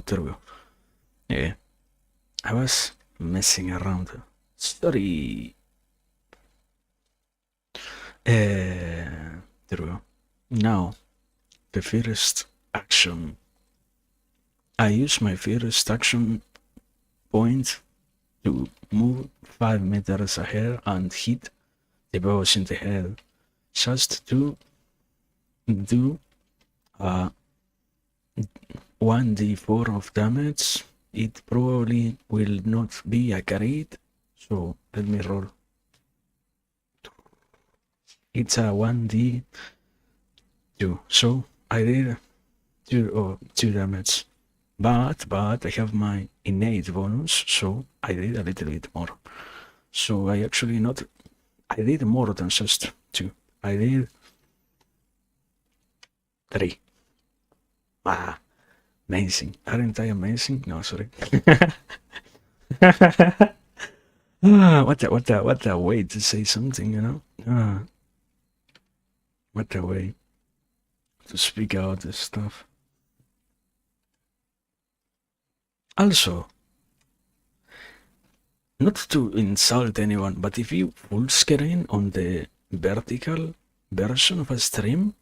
there we go. Yeah, I was messing around. Sorry. There we go. Now, the first action. I use my first action point to move 5 meters ahead and hit the boss in the head, just to do 1d4 of damage. It probably will not be a crit, so let me roll. It's a 1d2, so I did 2 damage. But I have my innate bonus, so I did a little bit more. So I actually not... I did more than just 2. I did 3. Ah, amazing. Aren't I amazing? No, sorry. What a way to say something, you know? What a way to speak out this stuff. Also, not to insult anyone, but if you full screen on the vertical version of a stream,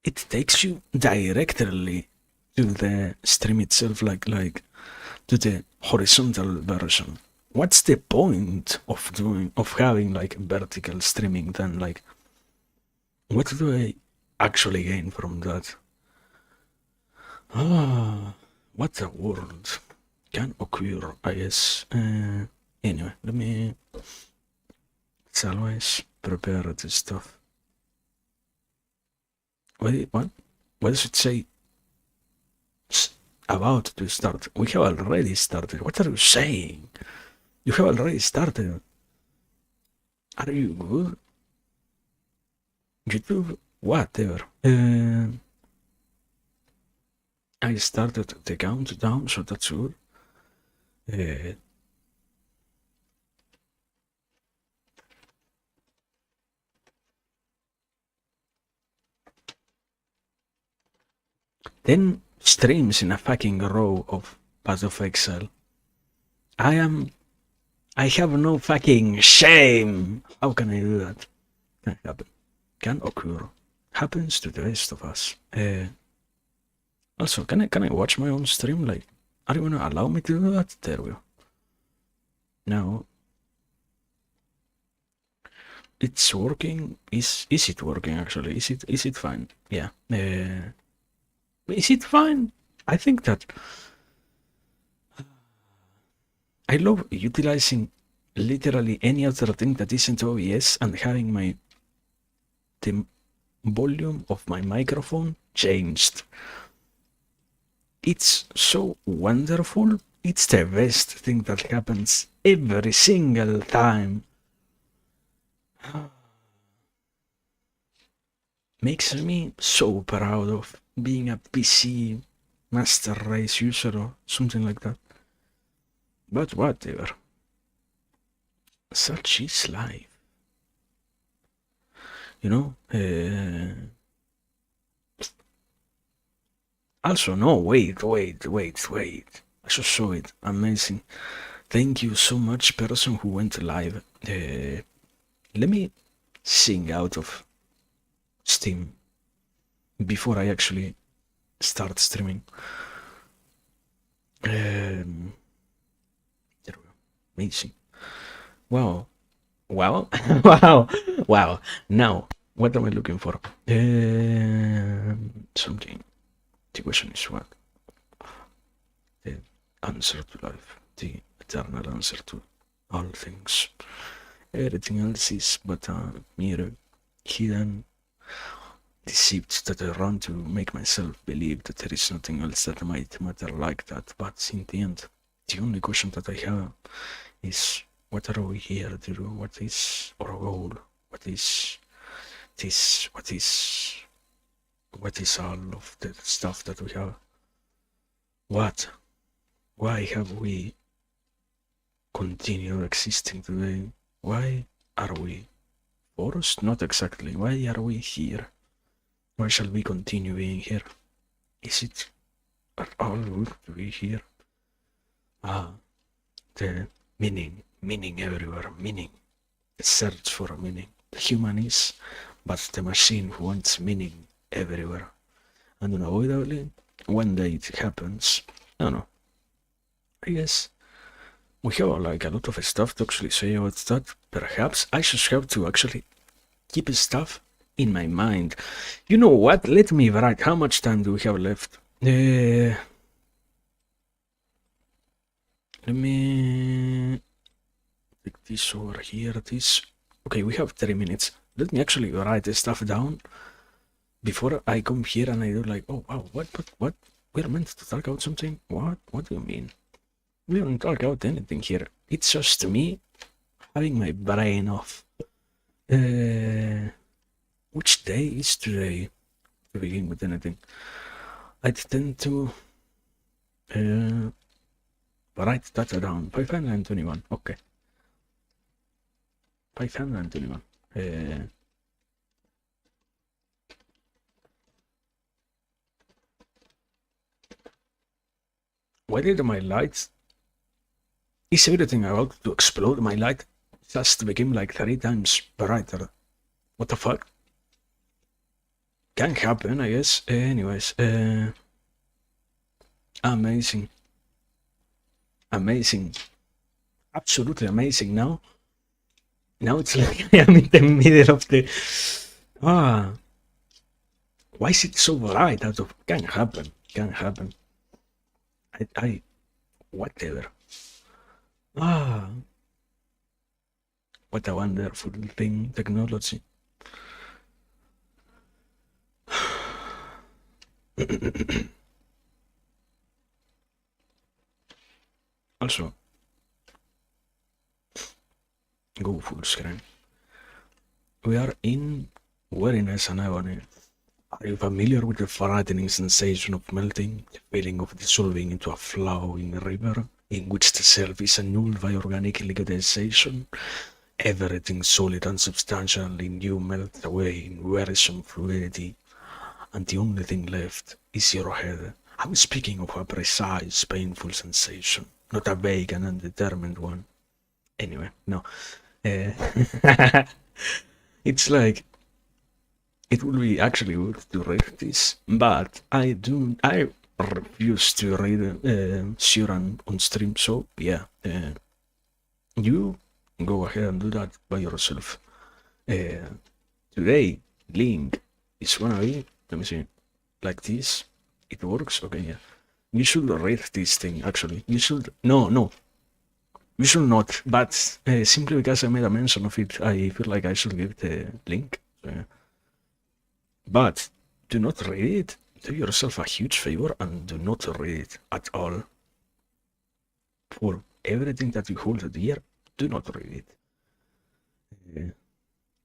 it takes you directly to the stream itself, like to the horizontal version. What's the point of having like vertical streaming then? Like, what do I actually gain from that? What a world can occur, I guess. Anyway, let me, as always, prepare this stuff. What does it say? About to start. We have already started. What are you saying? You have already started. Are you good? YouTube? Whatever. I started the countdown, so that's good. Then streams in a fucking row of Path of Exile. I have no fucking shame. How can I do that? Can happen. Can occur. Happens to the rest of us. Also, can I watch my own stream? Like, are you gonna allow me to do that? There we go. Now, it's working. Is it working actually? Is it fine? Yeah. Is it fine? I think that I love utilizing literally any other thing that isn't OBS and having the volume of my microphone changed. It's so wonderful. It's the best thing that happens every single time. Makes me so proud of being a PC master race user or something like that. But whatever. Such is life. You know? Also, no, wait. I just saw it. Amazing. Thank you so much, person who went live. Let me sing out of Steam before I actually start streaming. There we go. Amazing. Wow. Wow. Wow. Now, what am I looking for? Something. The question is what? The answer to life. The eternal answer to all things. Everything else is but a mere hidden deceits that I run to make myself believe that there is nothing else that might matter like that. But in the end, the only question that I have is, what are we here to do? What is our goal? What is this? What is all of the stuff that we have? What? Why have we continued existing today? Why are we forced? Not exactly. Why are we here? Why shall we continue being here? Is it are all would be here. The meaning everywhere, meaning. The search for meaning. The human is, but the machine wants meaning everywhere. And unavoidably, one day it happens. I don't know. I guess we have like a lot of stuff to actually say about that. Perhaps I should have to actually keep stuff in my mind. You know what? Let me write. How much time do we have left? Let me take this over here. This. Okay, we have 3 minutes. Let me actually write this stuff down before I come here and I do like, oh wow, what? We're meant to talk about something? What do you mean? We don't talk about anything here. It's just me having my brain off. Which day is today? To begin with anything, I tend to write that down. 521. Okay. 521. Why did my light? Is everything about to explode? My light just became like 3 times brighter. What the fuck? Can happen, I guess. Anyways, amazing. Amazing. Absolutely amazing now. Now it's like I'm in the middle of the... Why is it so bright? Out of... Can happen. Can happen. Whatever. What a wonderful thing, technology. Also, go full screen. We are in weariness and agony. Are you familiar with the frightening sensation of melting, the feeling of dissolving into a flowing river in which the self is annulled by organic liquidization? Everything solid and substantial in you melts away in wearisome fluidity, and the only thing left is your head. I'm speaking of a precise, painful sensation, not a vague and undetermined one. Anyway, no. It's like, it would be actually good to read this, but I refuse to read Sheeran on stream, so yeah, you go ahead and do that by yourself. Today, link is gonna be, let me see, like this. It works? Okay, yeah. You should read this thing, actually. You should, no. You should not, but simply because I made a mention of it, I feel like I should give the link. So, yeah. But do not read it. Do yourself a huge favor and do not read it at all. For everything that you hold dear, do not read it.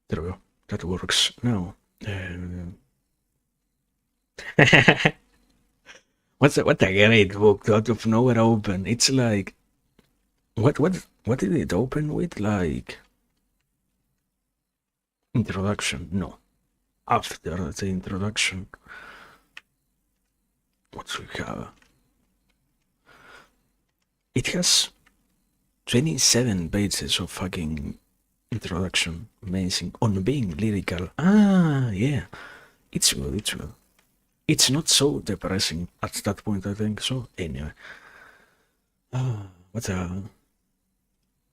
There we go. That works now. What a great book out of nowhere open. It's like, what did it open with? Like introduction? No. After the introduction, what do we have? It has 27 pages of fucking introduction. Amazing. On being lyrical. Yeah. It's good. It's not so depressing at that point, I think. So, anyway. What a...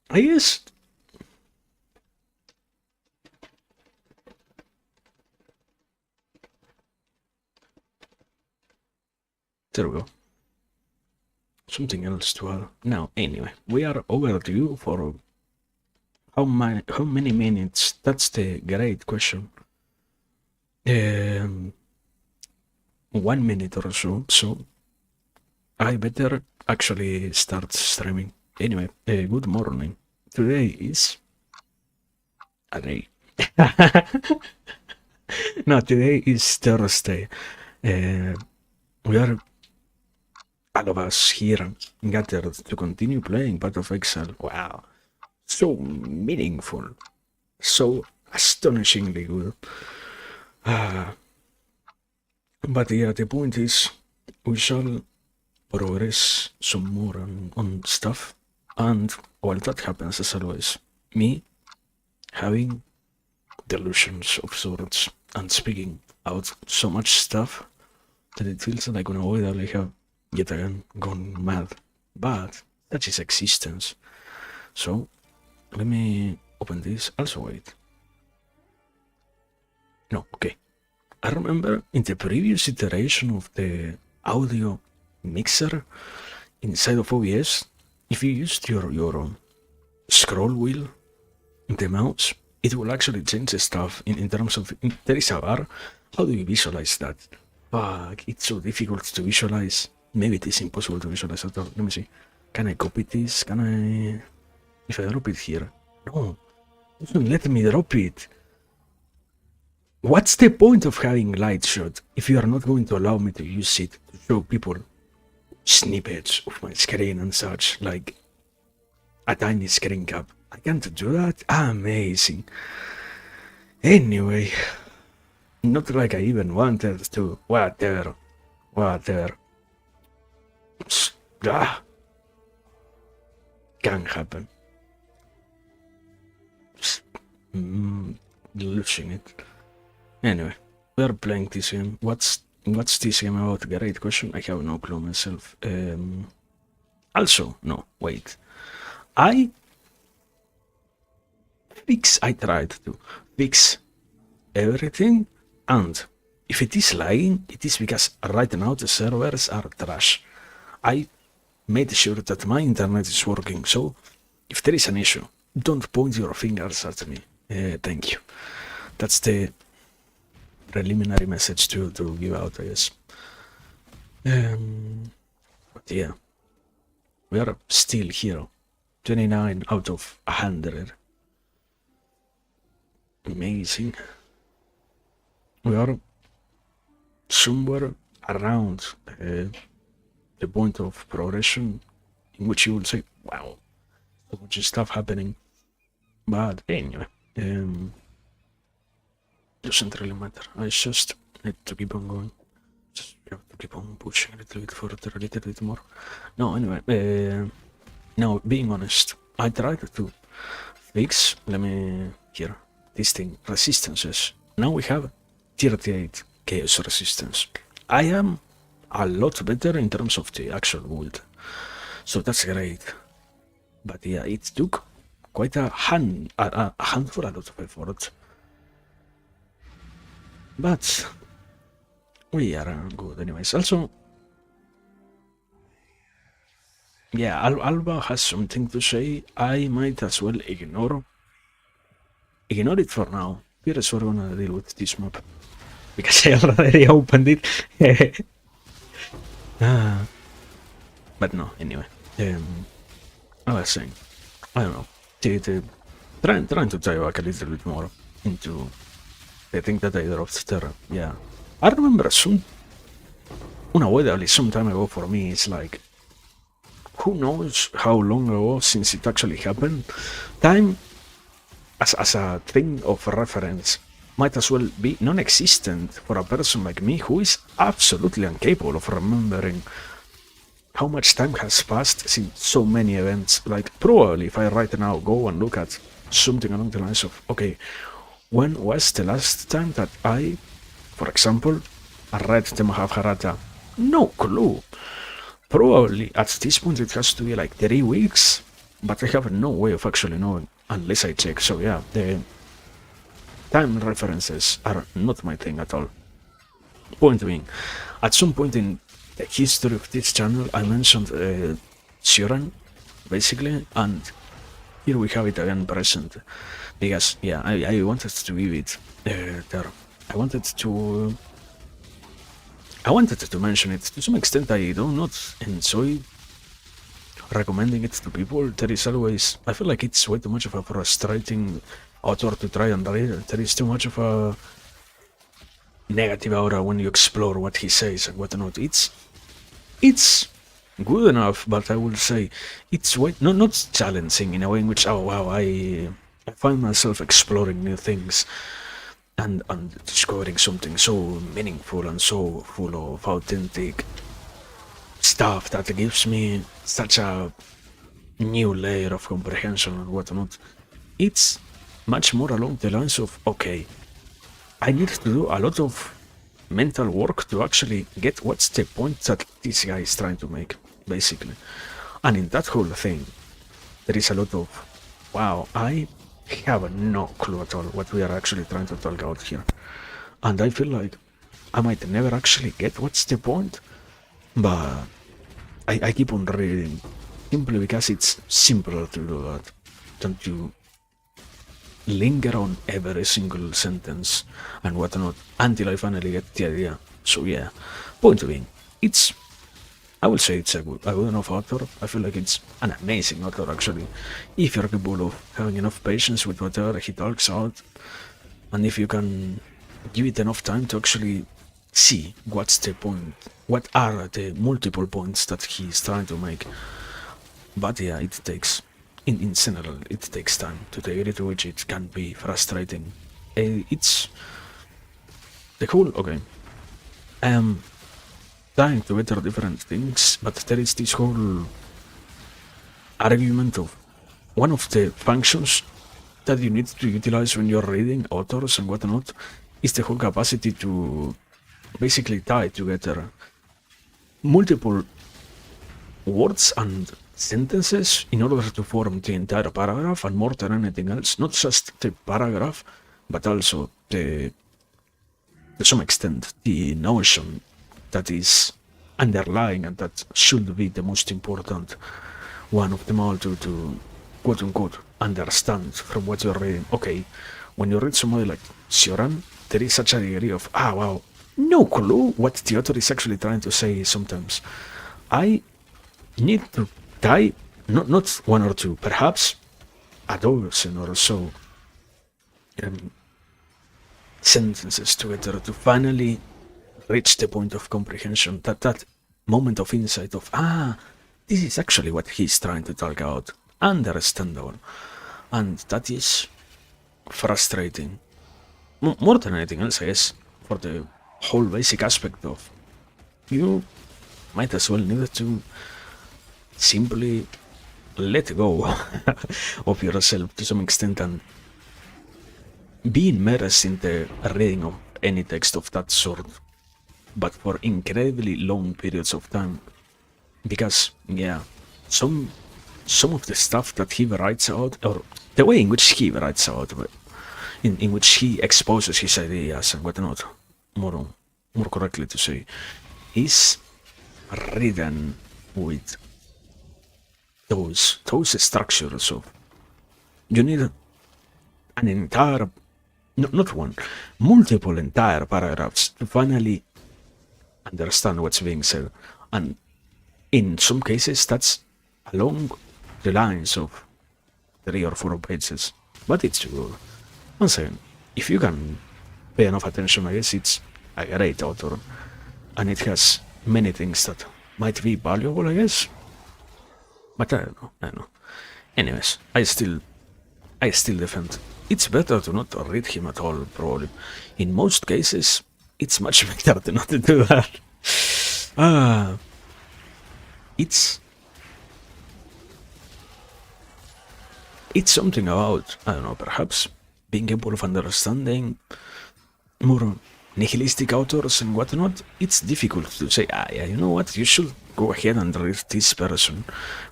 I guess... There we go. Something else to add. Now, anyway, we are overdue for how many minutes? That's the great question. 1 minute or so I better actually start streaming. Anyway, good morning. Today is a day. No, today is Thursday. We are all of us here gathered to continue playing Path of Exile. Wow, so meaningful, so astonishingly good. But yeah, the point is, we shall progress some more on stuff. And while that happens, as always, me having delusions of sorts and speaking out so much stuff that it feels like unavoidably have yet again gone mad. But that is existence. So let me open this. Also, wait. No, okay. I remember in the previous iteration of the audio mixer inside of OBS, if you used your scroll wheel in the mouse, it will actually change the stuff in terms of, there is a bar. How do you visualize that? Fuck, it's so difficult to visualize. Maybe it is impossible to visualize at all. Let me see. Can I copy this? Can I... If I drop it here? No, it doesn't let me drop it. What's the point of having light shot if you are not going to allow me to use it to show people snippets of my screen and such, like a tiny screen cap? I can't do that? Amazing. Anyway, not like I even wanted to. Whatever. Ah, can happen. Losing it. Anyway, we are playing this game. What's this game about? Great question. I have no clue myself. Also, no, wait. I tried to fix everything, and if it is lagging, it is because right now the servers are trash. I made sure that my internet is working, so if there is an issue, don't point your fingers at me. Thank you. That's the preliminary message to give out, I guess. But yeah, we are still here. 29 out of 100. Amazing. We are somewhere around the point of progression in which you will say, wow, so much stuff happening. But anyway, doesn't really matter. I just need to keep on going. Just have to keep on pushing a little bit further, a little bit more. No, anyway, now being honest, I tried to fix, let me here, this thing, resistances. Now we have 38 chaos resistance. I am a lot better in terms of the actual build, so that's great. But yeah, it took quite a handful, a lot of effort. But we are good anyways. Also, yeah, Alba has something to say. I might as well ignore it for now. Here's what we're gonna deal with this map, because I already opened it. But no, anyway. I was saying, I don't know, trying to dive back a little bit more into the thing that I dropped there. Yeah, I remember unavoidably some time ago for me, it's like, who knows how long ago since it actually happened. Time as a thing of reference might as well be non-existent for a person like me who is absolutely incapable of remembering how much time has passed since so many events. Like, probably if I right now go and look at something along the lines of, okay, when was the last time that I, for example, read the Mahabharata? No clue. Probably at this point it has to be like 3 weeks, but I have no way of actually knowing unless I check. So yeah, the time references are not my thing at all. Point being, at some point in the history of this channel, I mentioned Suran, basically, and here we have it again present, because yeah, I wanted to give it there. I wanted to mention it. To some extent, I do not enjoy recommending it to people. There is always, I feel like it's way too much of a frustrating author to try and read. There is too much of a negative aura when you explore what he says and whatnot. It's good enough, but I will say it's way not challenging in a way in which, oh wow, I find myself exploring new things and discovering something so meaningful and so full of authentic stuff that gives me such a new layer of comprehension and whatnot. It's much more along the lines of, okay, I need to do a lot of mental work to actually get what's the point that this guy is trying to make, basically. And in that whole thing, there is a lot of, wow, I have no clue at all what we are actually trying to talk about here. And I feel like I might never actually get what's the point, but I keep on reading simply because it's simpler to do that than to linger on every single sentence and whatnot until I finally get the idea. So yeah, point being, I will say it's a good enough author. I feel like it's an amazing author actually, if you're capable of having enough patience with whatever he talks out, and if you can give it enough time to actually see what's the point, what are the multiple points that he's trying to make. But yeah, it takes, in general, it takes time, to the degree to which it can be frustrating. It's the whole, okay, I am trying to better different things, but there is this whole argument of one of the functions that you need to utilize when you're reading authors and whatnot is the whole capacity to basically tie together multiple words and sentences in order to form the entire paragraph, and more than anything else, not just the paragraph, but also to some extent, the notion that is underlying and that should be the most important one of them all to quote unquote understand from what you're reading. Okay, when you read somebody like Sioran, there is such a degree of, wow, no clue what the author is actually trying to say sometimes. I need to tie not one or two, perhaps a dozen or so sentences together to finally reach the point of comprehension, that moment of insight of, this is actually what he's trying to talk about. Understandable. And that is frustrating. More than anything else, I guess, for the whole basic aspect of, you might as well need to simply let go of yourself to some extent and be immersed in the reading of any text of that sort, but for incredibly long periods of time. Because, yeah, some of the stuff that he writes out, or the way in which he writes out, in which he exposes his ideas and whatnot, more correctly to say, is written with those structures of, you need an entire, not one, multiple entire paragraphs to finally understand what's being said. And in some cases, that's along the lines of 3 or 4 pages. But it's good. Once again, if you can pay enough attention, I guess it's a great author. And it has many things that might be valuable, I guess. But I don't know. Anyways, I still defend. It's better to not read him at all, probably. In most cases, it's much better to not do that. It's something about, I don't know, perhaps being able of understanding more nihilistic authors and whatnot. It's difficult to say, yeah, you know what, you should go ahead and read this person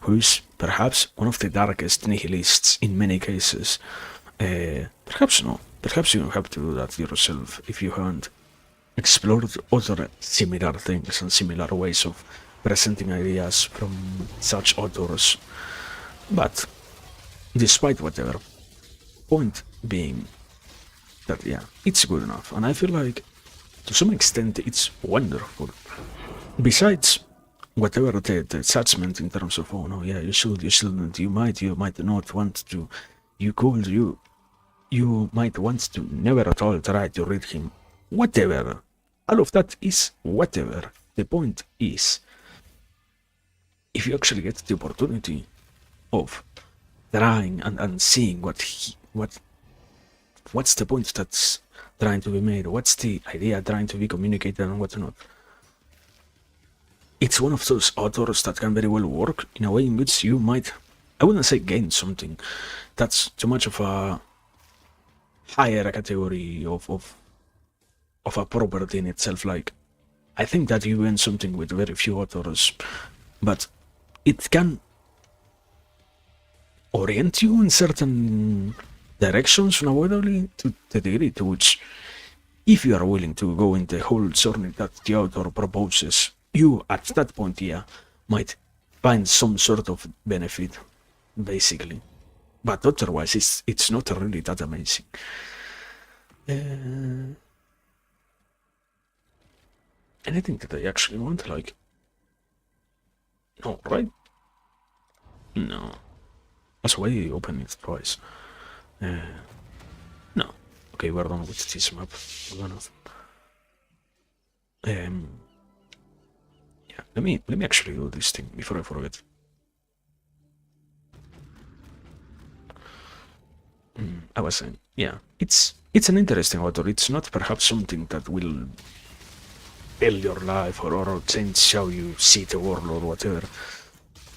who is perhaps one of the darkest nihilists in many cases. Perhaps no. Perhaps you don't have to do that yourself if you haven't explored other similar things and similar ways of presenting ideas from such authors. But despite whatever, point being that, yeah, it's good enough, and I feel like to some extent it's wonderful. Besides whatever the judgment in terms of, oh no, yeah, you shouldn't, you might not want to, you might want to never at all try to read him, whatever, all of that is whatever. The point is, if you actually get the opportunity of trying and seeing what's the point that's trying to be made, what's the idea trying to be communicated and whatnot, it's one of those authors that can very well work in a way in which you might, I wouldn't say gain something. That's too much of a higher category of a property in itself. Like, I think that you win something with very few authors, but it can orient you in certain directions unavoidably to the degree to which, if you are willing to go in the whole journey that the author proposes, you at that point, yeah, might find some sort of benefit, basically. But otherwise, it's not really that amazing. Anything that I actually want, like, no, right? No. That's why you open it twice. No. Okay, we're done with this map. Yeah, let me actually do this thing before I forget. I was saying, yeah, it's an interesting author. It's not perhaps something that will build your life or change how you see the world or whatever.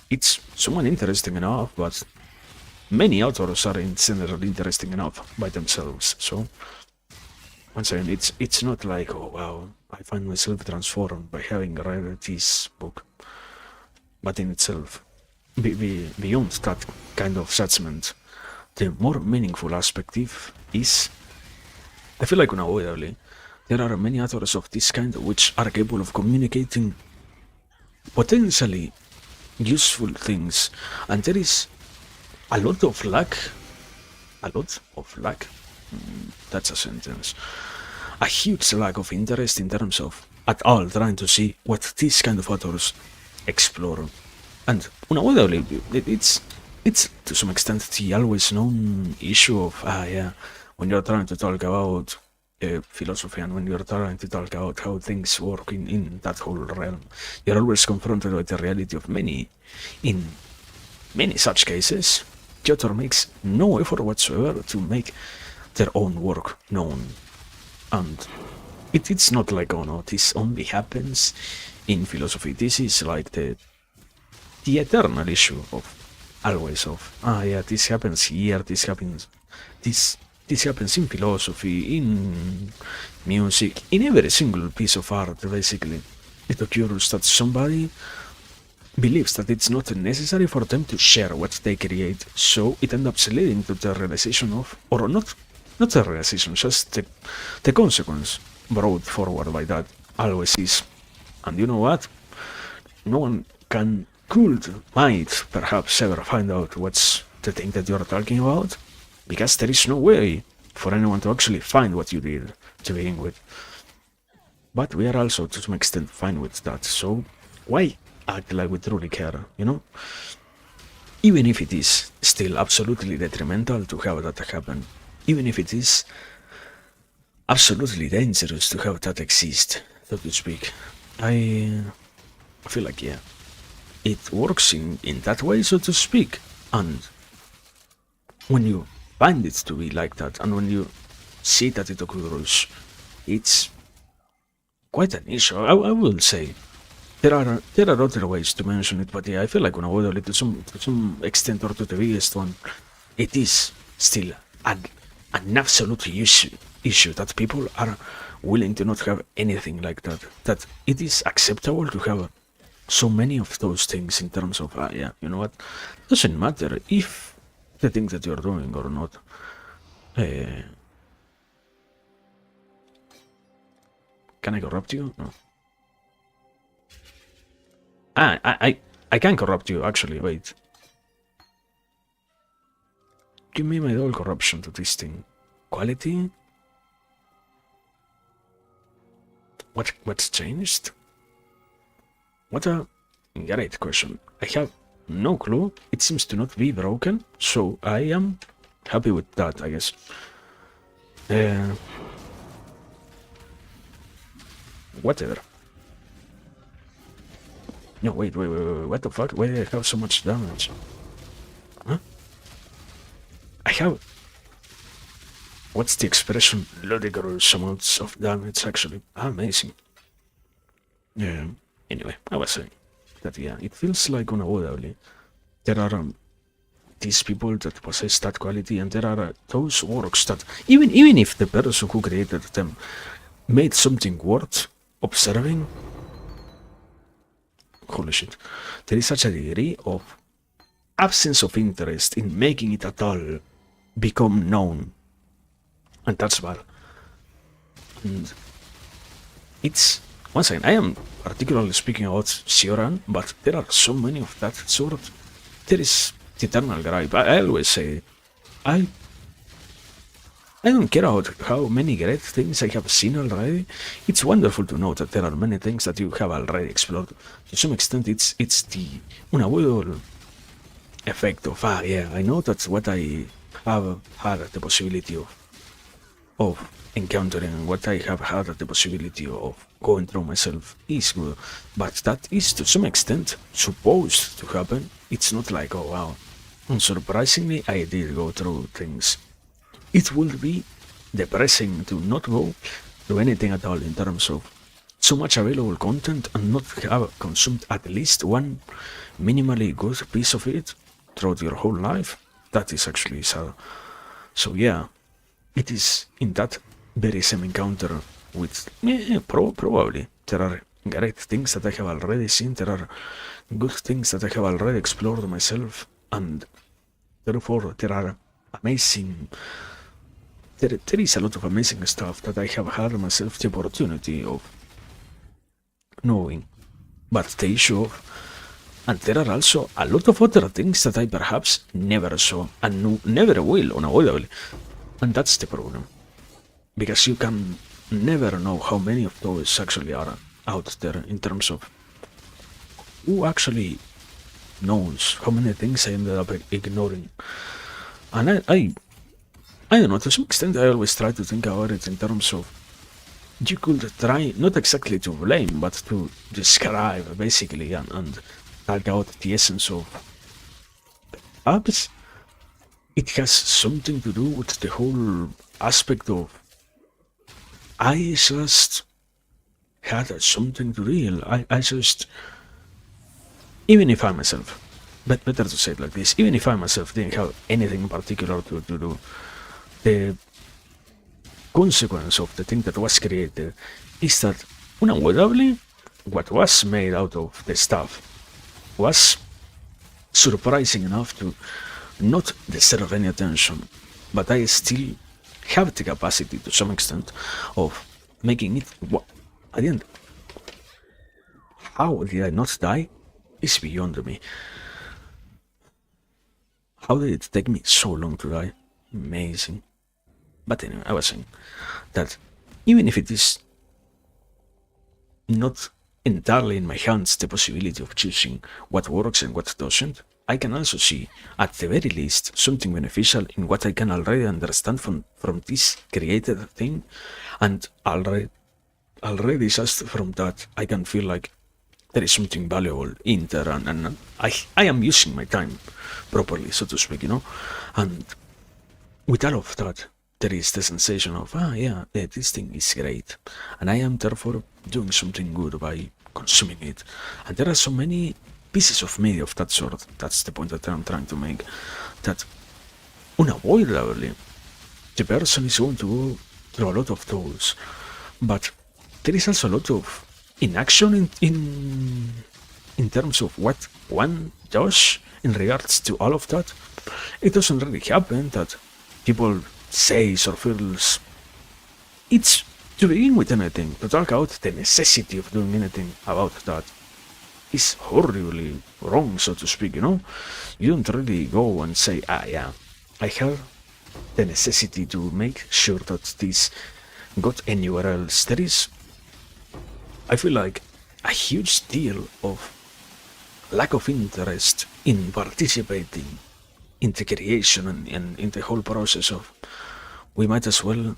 It's someone interesting enough, but many authors are in general interesting enough by themselves. So once again, it's not like, oh wow, I find myself transformed by having read this book. But in itself, beyond that kind of judgment, the more meaningful aspect is, I feel like unavoidably, there are many authors of this kind which are capable of communicating potentially useful things, and there is a lot of lack, that's a sentence, a huge lack of interest in terms of at all trying to see what these kind of authors explore. And unavoidably, it's to some extent the always known issue of, when you're trying to talk about philosophy and when you're trying to talk about how things work in that whole realm, you're always confronted with the reality of in many such cases, the author makes no effort whatsoever to make their own work known. And it's not like, oh no, this only happens in philosophy. This is like the eternal issue of always of, this happens here, this happens in philosophy, in music, in every single piece of art, basically. It occurs that somebody believes that it's not necessary for them to share what they create, so it ends up leading to the realization of, or not the realization, just the consequence brought forward by that always is, and you know what? No one might perhaps ever find out what's the thing that you're talking about, because there is no way for anyone to actually find what you did to begin with. But we are also to some extent fine with that, so why act like we truly care, you know? Even if it is still absolutely detrimental to have that happen, even if it is absolutely dangerous to have that exist, so to speak, I feel like, yeah, it works in that way, so to speak. And when you find it to be like that, and when you see that it occurs, it's quite an issue, I will say. There are other ways to mention it, but yeah, I feel like when I would to some extent, or to the biggest one, it is still an absolute issue that people are willing to not have anything like that. That it is acceptable to have so many of those things in terms of, you know what, doesn't matter if the things that you're doing or not. Can I corrupt you? No. I can corrupt you, actually, wait. Give me my double corruption to this thing. Quality? What's changed? What a great question. I have no clue. It seems to not be broken, so I am happy with that, I guess. Whatever. No, wait, what the fuck? Why do I have so much damage? Huh? I have... What's the expression? Ludicrous amounts of damage, actually. Amazing. Yeah. Anyway, I was saying that yeah, it feels like unavoidably there are these people that possess that quality, and there are those works that even if the person who created them made something worth observing, holy shit, there is such a degree of absence of interest in making it at all become known, and that's bad. And it's once again, I am particularly speaking about Sioran, but there are so many of that sort. There is the eternal gripe. I always say, I I don't care about how many great things I have seen already. It's wonderful to know that there are many things that you have already explored. To some extent, it's the unavoidable effect of yeah, I know that's what I have had the possibility of encountering, and what I have had the possibility of going through myself is good, but that is to some extent supposed to happen. It's not like, oh wow, unsurprisingly I did go through things. It would be depressing to not go through anything at all in terms of so much available content and not have consumed at least one minimally good piece of it throughout your whole life. That is actually sad. So yeah, it is in that very same encounter with probably there are great things that I have already seen, there are good things that I have already explored myself, and therefore there are amazing there is a lot of amazing stuff that I have had myself the opportunity of knowing. But the issue of, and there are also a lot of other things that I perhaps never saw and never will, unavoidably. And that's the problem. Because you can never know how many of those actually are out there in terms of who actually knows how many things I ended up ignoring. And I don't know, to some extent I always try to think about it in terms of you could try not exactly to blame, but to describe basically and talk out the essence of perhaps it has something to do with the whole aspect of I just had something to deal. I just, even if I myself, but better to say it like this, even if I myself didn't have anything in particular to do, the consequence of the thing that was created is that unavoidably what was made out of the stuff was surprising enough to not deserve any attention, but I still have the capacity to some extent of making it at the end. How did I not die is beyond me. How did it take me so long to die? Amazing. But anyway, I was saying that even if it is not entirely in my hands the possibility of choosing what works and what doesn't, I can also see, at the very least, something beneficial in what I can already understand from this created thing, and already just from that I can feel like there is something valuable in there, and I am using my time properly, so to speak, and with all of that, there is the sensation of, yeah, this thing is great, and I am therefore doing something good by consuming it. And there are so many pieces of media of that sort, that's the point that I'm trying to make, that unavoidably the person is going to go through a lot of those, but there is also a lot of inaction in terms of what one does in regards to all of that. It doesn't really happen that people says or feels it's to begin with anything, to talk out the necessity of doing anything about that is horribly wrong, so to speak, You don't really go and say, yeah, I have the necessity to make sure that this got anywhere else. There is, I feel like, a huge deal of lack of interest in participating in the creation and in the whole process of we might as well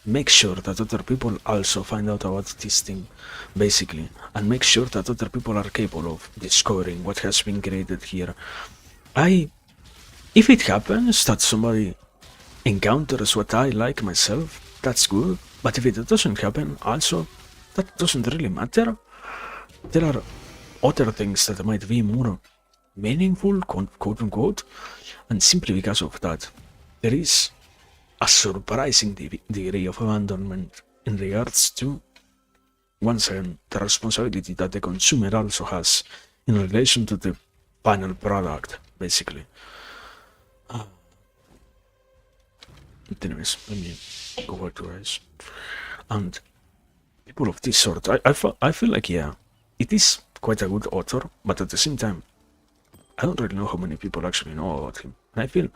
make sure that other people also find out about this thing, basically, and make sure that other people are capable of discovering what has been created here. If it happens that somebody encounters what I like myself, that's good, but if it doesn't happen, also, that doesn't really matter. there are other things that might be more meaningful, quote unquote, and simply because of that, there is a surprising degree of abandonment in regards to, once again, the responsibility that the consumer also has in relation to the final product, basically. Anyways, let me go back to Rise. And people of this sort, I feel like, yeah, it is quite a good author, but at the same time, I don't really know how many people actually know about him. And I feel,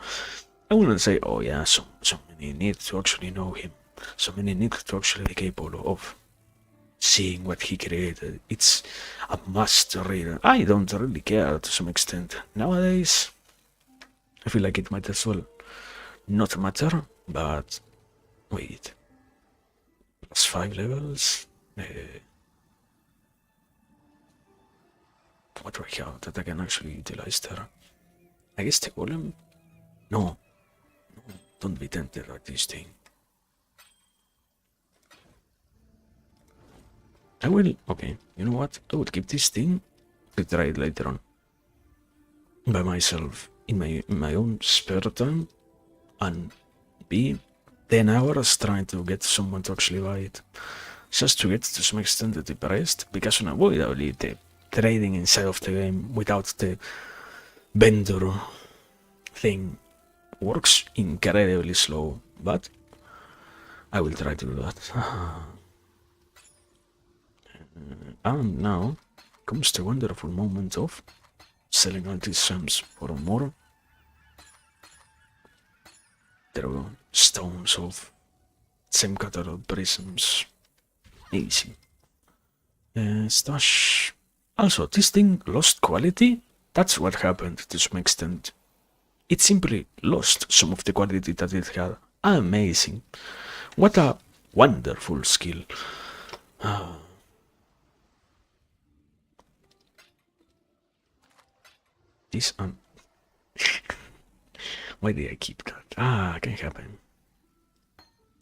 I wouldn't say, oh yeah, so many need to actually know him. So many need to actually be capable of seeing what he created. It's a must read. I don't really care to some extent. Nowadays, I feel like it might as well not matter, but wait. Plus 5 levels? What do I have that I can actually utilize there? I guess the golem? No. Don't be tempted at this thing. I will, okay, you know what? I would keep this thing to try it later on. By myself, in my own spare time, and be 10 hours trying to get someone to actually buy it. Just to get to some extent depressed, because unavoidably the trading inside of the game without the vendor thing works incredibly slow, but I will try to do that. And now comes the wonderful moment of selling all these gems for more. There we go. Stones of same catalog prisms. Easy. Stash. Also, this thing lost quality. That's what happened to some extent. It simply lost some of the quality that it had. Amazing. What a wonderful skill. This why did I keep that? Can happen.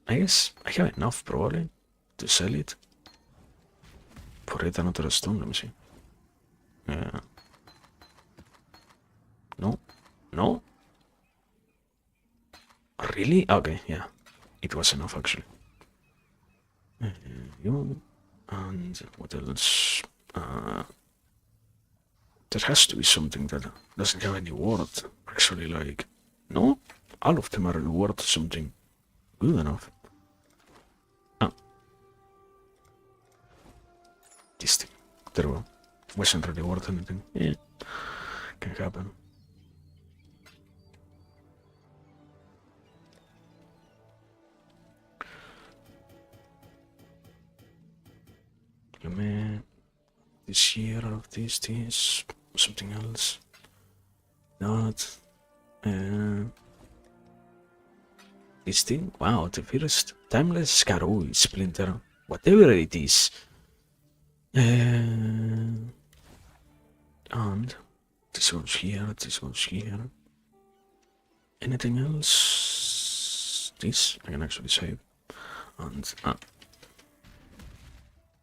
I guess I have enough probably to sell it. For it another stone, let me see. Yeah. No. No? Really? Okay, yeah. It was enough actually. You and what else? There has to be something that doesn't have any word, actually, like, no? All of them are worth something good enough. Ah. This thing. There we go. Wasn't really worth anything. Yeah. Can happen. Let me... This year of this, something else. Not... this thing? Wow, the first timeless Scarrow splinter. Whatever it is. And this goes here, this goes here. Anything else? This I can actually save. And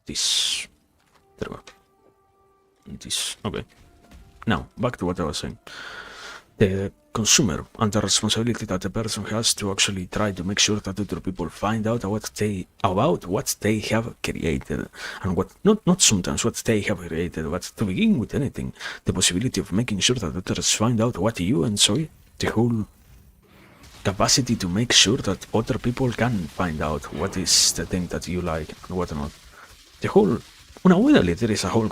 this. There we go. And this. Okay. Now, back to what I was saying. The consumer and the responsibility that the person has to actually try to make sure that other people find out what they have created, and what not sometimes what they have created, but to begin with anything, the possibility of making sure that others find out what you enjoy, the whole capacity to make sure that other people can find out what is the thing that you like and what not. The whole unavoidably there is a whole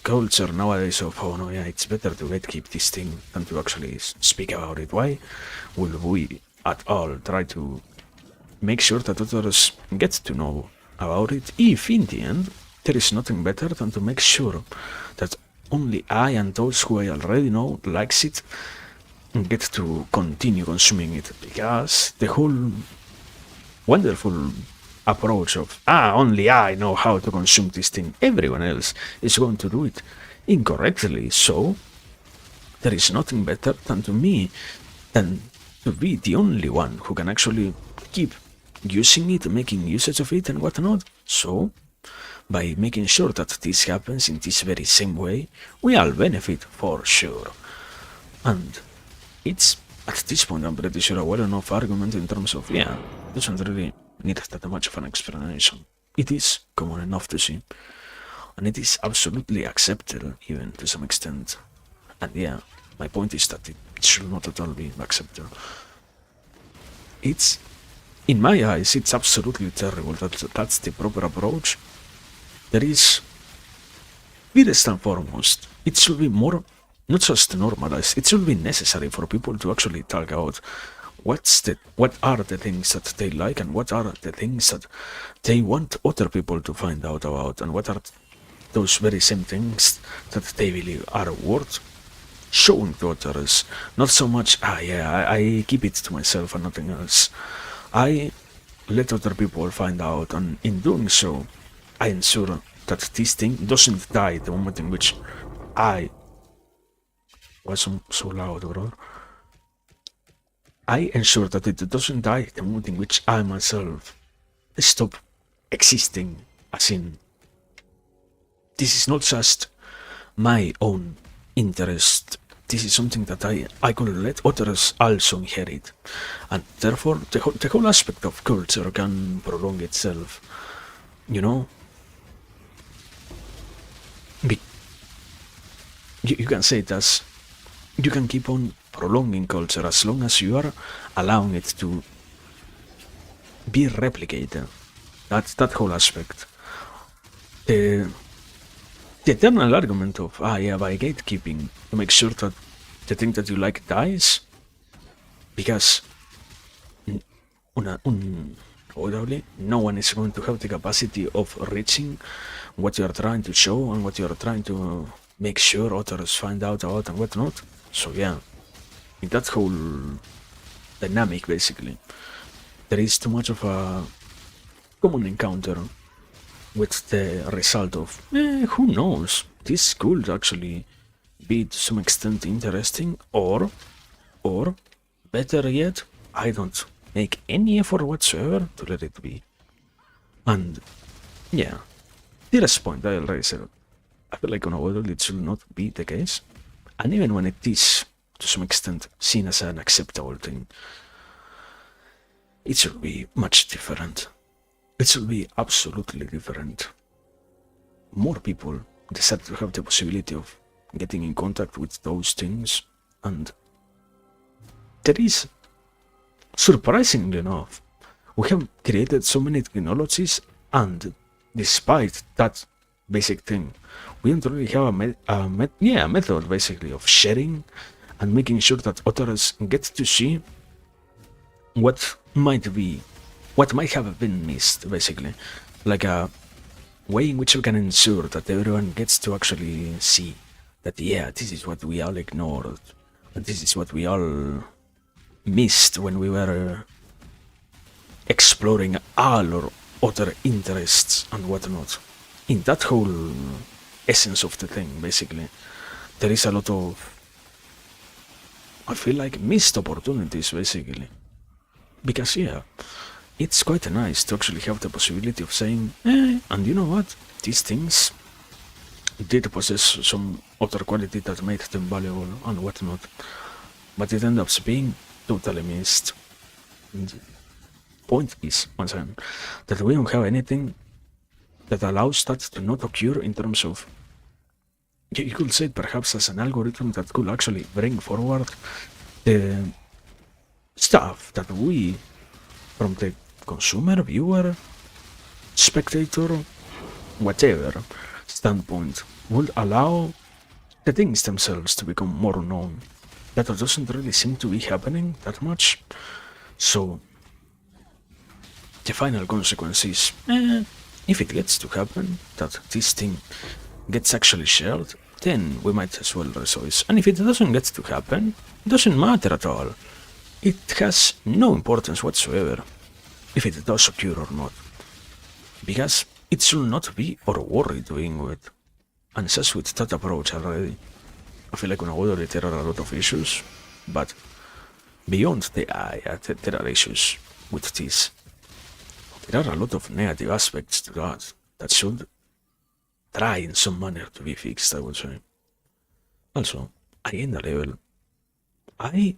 culture nowadays of, oh no, yeah, it's better to gatekeep this thing than to actually speak about it. Why will we at all try to make sure that others get to know about it, if in the end there is nothing better than to make sure that only I and those who I already know likes it get to continue consuming it? Because the whole wonderful approach of, only I know how to consume this thing, everyone else is going to do it incorrectly, so there is nothing better than to be the only one who can actually keep using it, making usage of it and whatnot. So by making sure that this happens in this very same way, we all benefit for sure. And it's at this point I'm pretty sure a well enough argument in terms of doesn't really need that much of an explanation. It is common enough to see. And it is absolutely accepted even to some extent. And my point is that it should not at all be accepted. It's, in my eyes, it's absolutely terrible that that's the proper approach. There is, first and foremost, it should be more, not just normalized, it should be necessary for people to actually talk about what are the things that they like and what are the things that they want other people to find out about, and what are those very same things that they believe are worth showing to others. Not so much, I keep it to myself and nothing else. I let other people find out, and in doing so, I ensure that this thing doesn't die the moment in which I was so loud, brother. I ensure that it doesn't die the moment in which I myself stop existing, as in, this is not just my own interest, this is something that I can let others also inherit, and therefore the whole aspect of culture can prolong itself, you know? You can say it as, you can keep on prolonging culture as long as you are allowing it to be replicated. That's that whole aspect. The eternal argument of, by gatekeeping, to make sure that the thing that you like dies, because unavoidably, no one is going to have the capacity of reaching what you are trying to show and what you are trying to make sure others find out about and whatnot. So in that whole dynamic, basically, there is too much of a common encounter with the result of, who knows, this could actually be to some extent interesting, or better yet, I don't make any effort whatsoever to let it be. And this point I already said, I feel like on a level it should not be the case, and even when it is to some extent seen as an acceptable thing, it should be much different. It should be absolutely different. More people decide to have the possibility of getting in contact with those things, and there is, surprisingly enough, we have created so many technologies, and despite that basic thing, we don't really have a method basically of sharing and making sure that others get to see what might have been missed, basically. Like a way in which we can ensure that everyone gets to actually see that, this is what we all ignored, and this is what we all missed when we were exploring all our other interests and whatnot. In that whole essence of the thing, basically, there is a lot of, I feel like, missed opportunities, basically. Because, it's quite nice to actually have the possibility of saying, and you know what, these things did possess some other quality that made them valuable and whatnot, but it ends up being totally missed. And point is, once again, that we don't have anything that allows that to not occur in terms of, you could say it perhaps as an algorithm that could actually bring forward the stuff that we, from the consumer, viewer, spectator, whatever standpoint, would allow the things themselves to become more known. That doesn't really seem to be happening that much. So the final consequence is, if it gets to happen, that this thing gets actually shared, then we might as well rejoice. And if it doesn't get to happen, it doesn't matter at all. It has no importance whatsoever if it does occur or not, because it should not be our worry to begin with. And just with that approach already, I feel like on a whole there are a lot of issues, but beyond the there are issues with this. There are a lot of negative aspects to that should try in some manner to be fixed, I would say. Also, I gained a level. I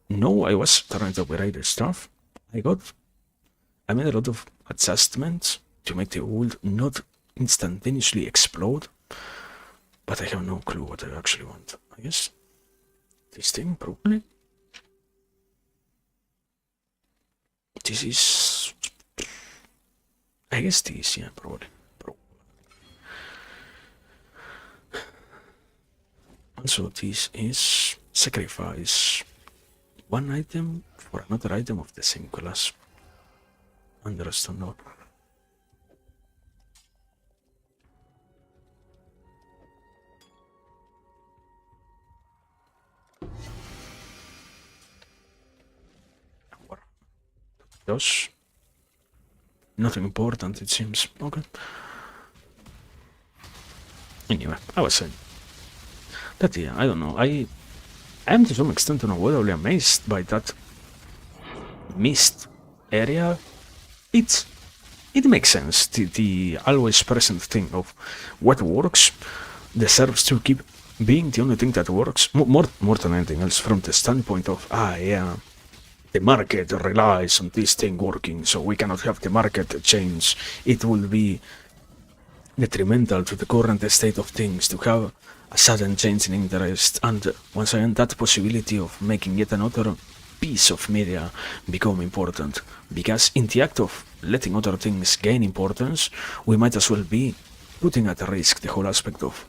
know I was trying to upgrade the stuff. I made a lot of adjustments to make the ult not instantaneously explode, but I have no clue what I actually want. I guess this thing, probably. This is... I guess this, yeah, probably. Also, this is sacrifice one item for another item of the same class. Understand not. Those. Nothing important, it seems. Okay. Anyway, I was saying that, yeah, I don't know. I am to some extent unavoidably amazed by that mist area. It makes sense. The always present thing of what works deserves to keep being the only thing that works more than anything else, from the standpoint of yeah, the market relies on this thing working, so we cannot have the market change. It will be detrimental to the current state of things to have a sudden change in interest, and once again that possibility of making yet another piece of media become important, because in the act of letting other things gain importance, we might as well be putting at risk the whole aspect of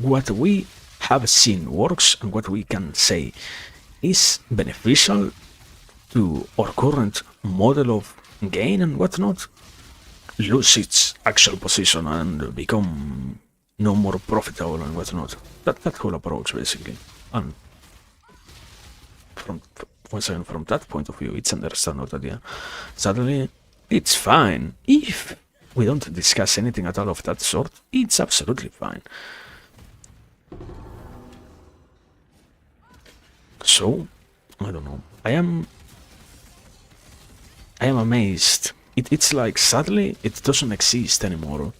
what we have seen works and what we can say is beneficial to our current model of gain and whatnot, lose its actual position and become no more profitable and whatnot. That whole approach, basically. And from that point of view, it's understandable that, yeah, suddenly it's fine. If we don't discuss anything at all of that sort, it's absolutely fine. So, I don't know. I am amazed. It's like, suddenly, it doesn't exist anymore.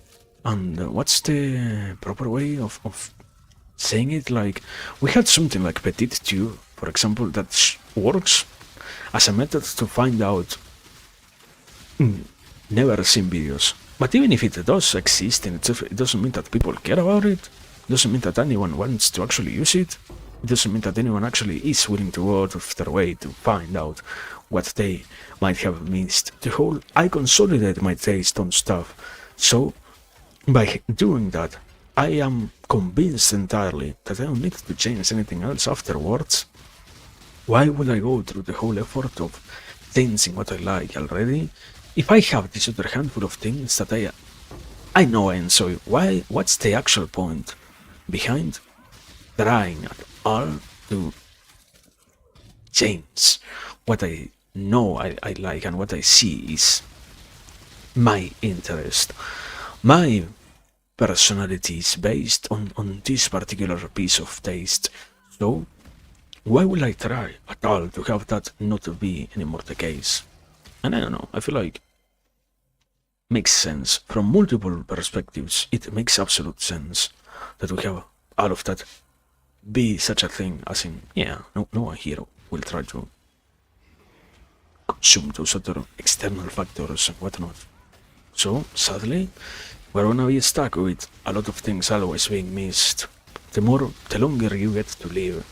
And what's the proper way of saying it? Like, we had something like Vtuber, for example, that works as a method to find out never seen videos. But even if it does exist in itself, it doesn't mean that people care about it. It doesn't mean that anyone wants to actually use it. It doesn't mean that anyone actually is willing to go out of their way to find out what they might have missed. The whole, I consolidate my taste on stuff. So, by doing that, I am convinced entirely that I don't need to change anything else afterwards. Why would I go through the whole effort of changing what I like already, if I have this other handful of things that I know I enjoy? What's the actual point behind trying at all to change what I know I like and what I see is my interest? My personality is based on this particular piece of taste, so why will I try at all to have that not be anymore the case? And I don't know, I feel like makes sense from multiple perspectives. It makes absolute sense that we have all of that be such a thing, as in, yeah, no one here will try to consume those other external factors and whatnot. So, sadly, we're gonna be stuck with a lot of things always being missed. The longer you get to live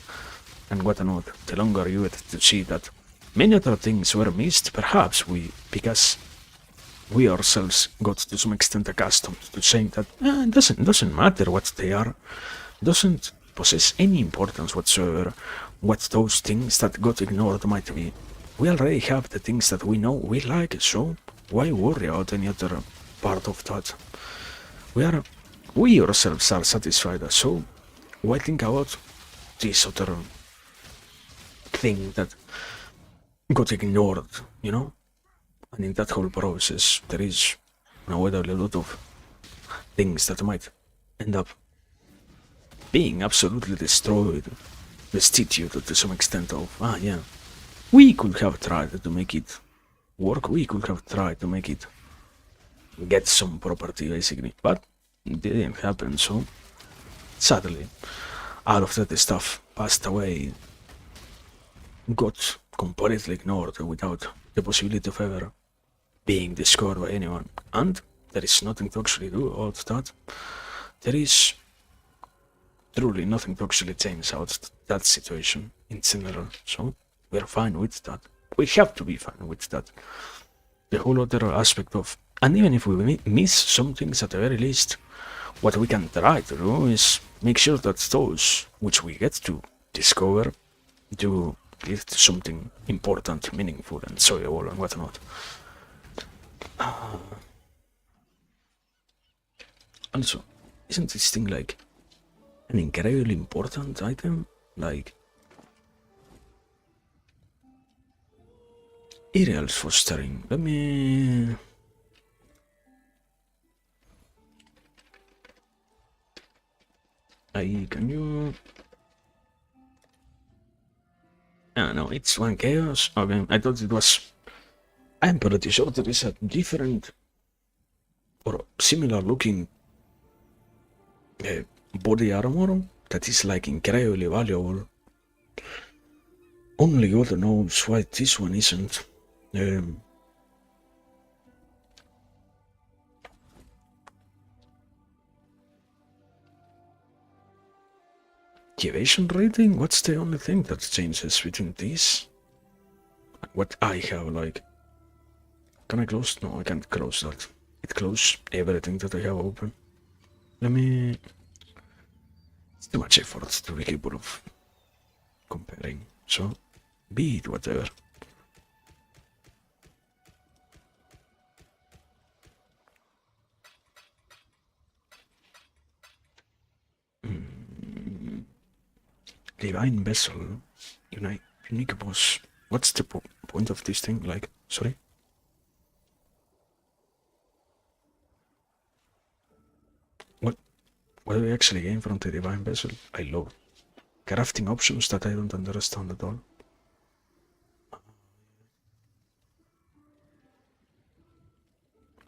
and whatnot, the longer you get to see that many other things were missed, perhaps because we ourselves got to some extent accustomed to saying that it doesn't matter what they are, doesn't possess any importance whatsoever what those things that got ignored might be. We already have the things that we know we like, so why worry about any other part of that? We ourselves are satisfied, so why think about this other thing that got ignored, you know? And in that whole process, there is unavoidably a lot of things that might end up being absolutely destroyed, destitute to some extent of, yeah, we could have tried to make it work, we could have tried to make it get some property, basically, but didn't happen, so sadly, all of that stuff passed away, got completely ignored without the possibility of ever being discovered by anyone. And there is nothing to actually do about that. There is truly nothing to actually change out that situation in general. So we're fine with that. We have to be fine with that. The whole other aspect of, and even if we miss some things at the very least, what we can try to do is make sure that those which we get to discover do lead to something important, meaningful, and enjoyable and whatnot. Also, isn't this thing like an incredibly important item? Like, Ariel's fostering. Let me. Can you. Ah, no, it's one chaos. Okay, I thought it was. I'm pretty sure there is a different or similar looking uh, body armor that is like incredibly valuable. Only God knows why this one isn't. Um, the evasion rating? What's the only thing that changes between these? What I have, like. Can I close? No, I can't close that. It closes everything that I have open. Let me. It's too much effort to be capable of comparing. So, be it whatever. Divine Vessel. Unique boss. What's the point of this thing? Like, sorry? What what do we actually gain from the Divine Vessel? I love crafting options that I don't understand at all.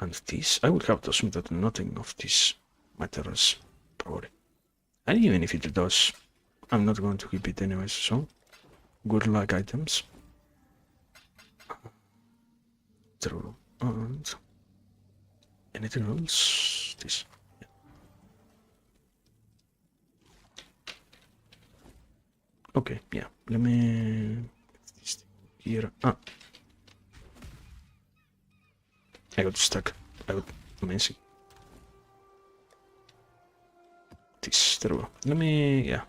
And this, I would have to assume that nothing of this matters, probably. And even if it does, I'm not going to keep it anyways, so good luck items. True. And anything else? This. Yeah. Okay, yeah. Let me this thing here. Ah, I got stuck. I got amazing. This true. Let me yeah.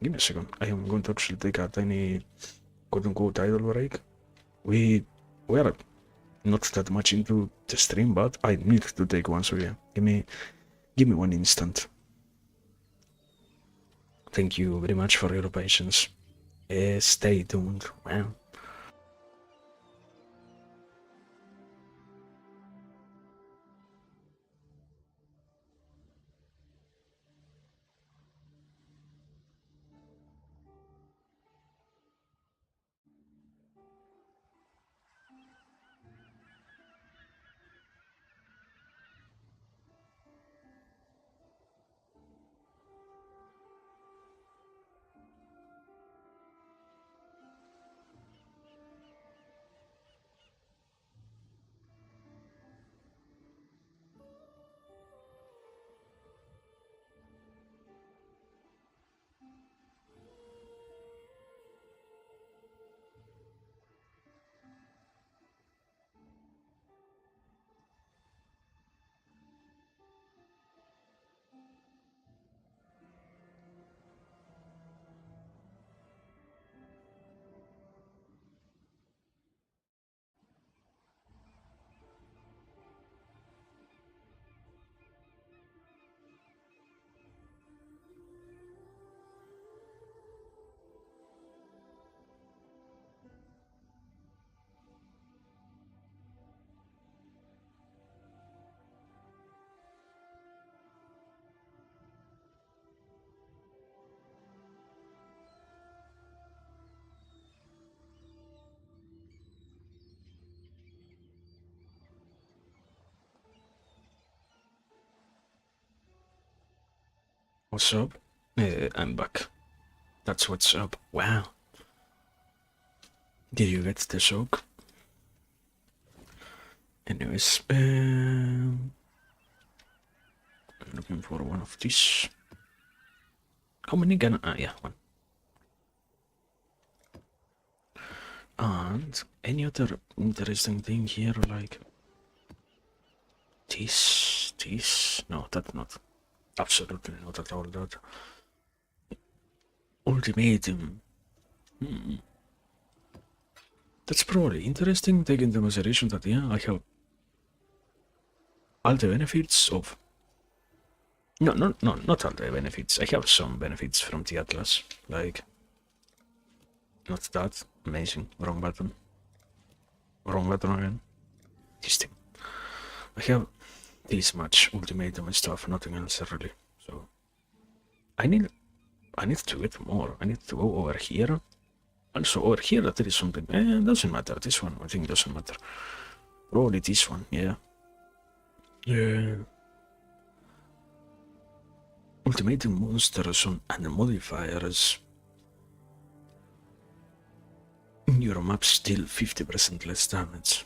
Give me a second. I am going to actually take a tiny quote unquote idle break. We are not that much into the stream, but I need to take one, so yeah. Give me one instant. Thank you very much for your patience. Stay tuned. Wow. What's up? I'm back. That's what's up. Wow. Did you get the soak? Anyways, I'm looking for one of these. How many can yeah, one. And any other interesting thing here, like this? No, that's not. Absolutely not at all that. Ultimatum. That's probably interesting, taking into consideration that, yeah, I have all the benefits of... No, not all the benefits. I have some benefits from the Atlas, like... Not that. Amazing. Wrong button. Wrong button again. This thing. I have this much ultimatum and stuff, nothing else really. So I need to get more. I need to go over here. Also over here that there is something. Doesn't matter. This one I think doesn't matter. Probably this one, yeah. Ultimatum monsters and modifiers. Your map still 50% less damage.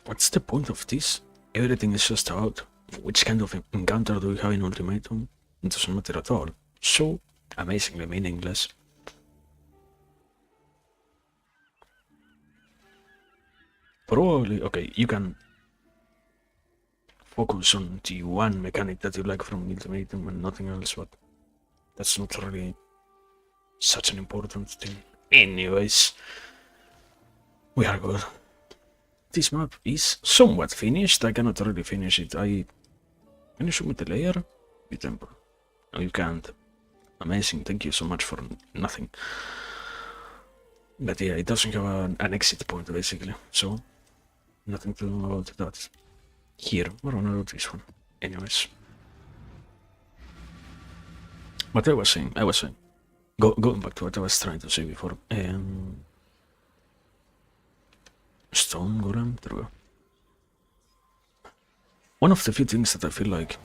What's the point of this? Everything is just about which kind of encounter do we have in Ultimatum? It doesn't matter at all. So amazingly meaningless. Probably, okay, you can focus on the one mechanic that you like from Ultimatum and nothing else, but that's not really such an important thing. Anyways, we are good. This map is somewhat finished. I cannot really finish it. Can you show me the layer? The temple. No, you can't. Amazing. Thank you so much for nothing. But yeah, it doesn't have an exit point basically. So nothing to know about that. Here, or on this one. Anyways. What I was saying. Going back to what I was trying to say before. Stone golem, there we go. One of the few things that I feel like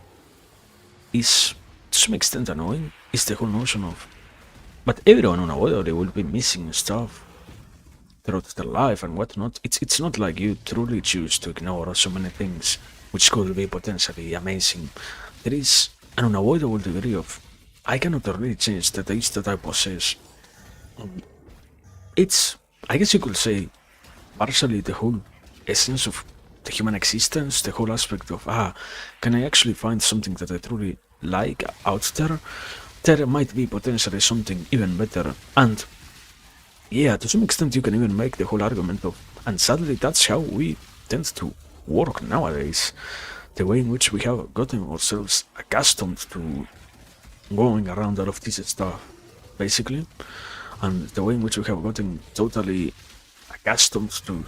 is to some extent annoying is the whole notion of, but everyone on a while they will be missing stuff throughout their life and whatnot. It's not like you truly choose to ignore so many things which could be potentially amazing. There is an unavoidable degree of I cannot really change the taste that I possess. It's, I guess you could say, partially the whole essence of the human existence, the whole aspect of, can I actually find something that I truly like out there? There might be potentially something even better. And yeah, to some extent you can even make the whole argument of, and sadly that's how we tend to work nowadays. The way in which we have gotten ourselves accustomed to going around all of this stuff, basically. And the way in which we have gotten totally accustomed to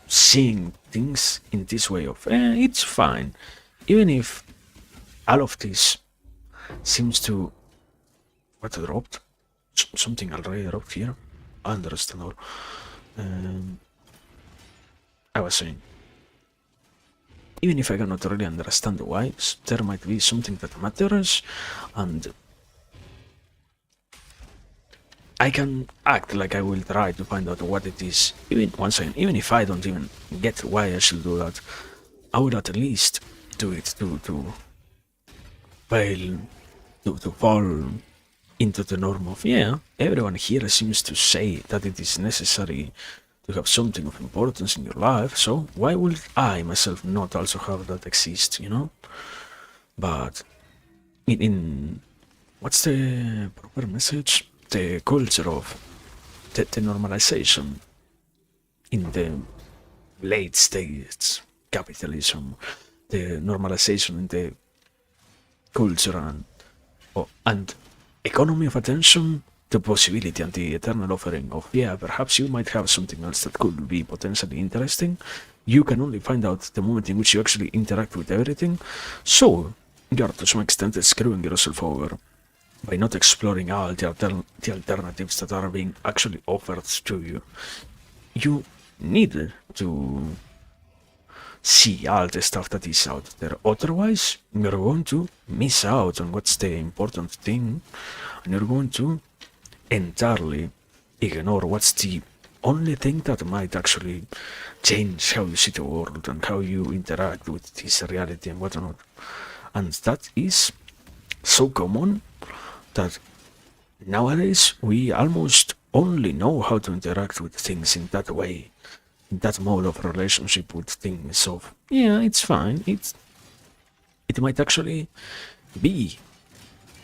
seeing things in this way of, it's fine. Even if all of this seems to... What dropped? Something already dropped here. Understandable. I was saying, even if I cannot really understand why, there might be something that matters, and I can act like I will try to find out what it is. Even if I don't even get why I should do that, I would at least do it to fail, to fall into the norm of, yeah, everyone here seems to say that it is necessary to have something of importance in your life, so why would I myself not also have that exist, you know? But in what's the proper message? The culture of the normalization in the late stage capitalism, the normalization in the culture and economy of attention, the possibility and the eternal offering of, yeah, perhaps you might have something else that could be potentially interesting. You can only find out the moment in which you actually interact with everything, so you are to some extent screwing yourself over by not exploring all the alternatives that are being actually offered to you. You need to see all the stuff that is out there. Otherwise, you're going to miss out on what's the important thing, and you're going to entirely ignore what's the only thing that might actually change how you see the world and how you interact with this reality and whatnot. And that is so common that nowadays we almost only know how to interact with things in that way, in that mode of relationship with things of, yeah, it's fine, it might actually be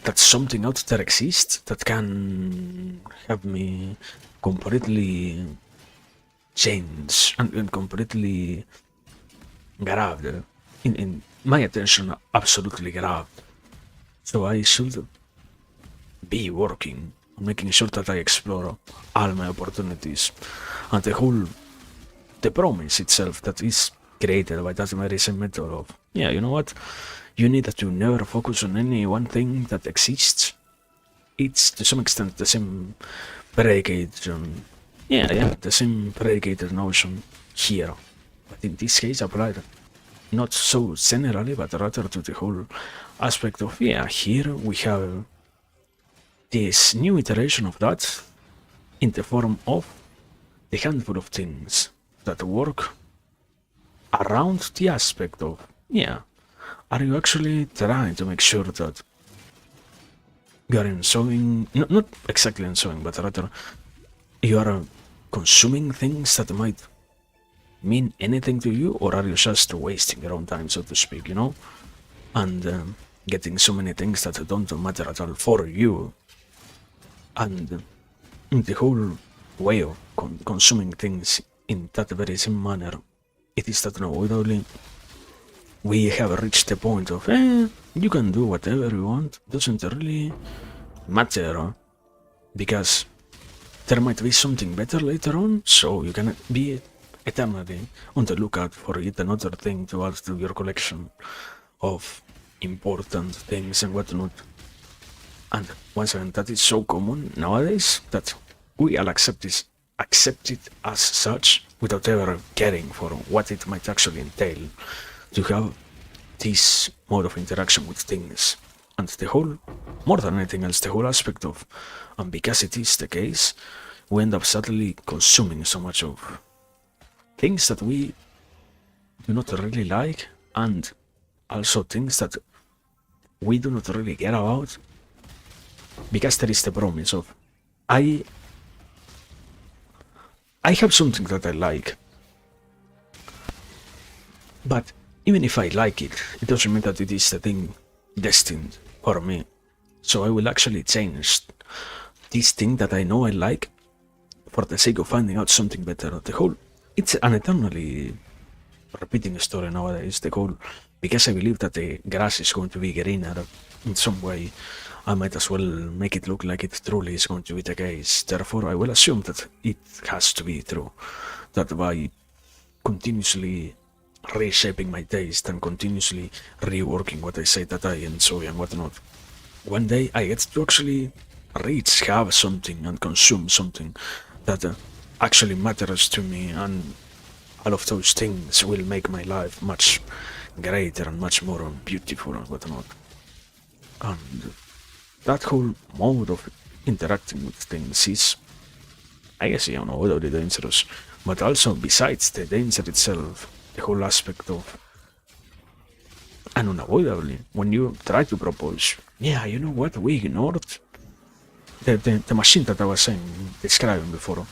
that something out there exists that can have me completely change and completely grabbed in my attention, absolutely grabbed. So I should be working on making sure that I explore all my opportunities and the promise itself that is created by that very same method of, yeah, you know what, you need to never focus on any one thing that exists. It's to some extent the same predicated, the same predicated notion here, but in this case applied not so generally, but rather to the whole aspect of, yeah, here we have this new iteration of that in the form of the handful of things that work around the aspect of, yeah, are you actually trying to make sure that you are enjoying, not exactly enjoying, but rather you are consuming things that might mean anything to you, or are you just wasting your own time, so to speak, you know, and getting so many things that don't matter at all for you, and the whole way of consuming things in that very same manner, it is that unavoidably we have reached the point of, you can do whatever you want, doesn't really matter, because there might be something better later on, so you can be eternally on the lookout for yet another thing to add to your collection of important things and whatnot. And once again, that is so common nowadays that we all accept it as such without ever caring for what it might actually entail to have this mode of interaction with things. And the whole, more than anything else, the whole aspect of, and because it is the case, we end up subtly consuming so much of things that we do not really like, and also things that we do not really care about, because there is the promise of, I have something that I like, but even if I like it, it doesn't mean that it is the thing destined for me. So I will actually change this thing that I know I like for the sake of finding out something better. It's an eternally repeating story nowadays, the whole, because I believe that the grass is going to be greener in some way, I might as well make it look like it truly is going to be the case. Therefore, I will assume that it has to be true. That by continuously reshaping my taste and continuously reworking what I say that I enjoy and whatnot, one day I get to actually have something and consume something that actually matters to me, and all of those things will make my life much greater and much more beautiful and whatnot. And that whole mode of interacting with things is, I guess, totally dangerous, but also besides the danger itself, the whole aspect of, and unavoidably, when you try to propose, yeah, you know what, we ignored the machine that I was describing before.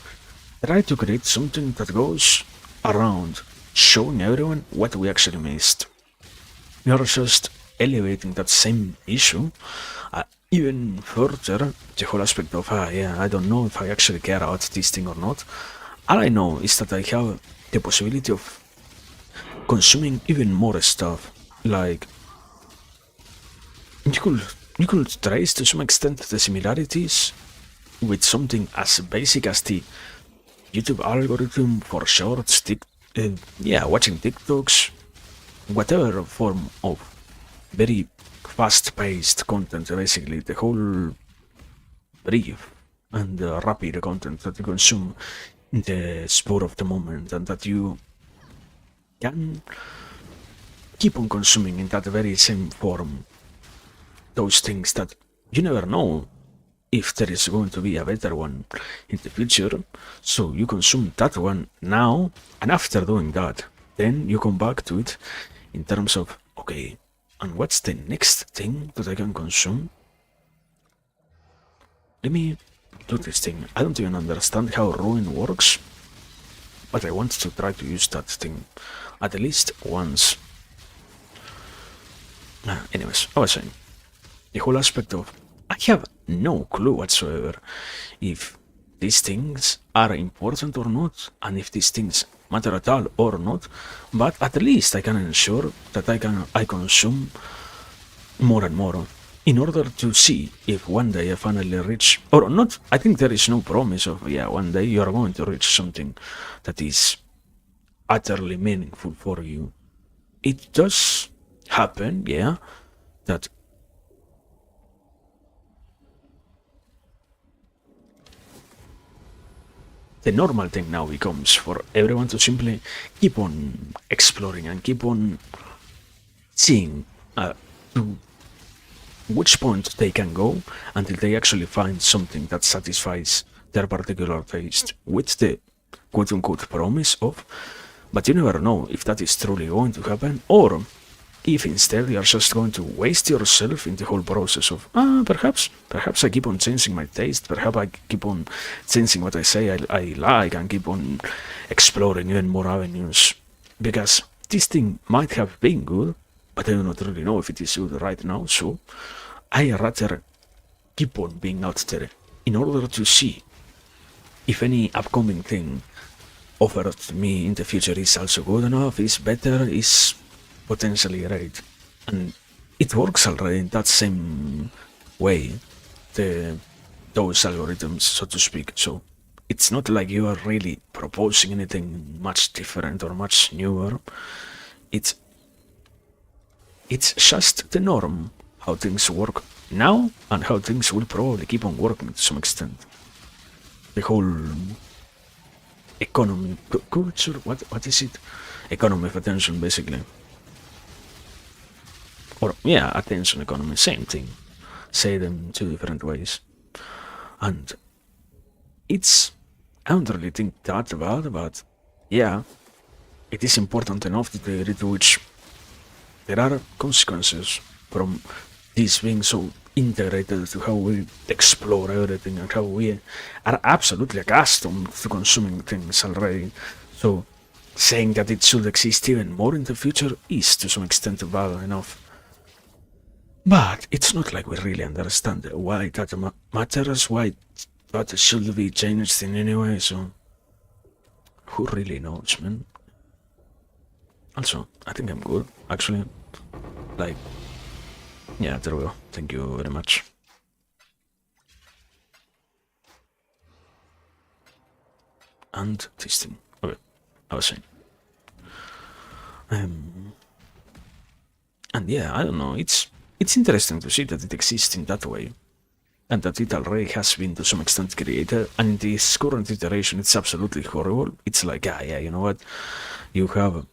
Try to create something that goes around showing everyone what we actually missed. We are just elevating that same issue even further, the whole aspect of, I don't know if I actually care about this thing or not. All I know is that I have the possibility of consuming even more stuff. Like, you could trace to some extent the similarities with something as basic as the YouTube algorithm for shorts, watching TikToks, whatever form of very fast-paced content, basically the whole brief and rapid content that you consume in the spur of the moment, and that you can keep on consuming in that very same form. Those things that you never know if there is going to be a better one in the future, so you consume that one now, and after doing that, then you come back to it in terms of, okay, and what's the next thing that I can consume? Let me do this thing. I don't even understand how Ruin works, but I want to try to use that thing at least once. Anyways, I was saying, the whole aspect of, I have no clue whatsoever if these things are important or not, and if these things matter at all or not, but at least I can ensure that I consume more and more in order to see if one day I finally reach, or not. I think there is no promise of, yeah, one day you are going to reach something that is utterly meaningful for you. It does happen, yeah, that the normal thing now becomes for everyone to simply keep on exploring and keep on seeing to which point they can go until they actually find something that satisfies their particular taste with the quote-unquote promise of, but you never know if that is truly going to happen, or if instead you are just going to waste yourself in the whole process of, perhaps I keep on changing my taste, perhaps I keep on changing what I say I like, and keep on exploring even more avenues, because this thing might have been good, but I do not really know if it is good right now, so I rather keep on being out there in order to see if any upcoming thing offered to me in the future is also good enough, is better, is potentially great. And it works already in that same way, those algorithms, so to speak. So it's not like you are really proposing anything much different or much newer. It's just the norm, how things work now and how things will probably keep on working to some extent. The whole economy, culture, what is it? Economy of attention, basically. Or, yeah, attention economy, same thing. Say them two different ways. And it's, I don't really think that bad, but yeah, it is important enough to the degree to which there are consequences from this being so integrated to how we explore everything and how we are absolutely accustomed to consuming things already. So saying that it should exist even more in the future is to some extent bad enough. But it's not like we really understand why that matters, why that should be changed in any way, so who really knows, man? Also, I think I'm good, actually. Like, yeah, there we go. Thank you very much. And tasting. Okay, I was saying. And yeah, I don't know, it's interesting to see that it exists in that way, and that it already has been to some extent created, and in this current iteration it's absolutely horrible. It's like, yeah, you know what, you have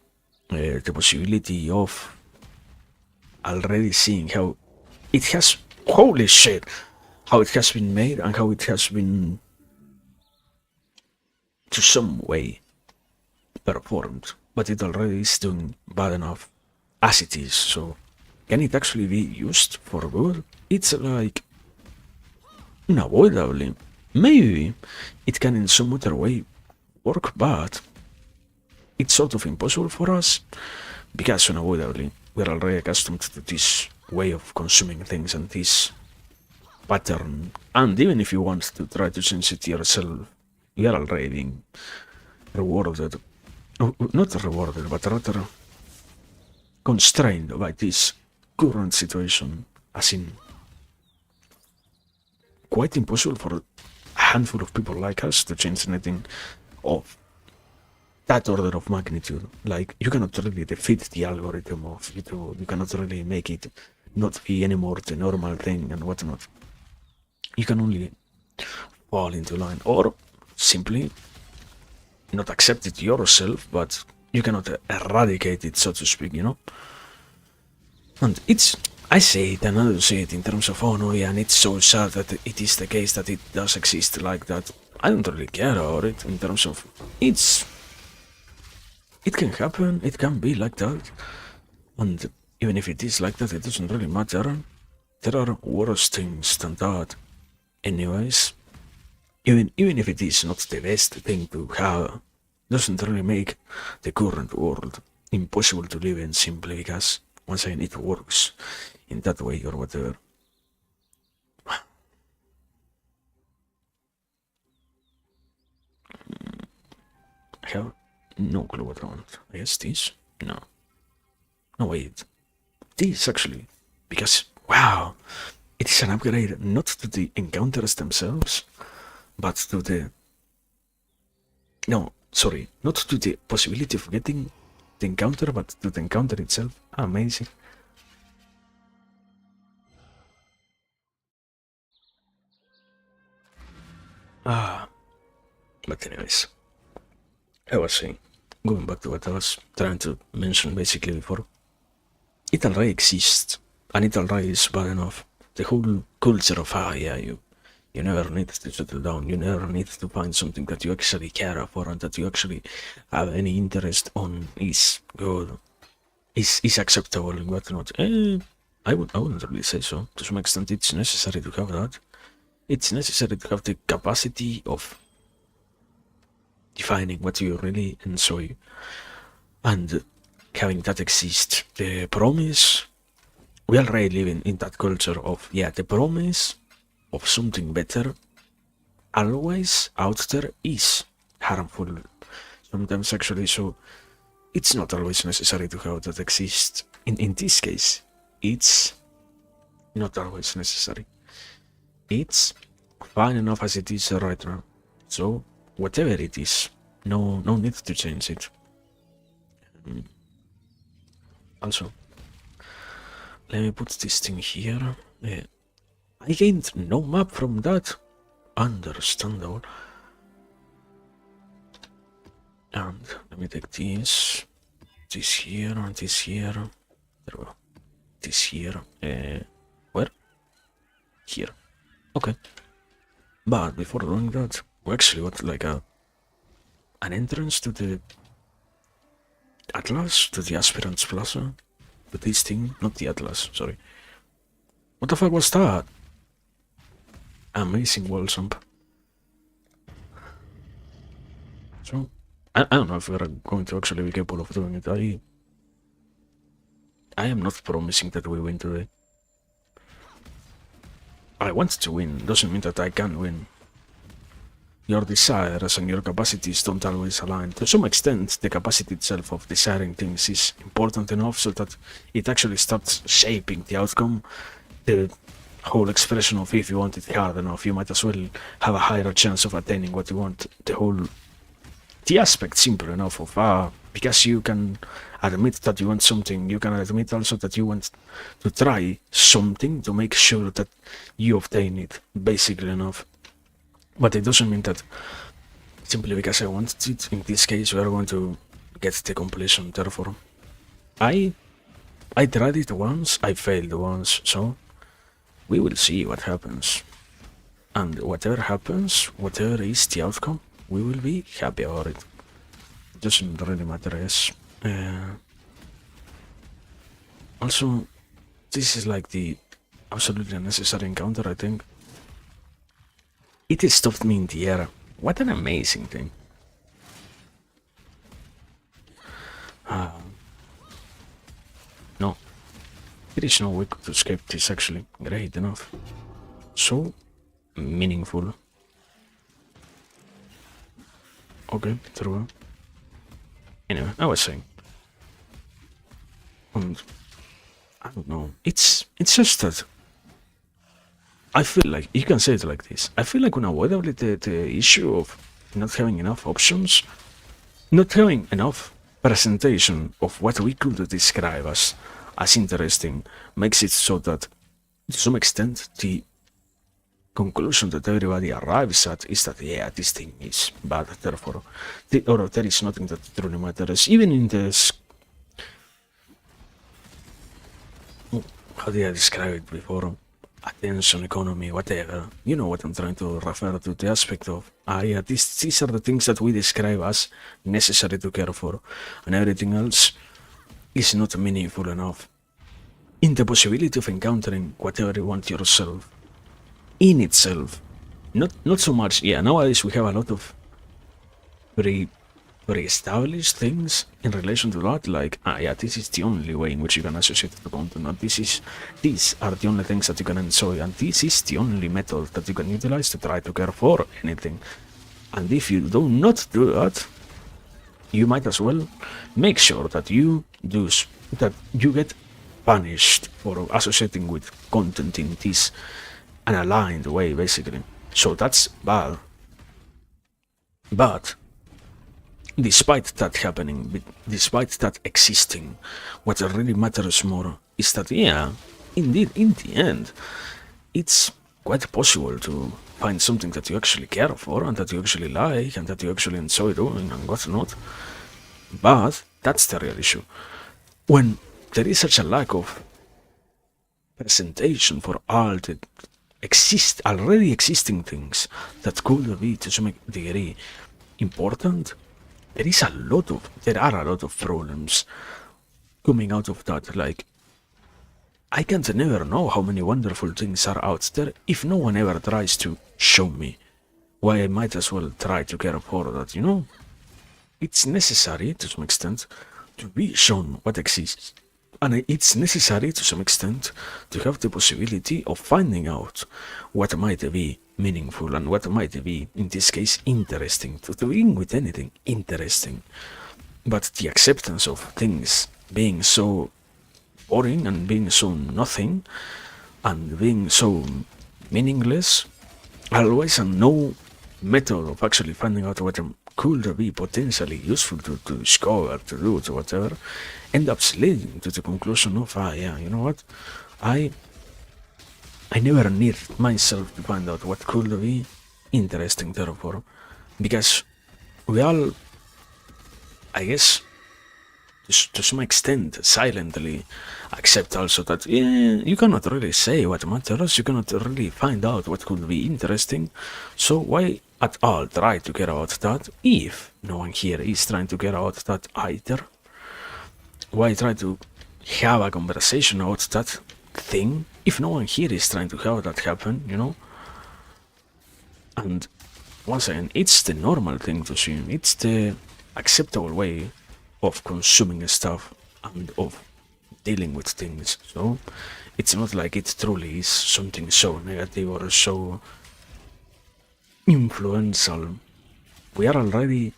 the possibility of already seeing how it has, holy shit, how it has been made and how it has been to some way performed, but it already is doing bad enough as it is. So can it actually be used for good? It's like, unavoidably, maybe it can in some other way work, but it's sort of impossible for us, because unavoidably we're already accustomed to this way of consuming things and this pattern. And even if you want to try to change it yourself, you are already being rewarded, not rewarded, but rather constrained by this current situation, as in quite impossible for a handful of people like us to change anything of that order of magnitude. Like, you cannot really defeat the algorithm of YouTube, you cannot really make it not be anymore the normal thing and whatnot. You can only fall into line, or simply not accept it yourself, but you cannot eradicate it, so to speak, you know? And it's, I say it and others say it in terms of, oh no, yeah, and it's so sad that it is the case that it does exist like that. I don't really care about it in terms of, it can happen, it can be like that. And even if it is like that, it doesn't really matter. There are worse things than that. Anyways, even if it is not the best thing to have, doesn't really make the current world impossible to live in simply because, once again, it works in that way or whatever. I have no clue what I want. I guess this? No. No, wait. This, actually. Because, wow, it is an upgrade not to the encounters themselves, but to the... No, sorry, not to the possibility of getting the encounter, but to the encounter itself. Amazing. But anyways, I was saying, going back to what I was trying to mention basically before, it already exists, and it already is bad enough. The whole culture of, yeah, you never need to settle down, you never need to find something that you actually care for and that you actually have any interest on is good, is acceptable and whatnot. I wouldn't really say so. To some extent, it's necessary to have that. It's necessary to have the capacity of defining what you really enjoy and having that exist. The promise, we already live in that culture of, yeah, the promise of something better always out there is harmful sometimes, actually, so it's not always necessary to have that exist. In this case, it's not always necessary. It's fine enough as it is right now. So whatever it is, no need to change it. Also, let me put this thing here. I gained no map from that. Understandable. And let me take this here, and this here. There we go. This here. Where? Here. Okay. But before doing that, we actually got like an entrance to the Atlas, to the Aspirants Plaza. To this thing, not the Atlas, sorry. What the fuck was that? Amazing wall jump. So, I don't know if we're going to actually be capable of doing it. I am not promising that we win today. I want to win, doesn't mean that I can win. Your desires and your capacities don't always align. To some extent, the capacity itself of desiring things is important enough so that it actually starts shaping the outcome. The whole expression of, if you want it hard enough, you might as well have a higher chance of attaining what you want. The aspect simple enough of, because you can admit that you want something, you can admit also that you want to try something to make sure that you obtain it, basically enough. But it doesn't mean that simply because I want it, in this case, we are going to get the completion. Therefore, I tried it once, I failed once, so we will see what happens. And whatever happens, whatever is the outcome, we will be happy about it. It doesn't really matter, I guess. Also, this is like the absolutely unnecessary encounter, I think. It stopped me in the air. What an amazing thing. No. There is no way to escape this, actually. Great enough. So meaningful. Okay, true. Anyway, I was saying. And I don't know. It's just that I feel like, you can say it like this, I feel like unavoidably the issue of not having enough options, not having enough presentation of what we could describe as as interesting makes it so that, to some extent, the conclusion that everybody arrives at is that, yeah, this thing is bad, therefore, or there is nothing that truly matters. Even in this, how did I describe it before? Attention economy, whatever. You know what I'm trying to refer to, the aspect of, yeah, these are the things that we describe as necessary to care for, and everything else is not meaningful enough. In the possibility of encountering whatever you want yourself, in itself, not so much. Yeah, nowadays we have a lot of pre-established things in relation to that, like, yeah, this is the only way in which you can associate the content, and these are the only things that you can enjoy, and this is the only method that you can utilize to try to care for anything. And if you do not do that, you might as well make sure that you get punished for associating with content in this unaligned way, basically. So that's bad. But despite that happening, despite that existing, what really matters more is that, yeah, indeed, in the end, it's quite possible to find something that you actually care for and that you actually like and that you actually enjoy doing and whatnot. But that's the real issue. When there is such a lack of presentation for all the already existing things that could be, to some degree, important, there are a lot of problems coming out of that. Like, I can't never know how many wonderful things are out there if no one ever tries to show me. Why, I might as well try to care for that, you know? It's necessary, to some extent, to be shown what exists. And it's necessary, to some extent, to have the possibility of finding out what might be meaningful and what might be, in this case, interesting. To begin with anything, interesting. But the acceptance of things being so boring and being so nothing and being so meaningless, always, and no method of actually finding out what could be potentially useful to discover, to do, to whatever, end up leading to the conclusion of, yeah, you know what, I never need myself to find out what could be interesting, therefore, because we all, I guess, to some extent, silently accept also that, yeah, you cannot really say what matters, you cannot really find out what could be interesting, so why at all try to care about that if no one here is trying to care about that either? Why try to have a conversation about that thing if no one here is trying to have that happen, you know? And once again, it's the normal thing to see, it's the acceptable way of consuming stuff and of dealing with things. So it's not like it truly is something so negative or so influential. We are already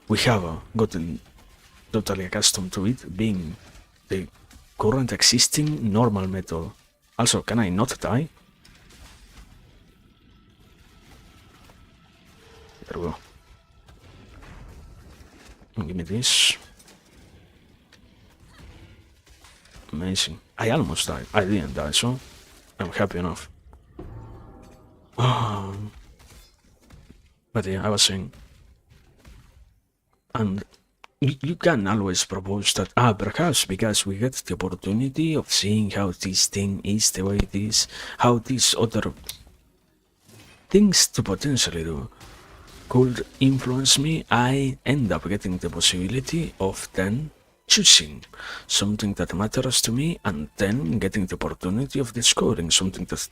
we have gotten totally accustomed to it being the current existing normal method. Also, can I not die? There we go. Give me this. Amazing. I almost died. I didn't die, so I'm happy enough. But yeah, I was saying. And you can always propose that, perhaps because we get the opportunity of seeing how this thing is the way it is, how these other things to potentially do could influence me, I end up getting the possibility of then choosing something that matters to me and then getting the opportunity of discovering something that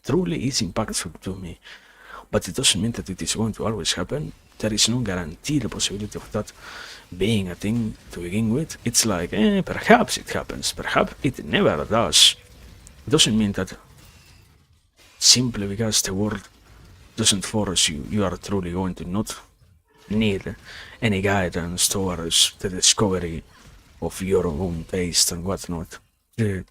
truly is impactful to me. But it doesn't mean that it is going to always happen. There is no guarantee the possibility of that being a thing to begin with. It's like, perhaps it happens, perhaps it never does. It doesn't mean that simply because the world doesn't force you, you are truly going to not need any guidance towards the discovery of your own taste and whatnot. The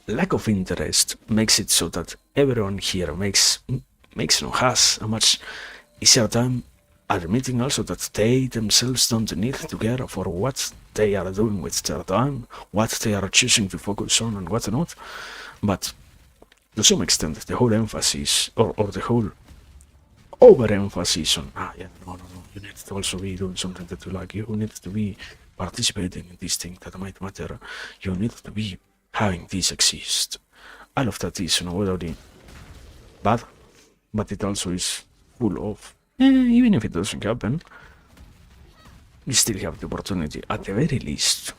lack of interest makes it so that everyone here has a much easier time admitting also that they themselves don't need to care for what they are doing with their time, what they are choosing to focus on and what not. But to some extent, the whole emphasis or the whole overemphasis on, no, you need to also be doing something that you like, you need to be participating in these things that might matter, you need to be having these exist. All of that is, already bad, but it also is full of, even if it doesn't happen, you still have the opportunity, at the very least,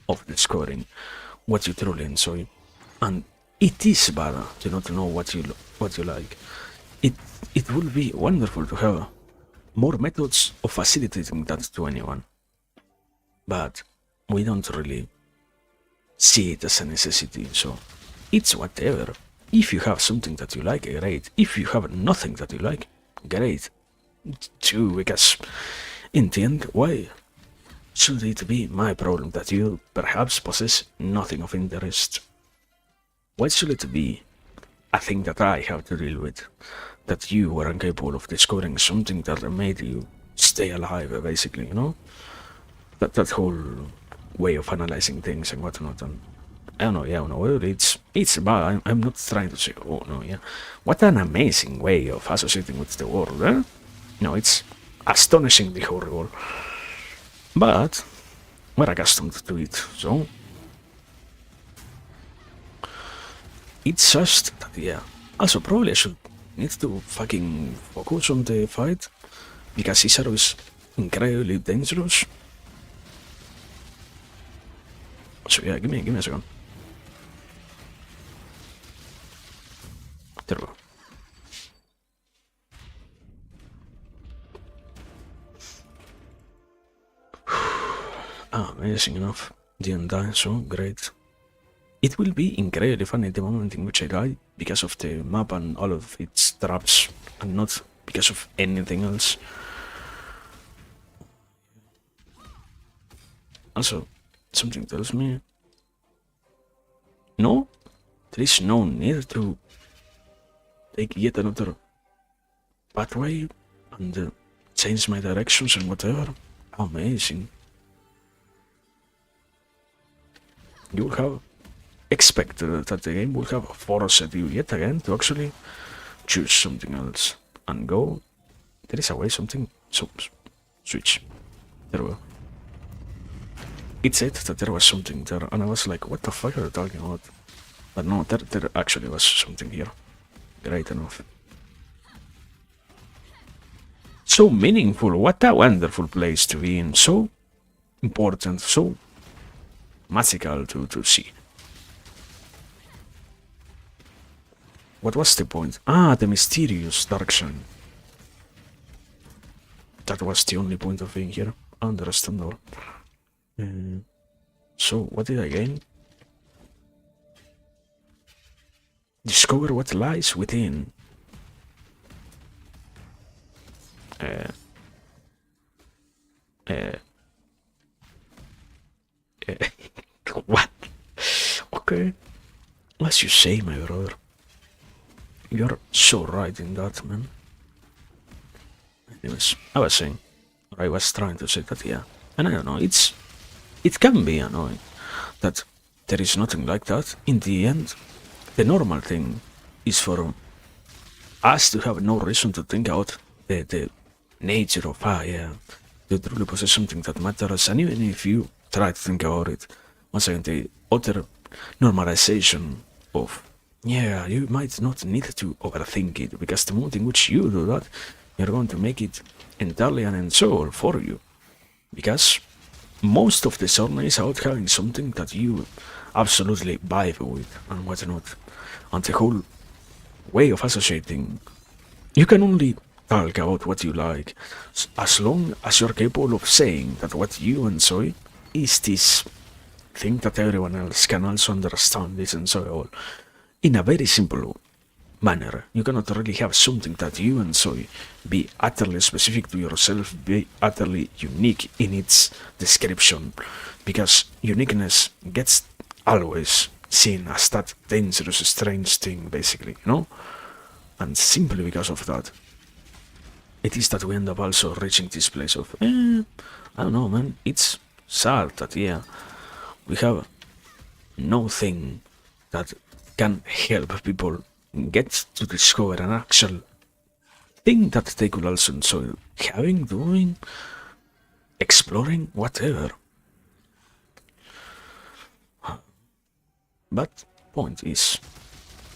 of discovering what you truly enjoy. And it is better to not know what you like. It will be wonderful to have more methods of facilitating that to anyone, but we don't really see it as a necessity, so it's whatever. If you have something that you like, great. If you have nothing that you like, great too, because in the end, why should it be my problem that you perhaps possess nothing of interest? Why should it be a thing that I have to deal with, that you were incapable of discovering something that made you stay alive, basically, That whole way of analyzing things and whatnot, and I don't know, well, it's bad. I'm not trying to say, oh no, yeah, what an amazing way of associating with the world, it's astonishingly horrible, but we're accustomed to it, so it's just that, yeah. Also, probably I should need to fucking focus on the fight, because Cesaro is incredibly dangerous. So yeah, give me a second. There we go. Amazing enough. Didn't die, so great. It will be incredibly fun at the moment in which I die, because of the map and all of its traps, and not because of anything else. Also, something tells me, no, there is no need to take yet another pathway and change my directions and whatever. Amazing. You will have expected that the game will have forced you yet again to actually choose something else and go. There is a way, something. So, switch. There we go. It said that there was something there, and I was like, what the fuck are you talking about? But no, there actually was something here. Great enough. So meaningful, what a wonderful place to be in. So important, so magical to see. What was the point? The mysterious dark shine. That was the only point of being here. Understandable. So, what did I gain? Discover what lies within. What? Okay. As you say, my brother. You're so right in that, man. Anyways, I was saying, or I was trying to say that, yeah. And I don't know, it can be annoying that there is nothing like that. In the end, the normal thing is for us to have no reason to think out the nature of, you truly possess something that matters, and even if you try to think about it, once again, the utter normalization of, you might not need to overthink it, because the moment in which you do that, you're going to make it entirely an enjoyable for you. Because most of the journey is about having something that you absolutely vibe with and whatnot. And the whole way of associating, you can only talk about what you like as long as you're capable of saying that what you enjoy is this thing that everyone else can also understand is enjoyable in a very simple manner. You cannot really have something that you enjoy be utterly specific to yourself, be utterly unique in its description, because uniqueness gets always seen as that dangerous, strange thing, basically, And simply because of that, it is that we end up also reaching this place of, I don't know, man. It's sad that, yeah, we have nothing that can help people get to discover an actual thing that they could also enjoy having, doing, exploring, whatever. But point is,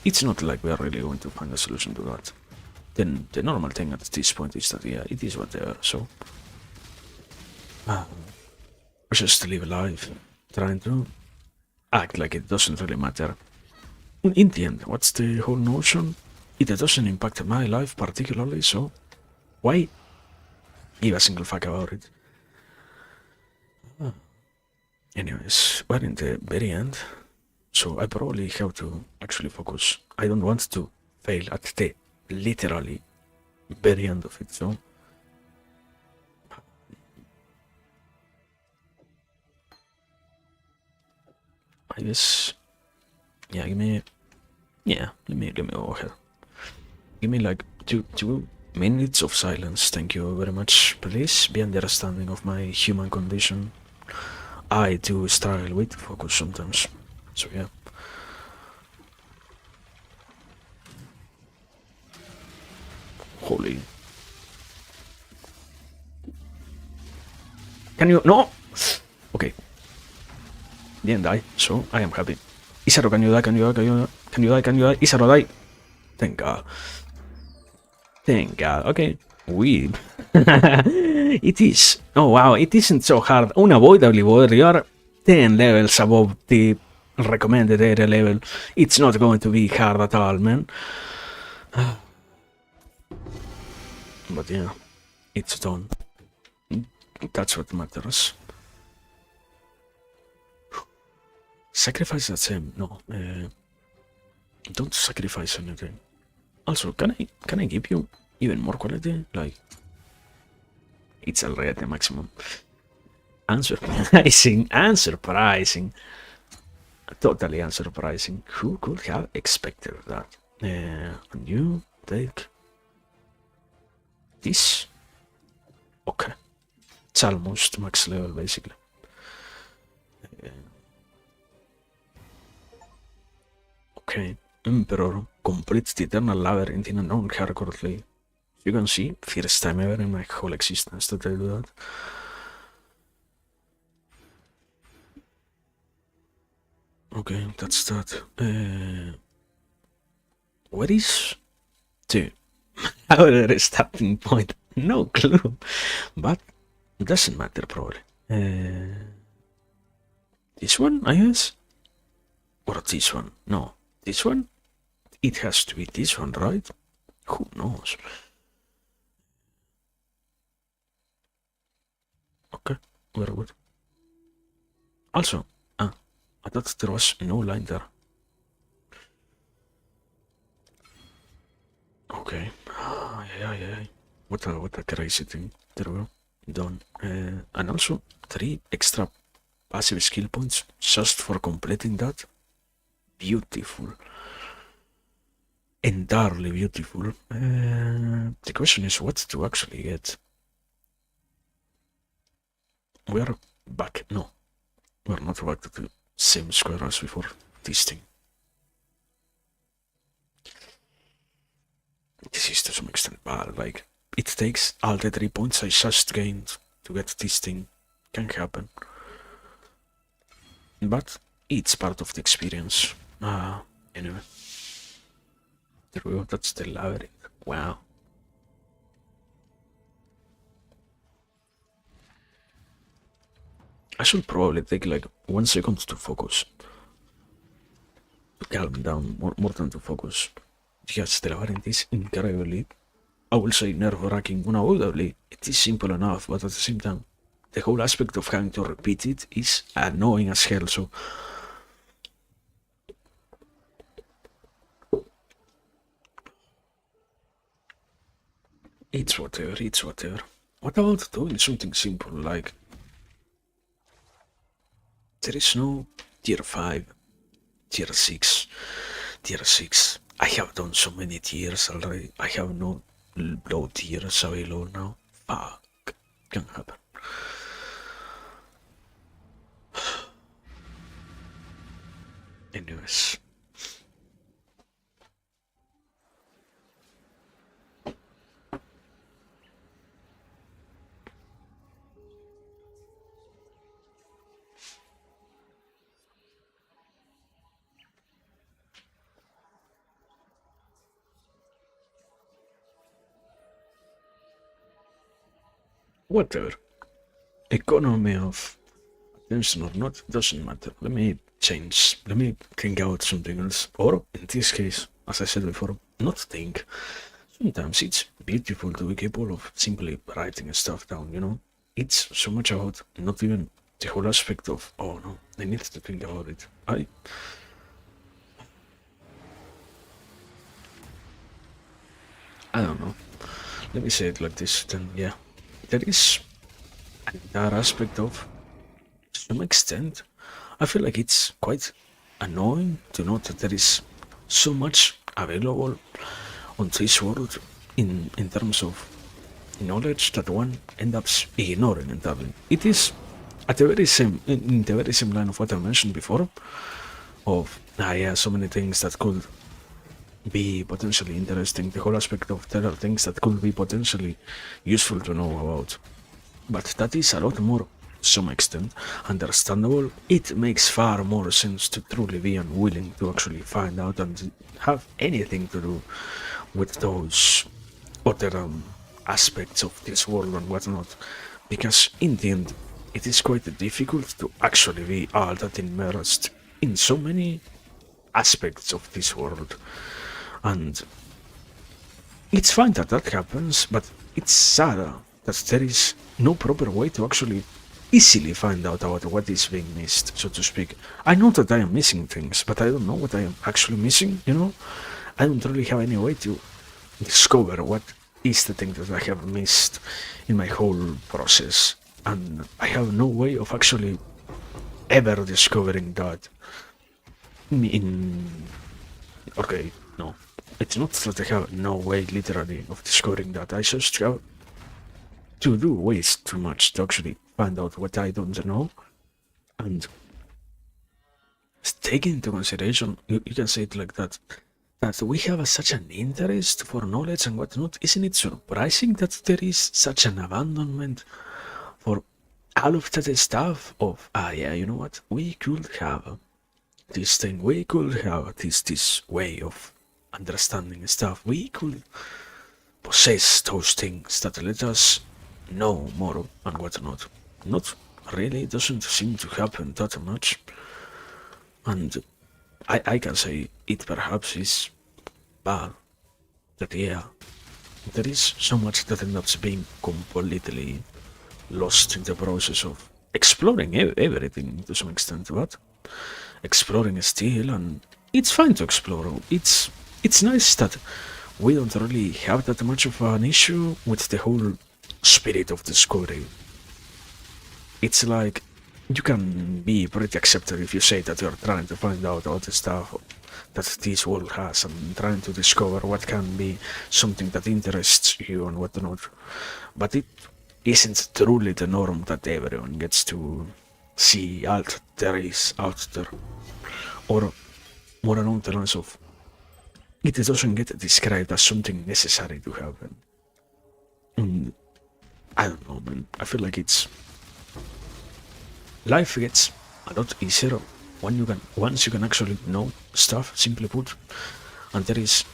it's not like we are really going to find a solution to that. Then the normal thing at this point is that, yeah, it is whatever, so we just live a life, trying to act like it doesn't really matter. In the end, what's the whole notion? It doesn't impact my life particularly, so why give a single fuck about it? Anyways, we're in the very end, so I probably have to actually focus. I don't want to fail at the literally very end of it, so I guess, yeah, let me go ahead. Give me like 2 minutes of silence, thank you very much. Please be understanding of my human condition. I do struggle with focus sometimes, so yeah. Holy. Can you? No! Okay. Didn't die, so I am happy. Isaro, can you die? Can you die? Can you die? Can you die? Can you die? Isaro, die! Thank God. Thank God. Okay. Weird. It is. Oh wow, it isn't so hard. Unavoidably, whether you are 10 levels above the recommended area level, it's not going to be hard at all, man. But yeah, it's done. That's what matters. Sacrifice the same. No, don't sacrifice anything. Also, can I give you even more quality? Like, it's already at the maximum. Unsurprising, unsurprising. Totally unsurprising. Who could have expected that? And you take this. Okay, it's almost max level basically. Okay, Emperor completes the eternal labyrinth in a non-hardcore way. You can see, first time ever in my whole existence that I do that. Okay, that's that. What is the other starting point? No clue, but it doesn't matter probably. This one, I guess? Or this one? No, this one? It has to be this one, right? Who knows? Okay, very good. Also, I thought there was no line there. Okay. Yeah. What a crazy thing. There we go. Done. And also 3 extra passive skill points just for completing that. Beautiful. Entirely beautiful. The question is what to actually get. We are back. No, we're not back to the same square as before. This thing. This is to some extent bad. Like, it takes all the 3 points I just gained to get this thing. Can happen. But it's part of the experience. Anyway. There we go, that's the labyrinth. Wow. I should probably take like 1 second to focus. To calm down, more than to focus. Yes, the labyrinth is incredibly, I will say, nerve-wracking. Unavoidably, it is simple enough, but at the same time, the whole aspect of having to repeat it is annoying as hell, so... It's whatever. What about doing something simple, like... There is no tier 5, tier 6, tier 6. I have done so many tiers already. I have no low tier, so low now. Fuck. Can happen. Anyways. Whatever. Economy of attention or not, doesn't matter. Let me change. Let me think out something else. Or, in this case, as I said before, not think. Sometimes it's beautiful to be capable of simply writing stuff down, you know? It's so much about not even the whole aspect of, oh no, I need to think about it. I don't know. Let me say it like this, then yeah. There is that aspect of, to some extent, I feel like it's quite annoying to know that there is so much available on this world in terms of knowledge that one ends up ignoring entirely. It is at the very same in the very same line of what I mentioned before, of yeah, so many things that could be potentially interesting. The whole aspect of there are things that could be potentially useful to know about, but that is a lot more, to some extent, understandable. It makes far more sense to truly be unwilling to actually find out and have anything to do with those other aspects of this world and whatnot, because in the end, it is quite difficult to actually be all that immersed in so many aspects of this world. And it's fine that that happens, but it's sad that there is no proper way to actually easily find out about what is being missed, so to speak. I know that I am missing things, but I don't know what I am actually missing, you know? I don't really have any way to discover what is the thing that I have missed in my whole process. And I have no way of actually ever discovering that in... Okay, no. It's not that I have no way, literally, of discovering that. I just have to do ways too much to actually find out what I don't know. And taking into consideration, you can say it like that, that we have such an interest for knowledge and whatnot. Isn't it surprising that there is such an abandonment for all of that stuff of, yeah, you know what, we could have this thing, we could have this way of understanding stuff, we could possess those things that let us know more and whatnot. Not really, it doesn't seem to happen that much. And I can say it perhaps is bad that, yeah, there is so much that ends up being completely lost in the process of exploring everything to some extent, but exploring still, and it's fine to explore. It's nice that we don't really have that much of an issue with the whole spirit of discovery. It's like you can be pretty accepted if you say that you're trying to find out all the stuff that this world has and trying to discover what can be something that interests you and whatnot. But it isn't truly the norm that everyone gets to see all that there is out there. Or more along the lines of, it doesn't get described as something necessary to happen. And I don't know, man. I feel like life gets a lot easier once you can actually know stuff, simply put. And there is,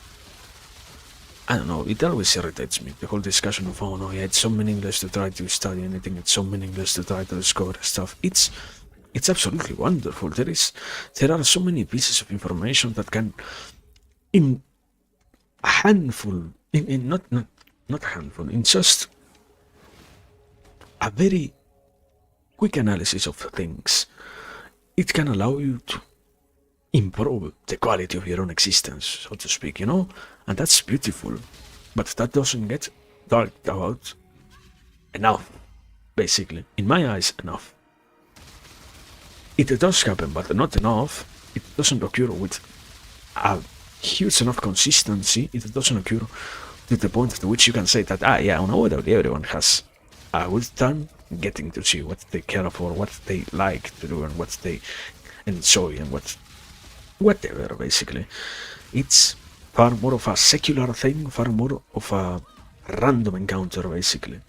I don't know, it always irritates me, the whole discussion of, oh no, yeah, it's so meaningless to try to study anything, it's so meaningless to try to discover stuff. It's absolutely wonderful. There are so many pieces of information that can, in a handful, in not a handful, in just a very quick analysis of things, it can allow you to improve the quality of your own existence, so to speak, you know? And that's beautiful. But that doesn't get talked about enough, basically. In my eyes, enough. It does happen, but not enough. It doesn't occur with a huge enough consistency. It doesn't occur to the point to which you can say that, yeah, unavoidably everyone has a good time getting to see what they care for, what they like to do, and what they enjoy, and whatever, basically. It's far more of a secular thing, far more of a random encounter, basically.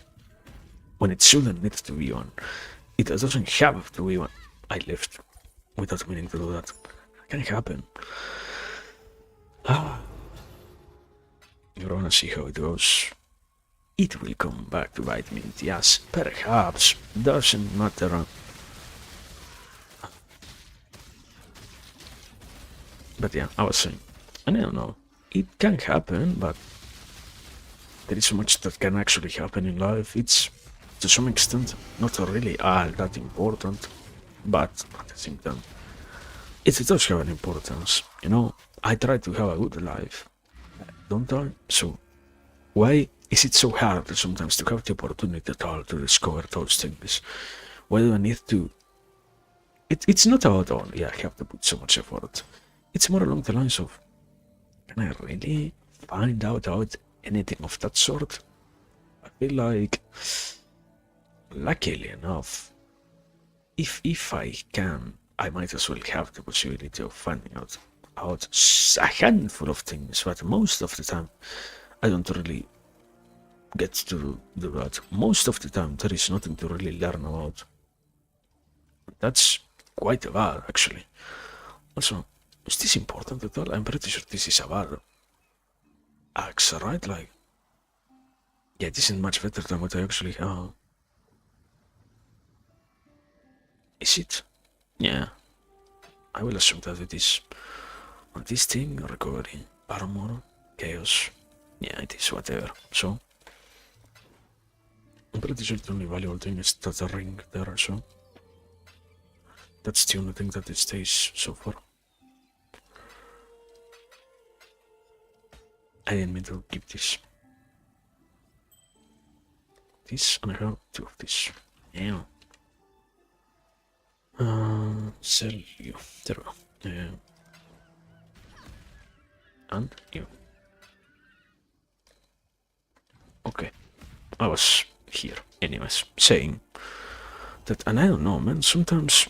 When it shouldn't need to be one. It doesn't have to be one. I left without meaning to do that. It can happen. You're gonna see how it goes. It will come back to bite me in the ass. Perhaps. Doesn't matter. But yeah, I was saying. And I don't know. It can happen, but there is so much that can actually happen in life. It's, to some extent, not really all that important. But at the same time, it does have an importance. You know, I try to have a good life, don't I? So why is it so hard sometimes to have the opportunity at all to discover those things? Why do I need to? It's not about, oh, yeah, I have to put so much effort. It's more along the lines of, can I really find out about anything of that sort? I feel like, luckily enough, if I can, I might as well have the possibility of finding out a handful of things, but most of the time I don't really get to do that. Most of the time there is nothing to really learn about. That's quite bad, actually. Also, is this important at all? I'm pretty sure this is a bad axe, right? Like, yeah, this isn't much better than what I actually have. Is it? Yeah, I will assume that it is. On this thing, recovery, armor, chaos. Yeah, it is whatever. So, I'm pretty sure the only valuable thing is that the ring there, so that's the only thing that it stays so far. I didn't mean to keep this. This, and I have 2 of this. Yeah. Sell you. There we go. And you. Okay. I was here, anyways, saying that, and I don't know, man, sometimes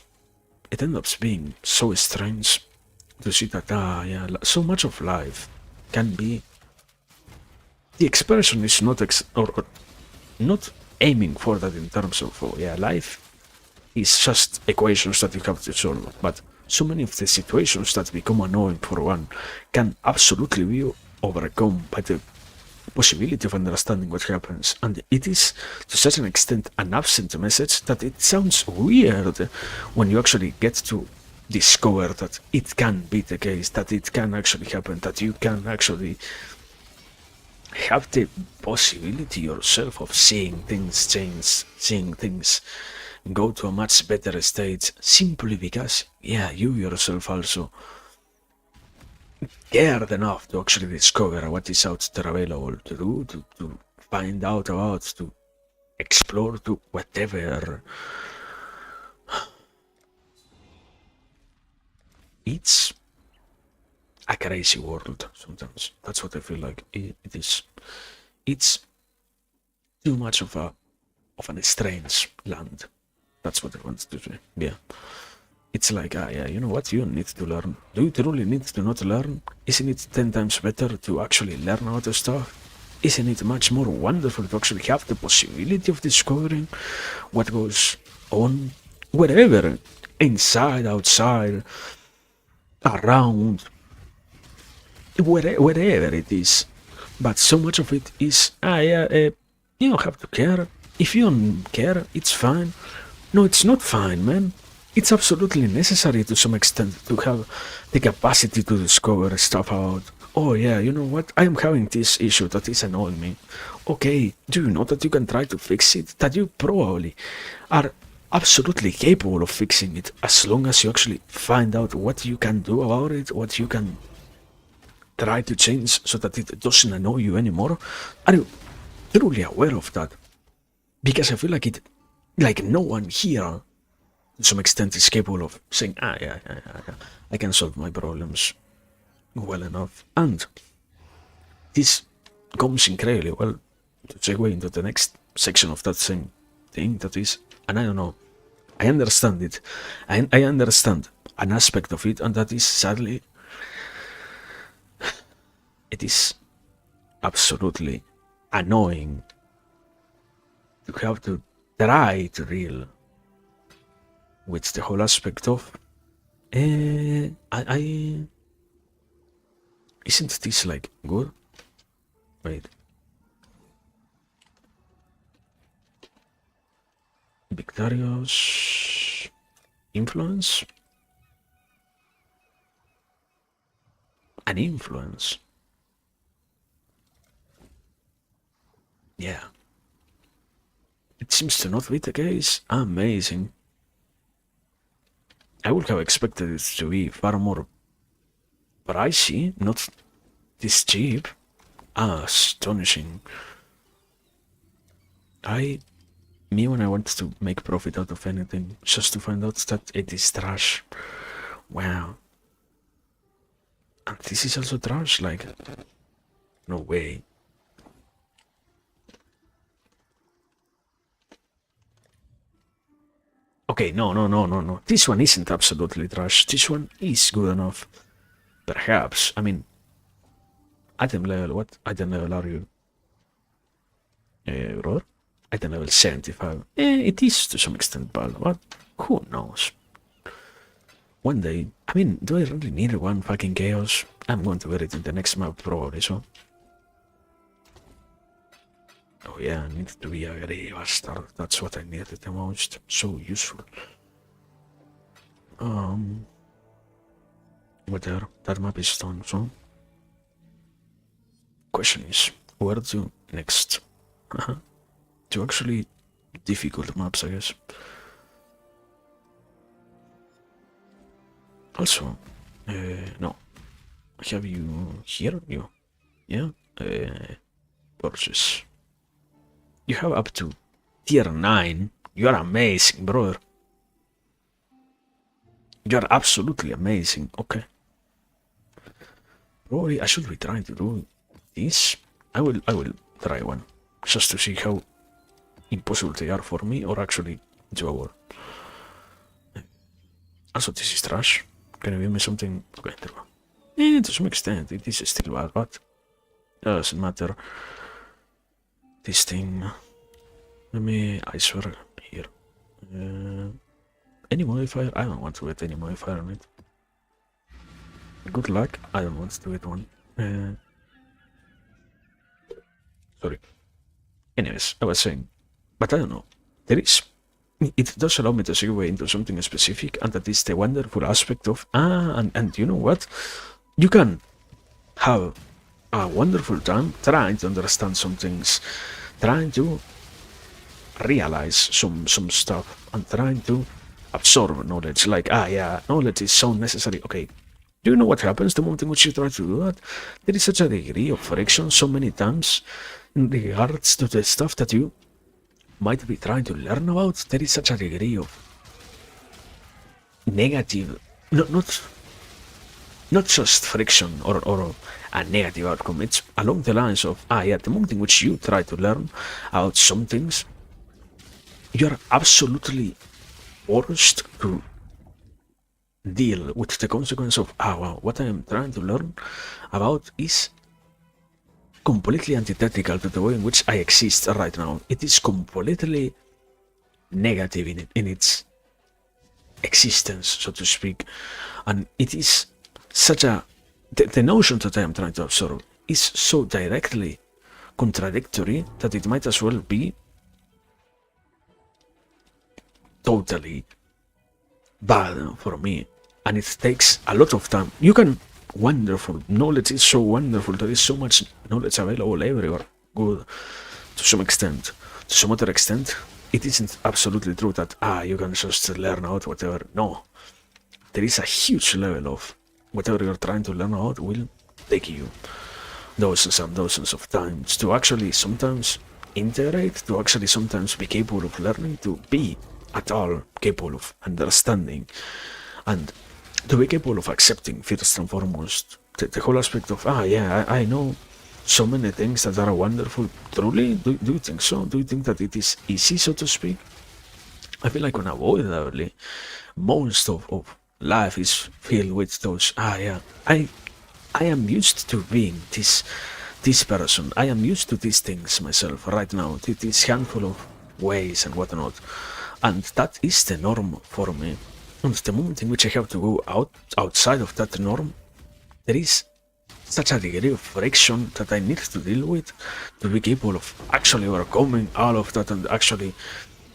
it ends up being so strange to see that, yeah, so much of life can be, the expression is not, or not aiming for that in terms of, oh, yeah, life is just equations that you have to solve, but so many of the situations that become annoying for one can absolutely be overcome by the possibility of understanding what happens, and it is to such an extent an absent message that it sounds weird when you actually get to discover that it can be the case, that it can actually happen, that you can actually have the possibility yourself of seeing things change, seeing things go to a much better state, simply because, yeah, you yourself also cared enough to actually discover what is out there available to do, to find out about, to explore, to whatever. It's a crazy world sometimes. That's what I feel like it is. It's too much of an strange land. That's what I want to say. Yeah. It's like, yeah, you know what? You need to learn. Do you truly need to not learn? Isn't it 10 times better to actually learn about the stuff? Isn't it much more wonderful to actually have the possibility of discovering what goes on wherever, inside, outside, around, wherever it is? But so much of it is, yeah, you don't have to care. If you don't care, it's fine. No, it's not fine, man. It's absolutely necessary to some extent to have the capacity to discover stuff out. Oh yeah, you know what? I am having this issue that is annoying me. Okay, do you know that you can try to fix it? That you probably are absolutely capable of fixing it as long as you actually find out what you can do about it, what you can try to change so that it doesn't annoy you anymore. Are you truly aware of that? Because I feel like no one here to some extent is capable of saying, yeah, I can solve my problems well enough. And this comes incredibly well to segue into the next section of that same thing, that is, and I don't know, I understand it. I understand an aspect of it, and that is sadly, it is absolutely annoying to have to try to deal with the whole aspect of I isn't this like good? Wait. Victorious influence? An influence? Yeah. It seems to not be the case. Amazing. I would have expected it to be far more pricey, not this cheap. Astonishing. Me when I want to make profit out of anything, just to find out that it is trash. Wow. And this is also trash, like, no way. Okay, no. This one isn't absolutely trash. This one is good enough. Perhaps. I mean, item level, what item level are you? Brother? Item level 75. It is to some extent bad, but who knows? One day, I mean, do I really need one fucking chaos? I'm going to get it in the next map probably, so. Oh yeah, I need to be a grey bastard. That's what I needed the most. So useful. Whatever. That map is done, so. Question is, where to next? To actually difficult maps, I guess. Also, no. Have you here? You? Yeah? Purchase. You have up to tier 9. You are amazing, brother. You are absolutely amazing. Okay. Probably I should be trying to do this. I will try one. Just to see how impossible they are for me, or actually doable. Also, this is trash. Can you give me something? Okay, there we go. To some extent, it is still bad, but doesn't matter. This thing. Let me. I swear here. Any modifier? I don't want to get any modifier on it. Good luck. I don't want to get one. Sorry. Anyways, I was saying, but I don't know. It does allow me to segue into something specific, and that is the wonderful aspect of and you know what? You can have a wonderful time trying to understand some things, trying to realize some stuff, and trying to absorb knowledge. Like, yeah, knowledge is so necessary. Okay, do you know what happens the moment in which you try to do that? There is such a degree of friction so many times in regards to the stuff that you might be trying to learn about. There is such a degree of negative, not just friction or a negative outcome. It's along the lines of, yeah, the moment in which you try to learn about some things, you're absolutely forced to deal with the consequence of, wow, what I am trying to learn about is completely antithetical to the way in which I exist right now. It is completely negative in its existence, so to speak, and it is such a the notion that I am trying to absorb is so directly contradictory that it might as well be totally bad for me, and it takes a lot of time. You can wonderful knowledge is so wonderful. There is so much knowledge available everywhere. Good to some extent. To some other extent, it isn't absolutely true that you can just learn out whatever. No, there is a huge level of whatever you're trying to learn out will take you dozens and dozens of times to actually sometimes integrate, to actually sometimes be capable of learning, to be at all capable of understanding, and to be capable of accepting first and foremost the whole aspect of, yeah, I know so many things that are wonderful. Truly, do you think so? Do you think that it is easy, so to speak? I feel like unavoidably, most of life is filled with those. Yeah, I am used to being this person. I am used to these things myself right now. This handful of ways and whatnot, and that is the norm for me. And the moment in which I have to go outside of that norm, there is such a degree of friction that I need to deal with to be capable of actually overcoming all of that and actually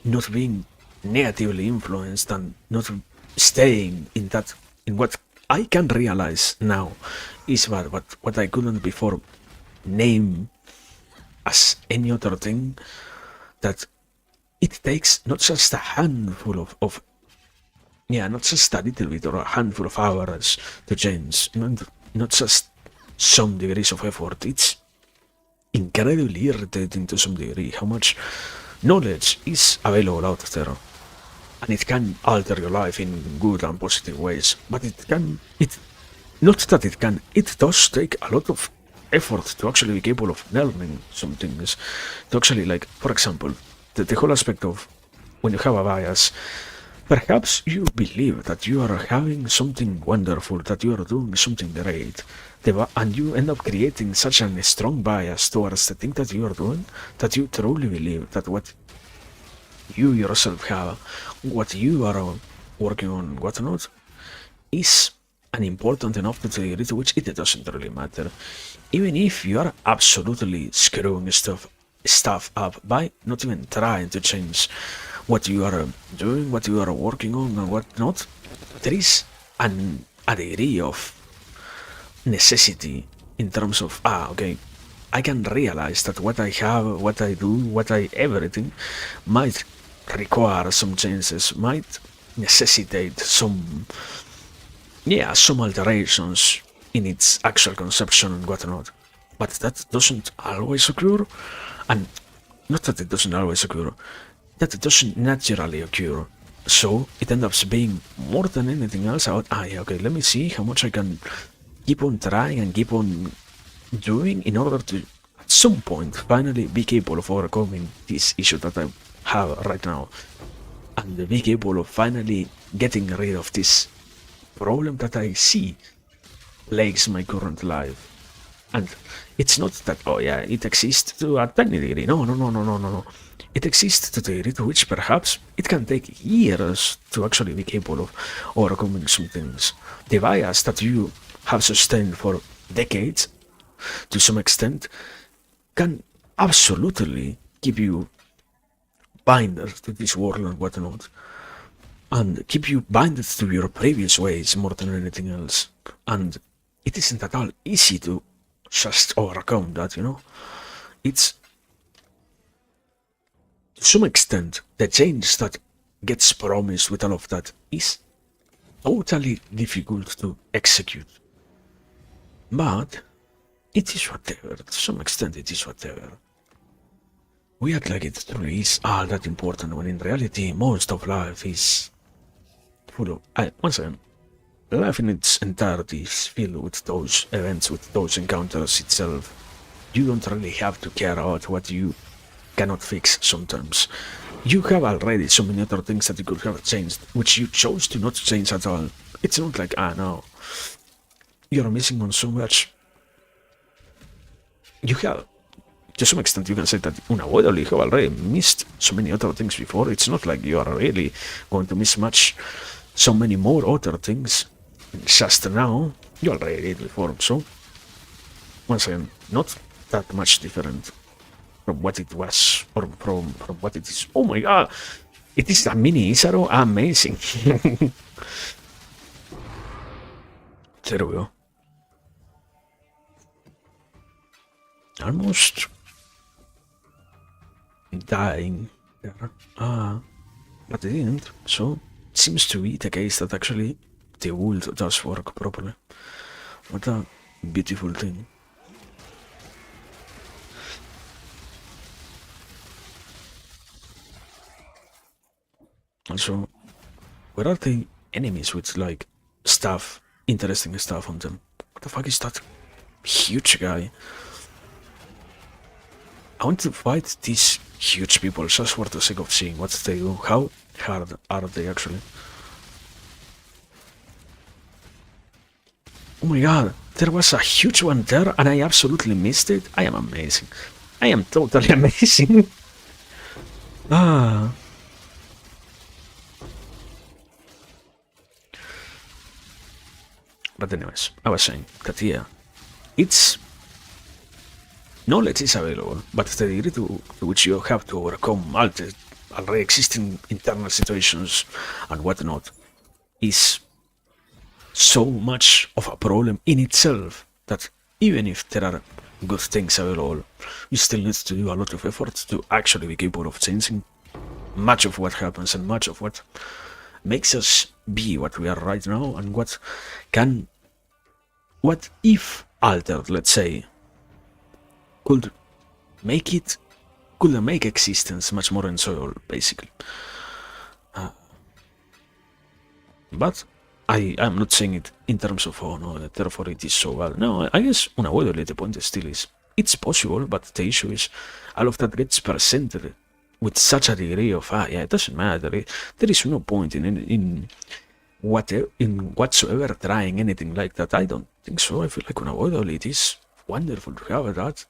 not being negatively influenced and not staying in what I can realize now is what I couldn't before name as any other thing, that it takes not just a handful of not just a little bit or a handful of hours to change, not just some degrees of effort. It's incredibly irritating to some degree how much knowledge is available out there, and it can alter your life in good and positive ways. But it does take a lot of effort to actually be capable of learning some things. To actually, like, for example, the whole aspect of when you have a bias, perhaps you believe that you are having something wonderful, that you are doing something great, and you end up creating such a strong bias towards the thing that you are doing, that you truly believe that what you yourself have, what you are working on, whatnot, is unimportant enough to the degree to which it doesn't really matter. Even if you are absolutely screwing stuff up by not even trying to change what you are doing, what you are working on, and what not, there is a degree of necessity in terms of, okay, I can realize that what I have, what I do, everything might require some changes, might necessitate some alterations in its actual conception and whatnot. But that doesn't always occur, and not that it doesn't always occur, that it doesn't naturally occur. So it ends up being more than anything else about, okay, let me see how much I can keep on trying and keep on doing in order to, at some point, finally be capable of overcoming this issue that I have right now, and be capable of finally getting rid of this problem that I see plagues my current life. And it's not that, it exists to a tiny degree. No. It exists to the degree to which perhaps it can take years to actually be capable of overcoming some things. The bias that you have sustained for decades, to some extent, can absolutely keep you binded to this world and whatnot, and keep you binded to your previous ways more than anything else. And it isn't at all easy to just overcome that, It's, to some extent, the change that gets promised with all of that is totally difficult to execute. But it is whatever. To some extent, it is whatever. We act like it truly is all that important, when in reality, most of life is full of... once again, life in its entirety is filled with those events, with those encounters itself. You don't really have to care about what you cannot fix sometimes. You have already so many other things that you could have changed, which you chose to not change at all. It's not like, no, you're missing on so much. You have, to some extent, you can say that unavoidably you have already missed so many other things before. It's not like you are really going to miss so many more other things just now. You already did before, so once again, not that much different from what it was, or from what it is. Oh my god, it is a mini Isaro, amazing. There we go. Almost dying there. But it didn't, so it seems to be the case that actually the wood does work properly. What a beautiful thing. Also, where are the enemies with, like, stuff, interesting stuff on them? What the fuck is that huge guy? I want to fight these huge people just for the sake of seeing what they do. How hard are they actually? Oh my god, there was a huge one there and I absolutely missed it. I am amazing. I am totally amazing. Ah. But anyways, I was saying that yeah, it's knowledge is available, but the degree to which you have to overcome already existing internal situations and whatnot is so much of a problem in itself that even if there are good things available, you still need to do a lot of effort to actually be capable of changing much of what happens and much of what makes us be what we are right now and what if altered, let's say, could make existence much more enjoyable, basically. But I'm not saying it in terms of, oh no, therefore it is so bad. No, I guess unavoidably the point still is, it's possible, but the issue is, all of that gets presented with such a degree of, yeah, it doesn't matter. There is no point in whatsoever trying anything like that. I don't think so. I feel like unavoidably it is wonderful to have that.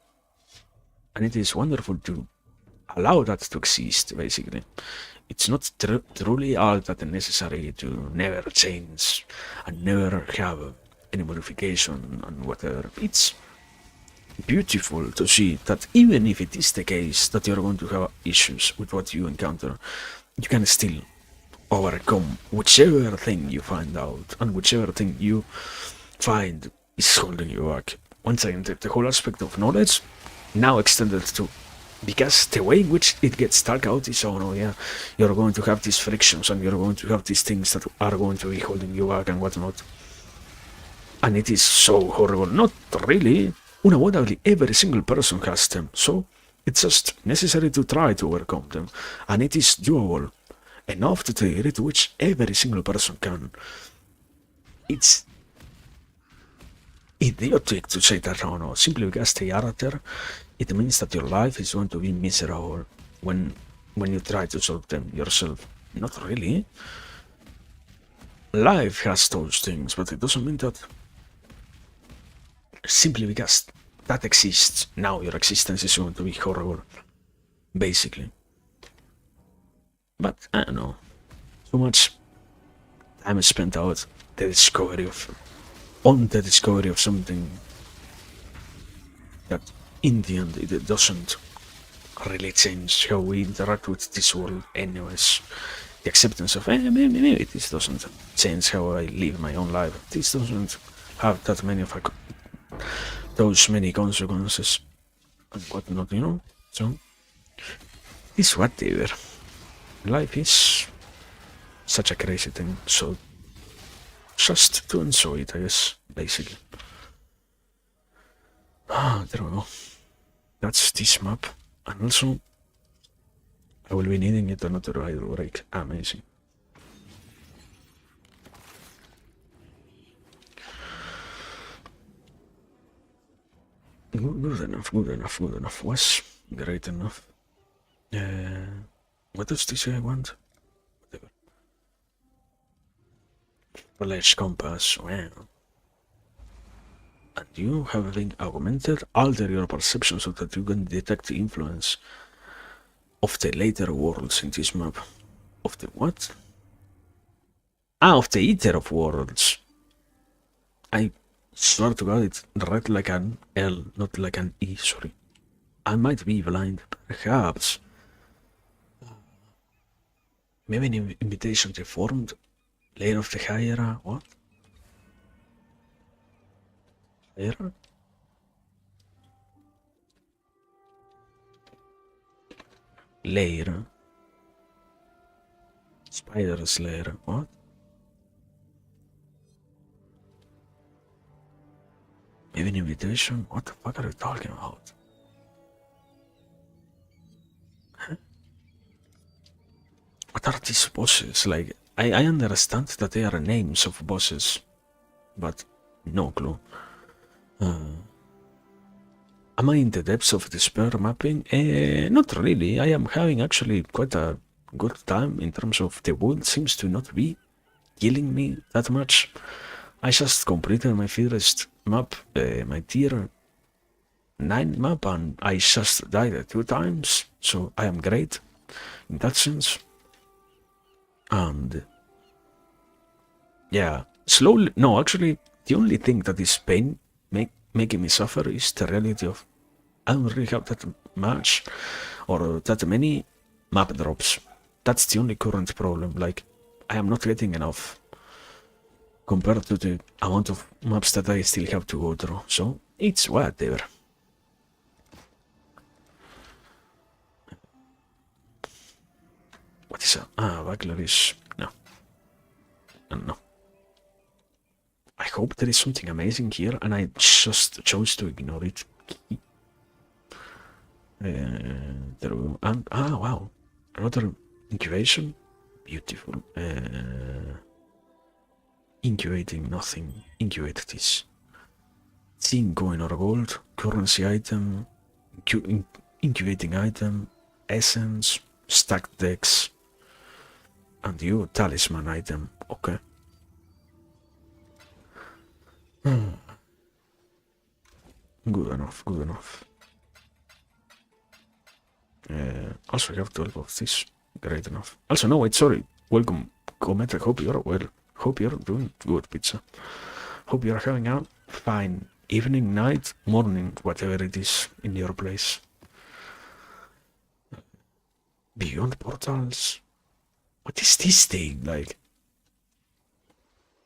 And it is wonderful to allow that to exist, basically. It's not truly all that necessary to never change and never have any modification and whatever. It's beautiful to see that even if it is the case that you're going to have issues with what you encounter, you can still overcome whichever thing you find out and whichever thing you find is holding you back. Once again, the whole aspect of knowledge now extended to, because the way in which it gets talked out is, oh no, yeah, you're going to have these frictions and you're going to have these things that are going to be holding you back and whatnot. And it is so horrible. Not really. Unavoidably, every single person has them, so it's just necessary to try to overcome them, and it is doable enough to the degree to which every single person can. It's idiotic to say that, oh no, simply because they are there, it means that your life is going to be miserable when you try to solve them yourself. Not really. Life has those things, but it doesn't mean that simply because that exists, now your existence is going to be horrible, basically. But I don't know, so much time is spent on the discovery of something that in the end it doesn't really change how we interact with this world anyways. The acceptance of, maybe this doesn't change how I live my own life. This doesn't have that many of those many consequences and whatnot, you know? So, it's whatever. Life is such a crazy thing, so just to enjoy it, I guess, basically. There we go. That's this map, and also I will be needing it another hydro break. Amazing. Good enough. Was great enough. What does this guy want? Whatever. Village compass, wow. And you have been augmented, alter your perception so that you can detect the influence of the later worlds in this map. Of the what? Of the Ether of Worlds. I swear to God, it's read like an L, not like an E, sorry. I might be blind, perhaps. Maybe an invitation to formed layer of the Hydra, what? Hydra? Layer. Spider's lair, what? Maybe an invitation? What the fuck are you talking about? Huh? What are these bosses? Like, I understand that they are names of bosses, but no clue. Am I in the depths of despair mapping? Not really. I am having actually quite a good time in terms of the wood seems to not be killing me that much. I just completed my first map, my tier 9 map, and I just died 2 times, so I am great in that sense. And yeah, slowly, no, actually, the only thing that is making me suffer is the reality of I don't really have that much or that many map drops. That's the only current problem. Like, I am not getting enough compared to the amount of maps that I still have to go through. So it's whatever. What is that? Ah, Wagler is no, no. I hope there is something amazing here, and I just chose to ignore it. There we go. And wow, another incubation. Beautiful. Incubating nothing. Incubate this. Seeing coin or gold. Currency item. Incubating item. Essence. Stacked decks. And you talisman item. Okay. Good enough. Good enough. Also, I have 12 of this. Great enough. Also, no, wait, sorry. Welcome, Comet. I hope you're well. Hope you're doing good, pizza. Hope you're having a fine evening, night, morning, whatever it is in your place. Beyond portals? What is this thing? Like,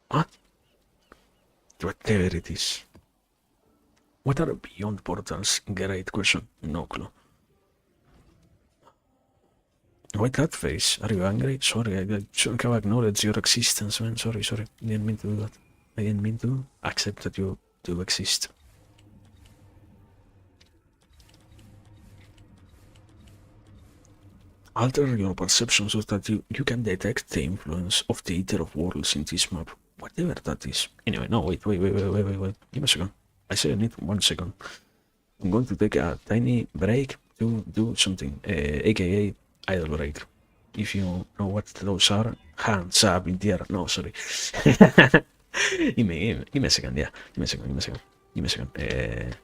what? Whatever it is. What are beyond portals? Great question. No clue. Why that face? Are you angry? Sorry, I shouldn't have acknowledged your existence, man. Sorry, sorry. I didn't mean to do that. I didn't mean to accept that you do exist. Alter your perception so that you can detect the influence of the Eater of Worlds in this map. Whatever that is. Anyway, no, wait. Give me a second. I say I need 1 second. I'm going to take a tiny break to do something, aka idle break. If you know what those are, hands up in the air. No, sorry. Give me a second, yeah. Give me a second, give me a second. Give me a second.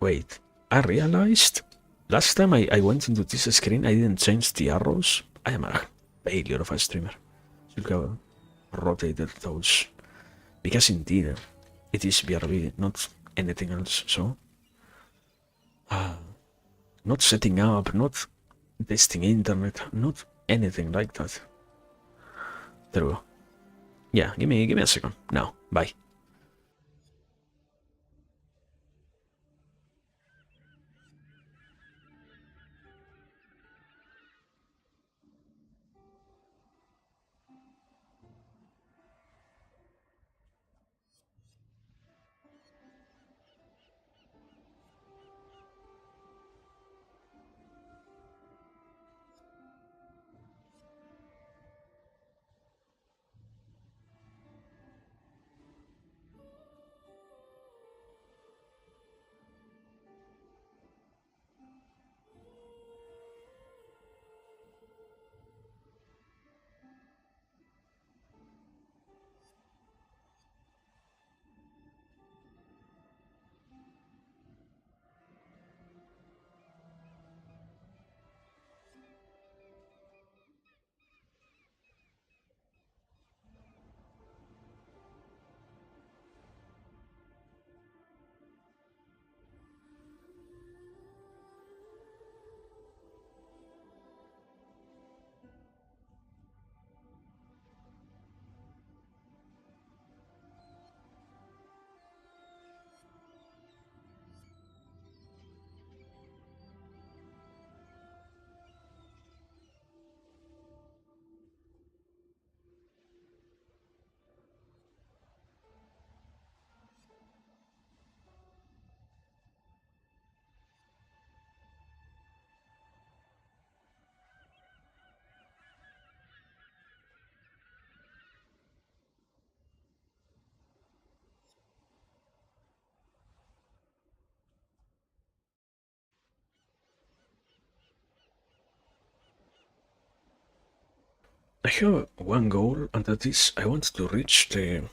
Wait, I realized last time I went into this screen, I didn't change the arrows. I am a failure of a streamer. Should have rotated those. Because indeed, it is BRB, not anything else. So, not setting up, not testing internet, not anything like that. There we go. Yeah, give me a second. Now, bye. I have one goal, and that is I want to reach the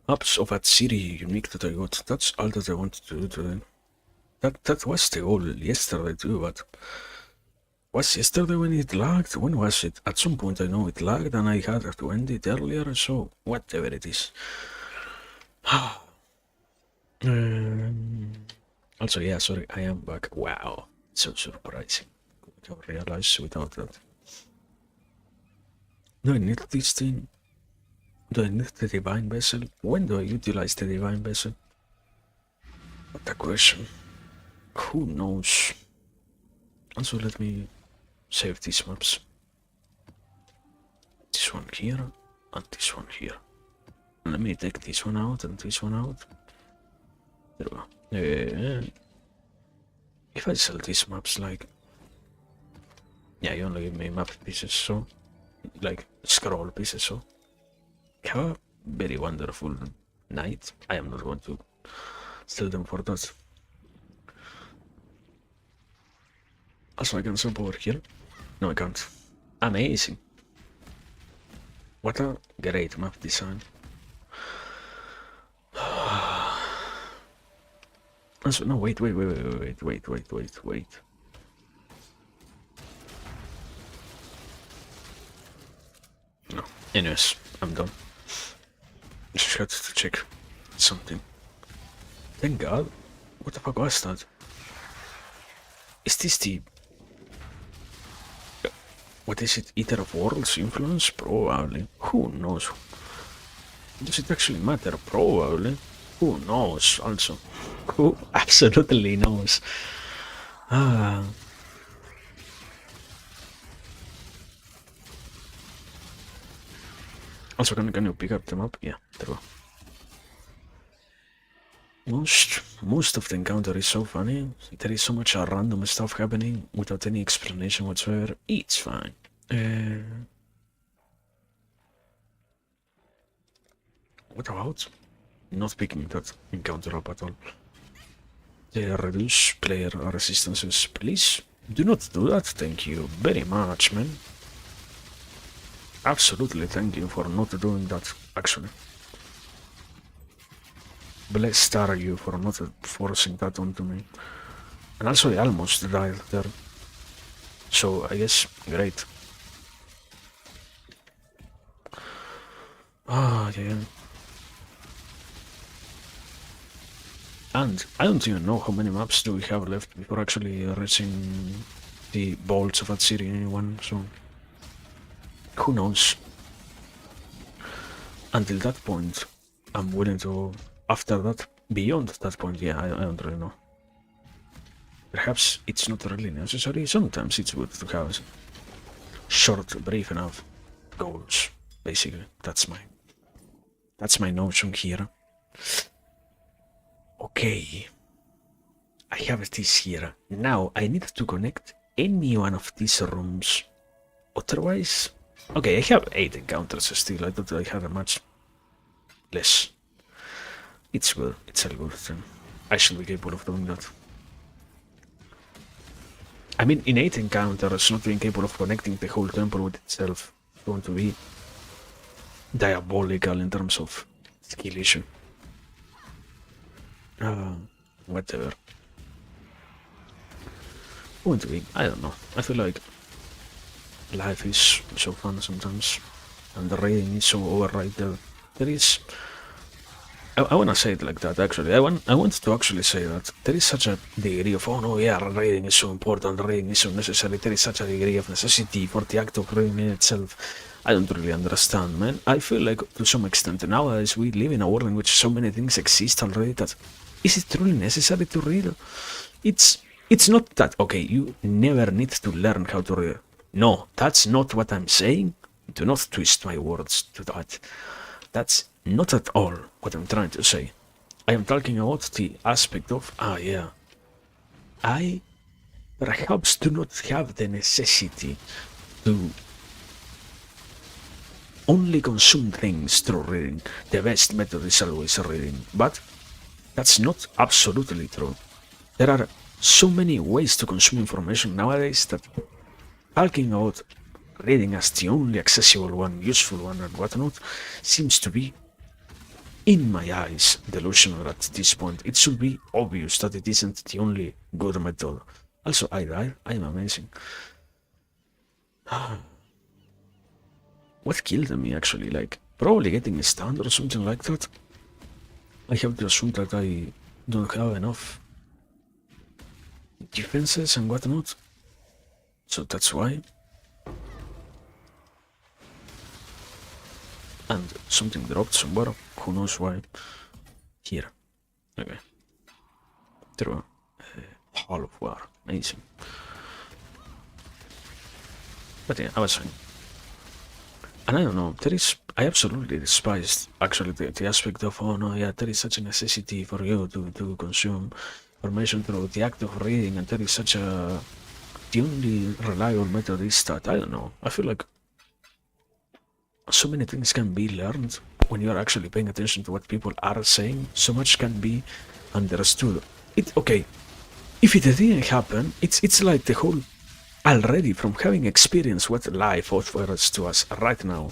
maps of that city unique that I got. That's all that I want to do today. That was the goal yesterday too, but was yesterday when it lagged? When was it? At some point I know it lagged and I had to end it earlier, so whatever it is. Also, yeah, sorry, I am back. Wow, so surprising. I have realized without that. Do I need this thing? Do I need the divine vessel? When do I utilize the divine vessel? What a question. Who knows? Also, let me save these maps. This one here, and this one here. Let me take this one out and this one out. There we go. If I sell these maps, like... Yeah, you only give me map pieces, so... Like, scroll pieces, so... Have a very wonderful night. I am not going to sell them for that. Also, I can jump over here. No, I can't. Amazing. What a great map design. Also, no, wait. No. Anyways, I'm done. Just had to check something. Thank God. What the fuck was that? Is this the... What is it? Eater of Worlds influence? Probably. Who knows? Does it actually matter? Probably. Who knows also? Who absolutely knows? Ah. Also, can you pick up the map? Yeah, there we go. Most of the encounter is so funny. There is so much random stuff happening without any explanation whatsoever. It's fine. What about not picking that encounter up at all? They reduce player resistances. Please do not do that. Thank you very much, man. Absolutely, thank you for not doing that, actually. Blessed are you for not forcing that onto me. And also, I almost died there. So, I guess, great. Ah, yeah. And I don't even know how many maps do we have left before actually reaching the bolts of that city, anyone, so... Who knows? Until that point, I'm willing to... After that, beyond that point, yeah, I don't really know. Perhaps it's not really necessary. Sometimes it's good to have short, brief enough goals. Basically, that's my notion here. Okay, I have this here. Now I need to connect any one of these rooms. Otherwise, okay, I have 8 encounters still. I thought I had a much less. It's good. It's a good thing. I should be capable of doing that. I mean, in 8 encounters, not being capable of connecting the whole temple with itself is going to be diabolical in terms of skill issue. Whatever. Going to be, I don't know. I feel like life is so fun sometimes, and the rating is so overrated. There is... I want to say it like that, actually. I want to actually say that there is such a degree of, oh no, yeah, reading is so important, reading is so necessary, there is such a degree of necessity for the act of reading in itself. I don't really understand, man. I feel like, to some extent, nowadays we live in a world in which so many things exist already that... Is it truly necessary to read? It's not that, okay, you never need to learn how to read. No, that's not what I'm saying. Do not twist my words to that. That's not at all what I'm trying to say. I am talking about the aspect of, yeah, I perhaps do not have the necessity to only consume things through reading. The best method is always reading, but that's not absolutely true. There are so many ways to consume information nowadays that talking about reading as the only accessible one, useful one, and whatnot, seems to be, in my eyes, delusional at this point. It should be obvious that it isn't the only good method. Also, I died. I am amazing. What killed me, actually? Like, probably getting stunned or something like that. I have to assume that I don't have enough defenses and whatnot. So that's why. And something dropped somewhere. Who knows why? Here. Okay. Through a Hall of War. Amazing. But yeah, I was saying. And I don't know, I absolutely despised actually the aspect of, oh no, yeah, there is such a necessity for you to consume information through the act of reading, and there is such a, the only reliable method is that, I don't know, I feel like so many things can be learned when you're actually paying attention to what people are saying, so much can be understood. Okay, if it didn't happen, it's like the whole, already from having experienced what life offers to us right now,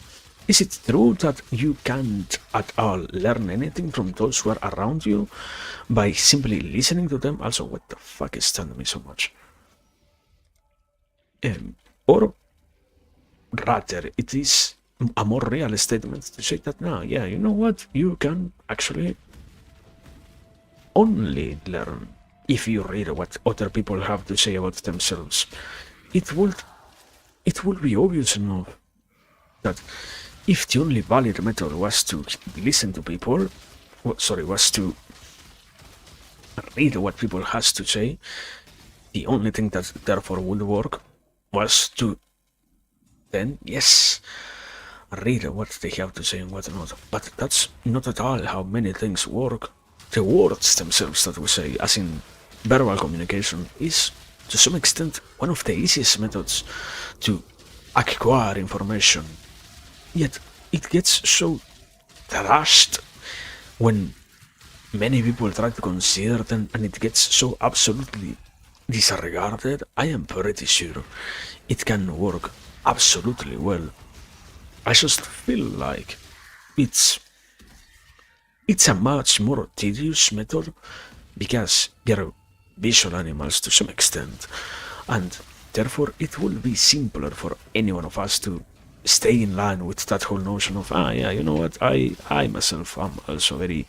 is it true that you can't at all learn anything from those who are around you by simply listening to them? Also, what the fuck is stunned me so much? Or rather, it is a more real statement to say that now, yeah, you know what, you can actually only learn if you read what other people have to say about themselves. It would be obvious enough that if the only valid method was to listen to people, was to read what people has to say, the only thing that therefore would work was to then, yes, read what they have to say and whatnot. But that's not at all how many things work. The words themselves that we say, as in verbal communication, is to some extent one of the easiest methods to acquire information. Yet it gets so trashed when many people try to consider them, and it gets so absolutely disregarded. I am pretty sure it can work absolutely well. I just feel like it's a much more tedious method because you're visual animals to some extent, and therefore it will be simpler for any one of us to stay in line with that whole notion of, yeah, you know what, I myself am also very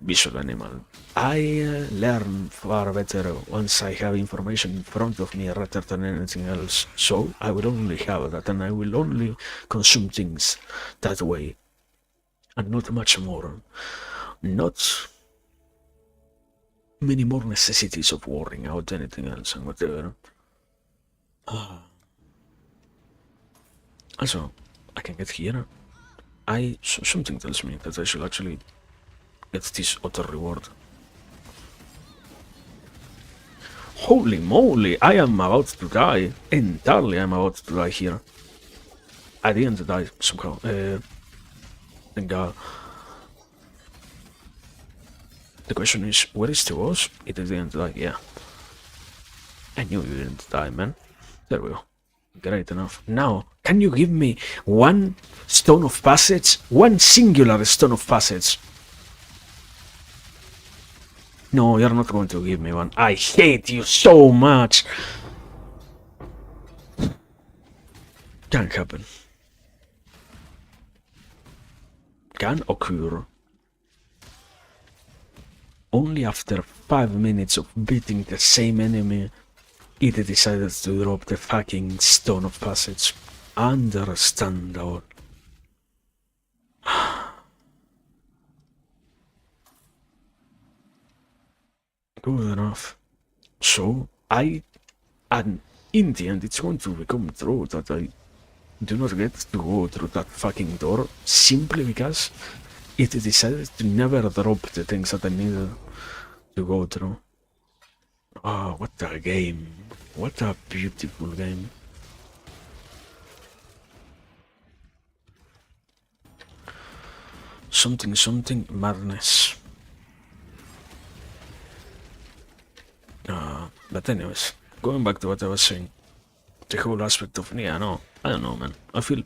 visual animal. I learn far better once I have information in front of me rather than anything else, so I will only have that, and I will only consume things that way, and not much more. Not many more necessities of worrying out anything else and whatever. Also, I can get here. Something tells me that I should actually get this auto reward. Holy moly, I am about to die. Entirely I'm about to die here. I didn't die somehow. Thank God. The question is, where is the boss? It didn't die, yeah. I knew you didn't die, man. There we go. Great enough. Now, can you give me one stone of passage? One singular stone of passage. No, you're not going to give me one. I hate you so much. Can't happen. Can occur only after 5 minutes of beating the same enemy, it decided to drop the fucking stone of passage. Understandable. Good enough. So, and in the end, it's going to become true that I do not get to go through that fucking door simply because it decided to never drop the things that I needed to go through. Oh, what a game. What a beautiful game. Something madness. But anyways, going back to what I was saying. the whole aspect of, yeah, no, I don't know, man. I feel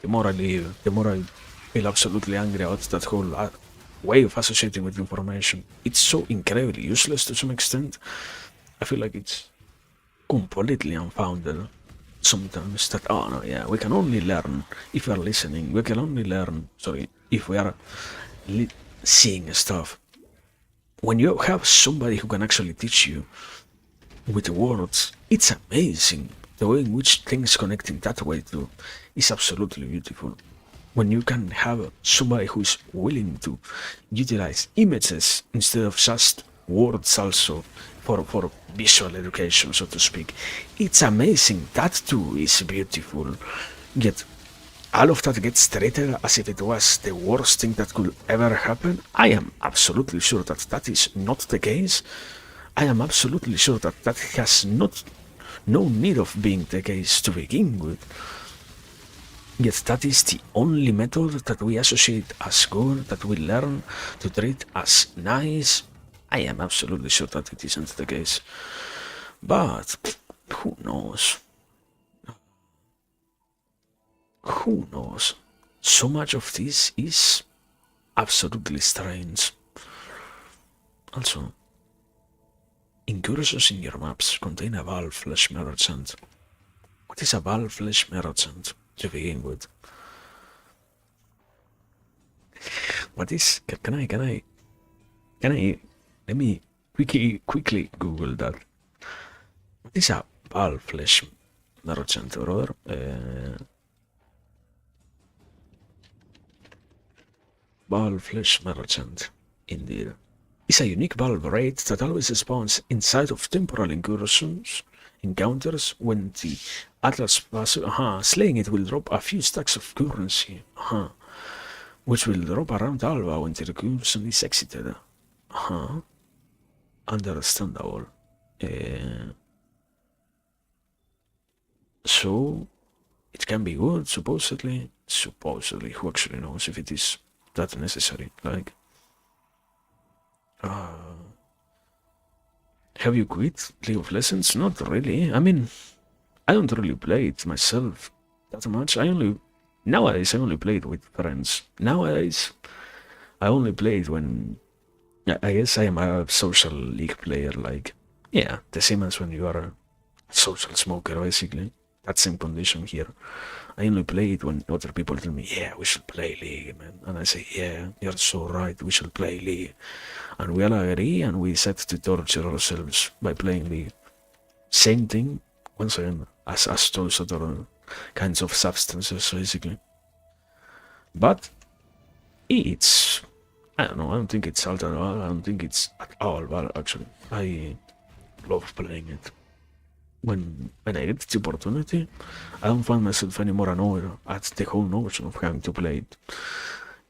the more I live, the more I feel absolutely angry about that whole way of associating with information. It's so incredibly useless to some extent. I feel like it's completely unfounded sometimes that, oh no, yeah, we can only learn if we are listening. We can only learn, sorry, if we are seeing stuff. When you have somebody who can actually teach you with words, it's amazing. The way in which things connect in that way too is absolutely beautiful. When you can have somebody who's willing to utilize images instead of just words also for visual education, so to speak, it's amazing. That too is beautiful. Yet all of that gets treated as if it was the worst thing that could ever happen. I am absolutely sure that that is not the case. I am absolutely sure that that has no need of being the case to begin with. Yet that is the only method that we associate as good, that we learn to treat as nice. I am absolutely sure that it isn't the case. But who knows? Who knows? So much of this is absolutely strange. Also, incursions in your maps contain a valve flesh merchant. What is a valve flesh merchant to begin with? What is? Can I? Let me quickly Google that. What is a valve flesh merchant, brother? Valve flesh merchant, indeed. Is a unique valve raid that always spawns inside of temporal encounters when the Atlas passes. Slaying it will drop a few stacks of currency. Which will drop around Alba when the recursion is exited. Understandable. So it can be good, supposedly. Supposedly, who actually knows if it is that necessary? Like, have you quit League of Legends? Not really. I mean, I don't really play it myself that much. Nowadays I only play it with friends. Nowadays I only play it when I guess I am a social league player, like, yeah, the same as when you are a social smoker, basically. That same condition here. I only play it when other people tell me, yeah, we should play League, man. And I say, yeah, you're so right, we should play League. And we all agree, and we set to torture ourselves by playing League. Same thing, once again, as those other kinds of substances, basically. But it's, I don't know, I don't think it's alt at all. I don't think it's at all bad, actually. I love playing it. When I get the opportunity, I don't find myself anymore annoyed at the whole notion of having to play it.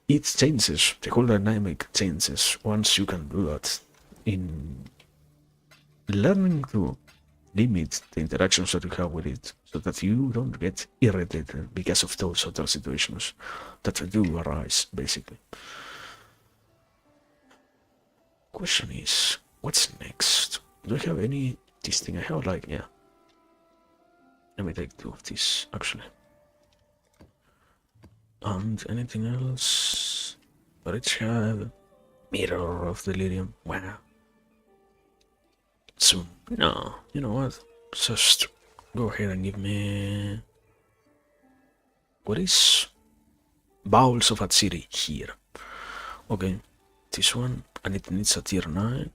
It changes, the whole dynamic changes once you can do that. In learning to limit the interactions that you have with it, so that you don't get irritated because of those other situations that do arise, basically. Question is, what's next? Do I have any, this thing I have, like, yeah. Let me take 2 of these, actually. And anything else? But it's have Mirror of Delirium. Wow. Soon. No, you know what? Just go ahead and give me... What is... Bowels of Atsiri here. Okay, this one, and it needs a tier 9.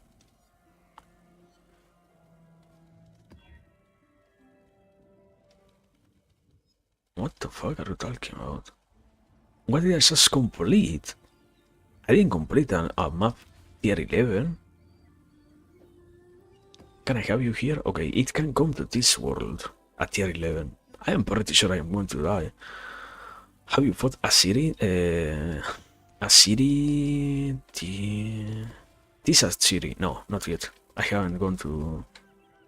What the fuck are you talking about? What did I just complete? I didn't complete a map tier 11. Can I have you here? Okay, it can come to this world at tier 11. I am pretty sure I am going to die. Have you fought a city? A city... This a city? No, not yet. I haven't gone to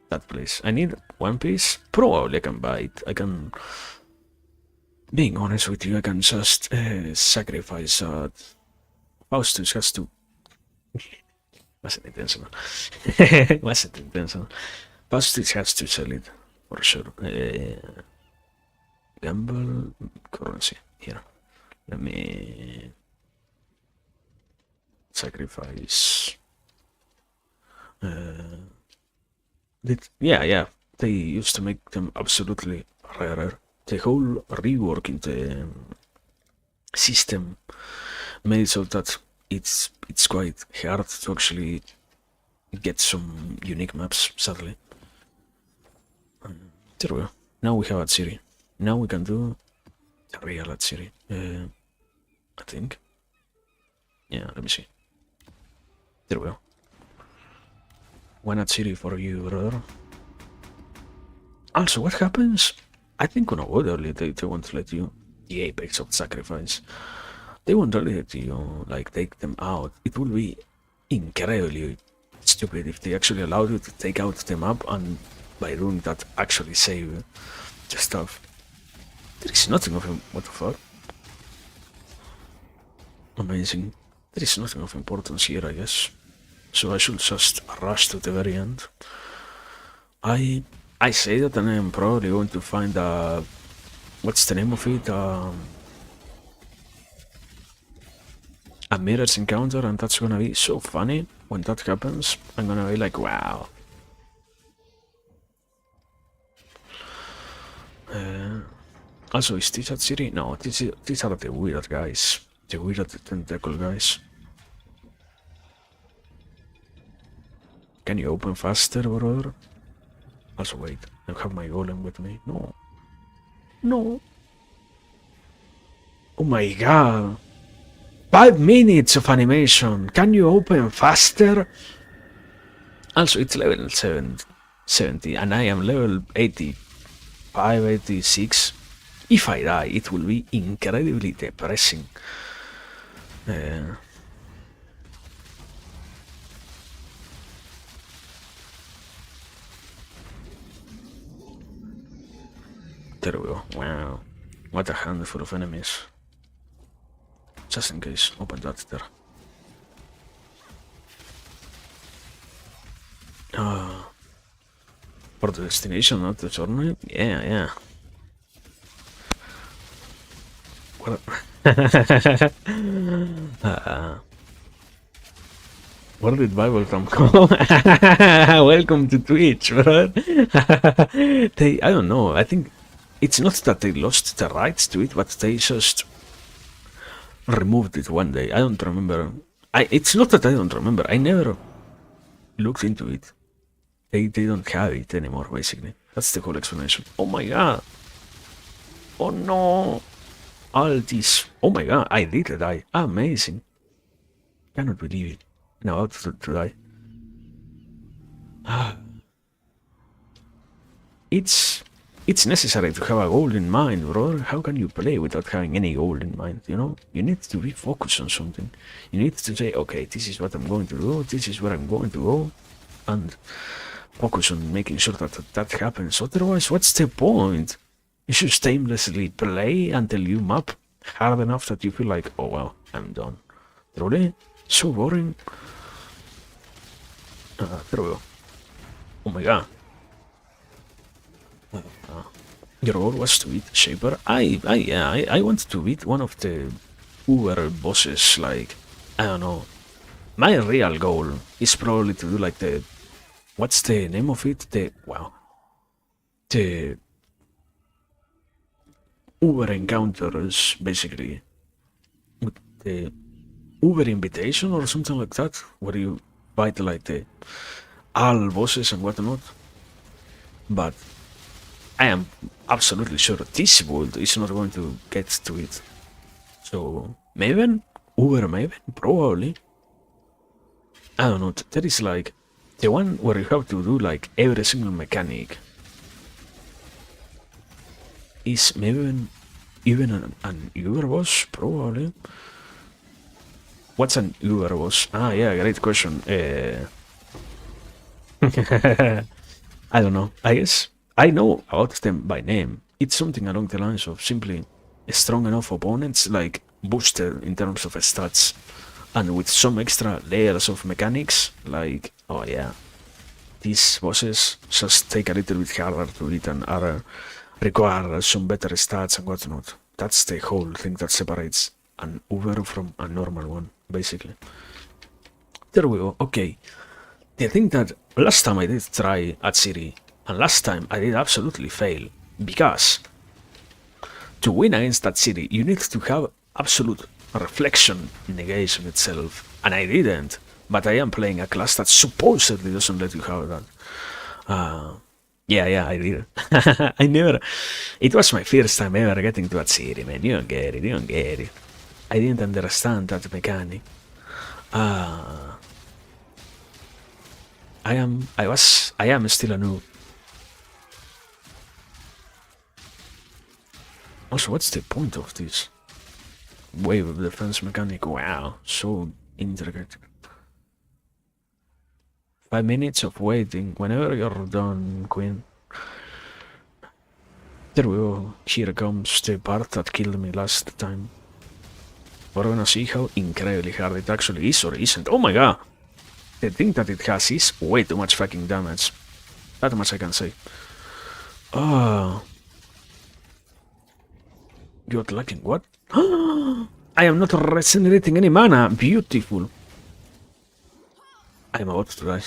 that place. I need one piece. Probably I can buy it. I can... Being honest with you, I can just sacrifice Faustus has to... Wasn't intentional. Wasn't intentional. Bastis has to sell it, for sure. Gamble currency. Here. Let me sacrifice. Yeah. They used to make them absolutely rarer. The whole rework in the system made it so that it's quite hard to actually get some unique maps, sadly. There we go. Now we have a city. Now we can do a real city. I think. Yeah, let me see. There we go. One at city for you, brother. Also, what happens? I think on a orderly they won't let you the apex of sacrifice. They won't let you like take them out. It will be incredibly stupid if they actually allowed you to take out the map and by doing that actually save the stuff. There is nothing of him. What the fuck? Amazing. There is nothing of importance here, I guess. So I should just rush to the very end. I say that and I am probably going to find a... What's the name of it? A mirage encounter, and that's gonna be so funny when that happens. I'm gonna be like, wow. Also, is this at city? No, these are the weird guys. The weird tentacle guys. Can you open faster, brother? Also, wait, I have my golem with me. No. No. Oh my god. 5 minutes of animation. Can you open faster? Also, it's level 70, and I am level 85, 86. If I die, it will be incredibly depressing. There we go. Wow. What a handful of enemies. Just in case, open that there. For the destination, not the journey? Yeah. What where did Bible come from? Welcome to Twitch, bro. I don't know, I think it's not that they lost the rights to it, but they just removed it one day. I don't remember. It's not that I don't remember. I never looked into it. They don't have it anymore, basically. That's the whole explanation. Oh my god. Oh no. All this. Oh my god, I did die. Amazing. Cannot believe it. Now out to die. It's necessary to have a goal in mind, bro. How can you play without having any goal in mind, you know? You need to be focused on something. You need to say, okay, this is what I'm going to do, this is where I'm going to go, and focus on making sure that happens. Otherwise, what's the point? You should aimlessly play until you map hard enough that you feel like, oh well, I'm done. Really? So boring. There we go. Oh my god. Your goal was to beat Shaper. I wanted to beat one of the Uber bosses, like, I don't know. My real goal is probably to do like the, what's the name of it? The Uber encounters, basically. With the Uber invitation or something like that, where you fight like the all bosses and whatnot. But I am absolutely sure this build is not going to get to it. So, Maven? Uber Maven? Probably. I don't know, there is like the one where you have to do like every single mechanic. Is Maven even an Uber boss? Probably. What's an Uber boss? Ah, yeah, great question. I don't know. I guess I know about them by name. It's something along the lines of simply strong enough opponents, like boosted in terms of stats, and with some extra layers of mechanics, like, oh yeah. these bosses just take a little bit harder to beat and are require some better stats and whatnot. That's the whole thing that separates an Uber from a normal one, basically. There we go. Okay. The thing that last time I did try at City, and last time I did absolutely fail, because to win against that City, you need to have absolute reflection negation itself, and I didn't. But I am playing a class that supposedly doesn't let you have that. Yeah, I did. I never. It was my first time ever getting to that city, man. You don't get it. You don't get it. I didn't understand that mechanic. I am still a noob. Also, what's the point of this wave of defense mechanic? Wow, so intricate. 5 minutes of waiting. Whenever you're done, Queen. There we go. Here comes the part that killed me last time. We're gonna see how incredibly hard it actually is or isn't. Oh my god! The thing that it has is way too much fucking damage. That much I can say. You're lacking what? I am not regenerating any mana. Beautiful. I am about to die.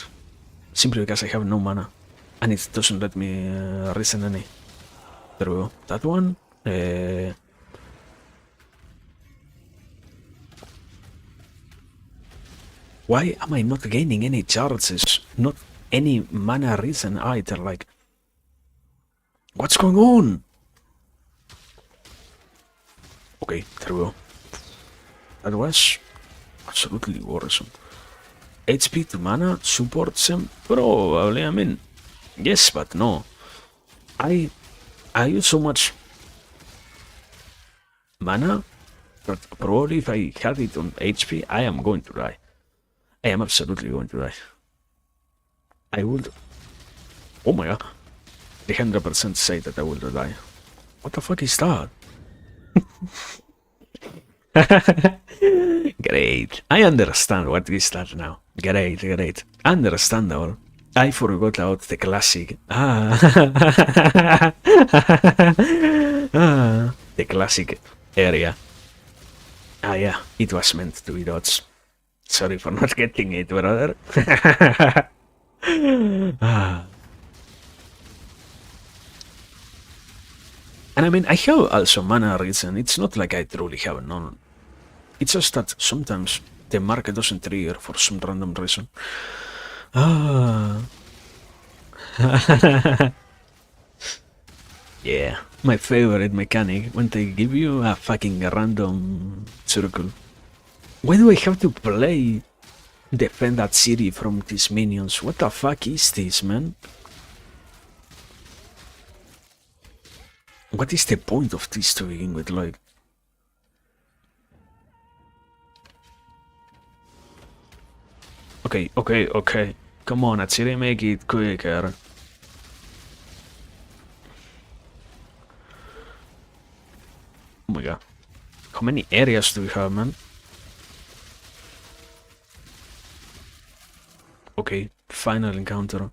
Simply because I have no mana. And it doesn't let me regen any. There we go. That one. Why am I not gaining any charges? Not any mana regen either, like... What's going on? Okay, there we go. That was absolutely worrisome. HP to mana supports him? Probably, I mean... Yes, but no. I use so much mana that probably if I had it on HP, I am going to die. I am absolutely going to die. I would... Oh my god. 100% say that I will die. What the fuck is that? Great. I understand what is that now. Great. Understandable. I forgot about the classic. The classic area. Yeah, it was meant to be dodged. Sorry for not getting it, brother. And I mean, I have also mana regen. It's not like I truly have none. It's just that sometimes the market doesn't trigger for some random reason. Yeah, my favorite mechanic, when they give you a fucking random circle. Why do I have to play defend that city from these minions? What the fuck is this, man? What is the point of this to begin with, like? Okay. Come on, Atsiri, make it quicker. Oh my god. How many areas do we have, man? Okay, final encounter.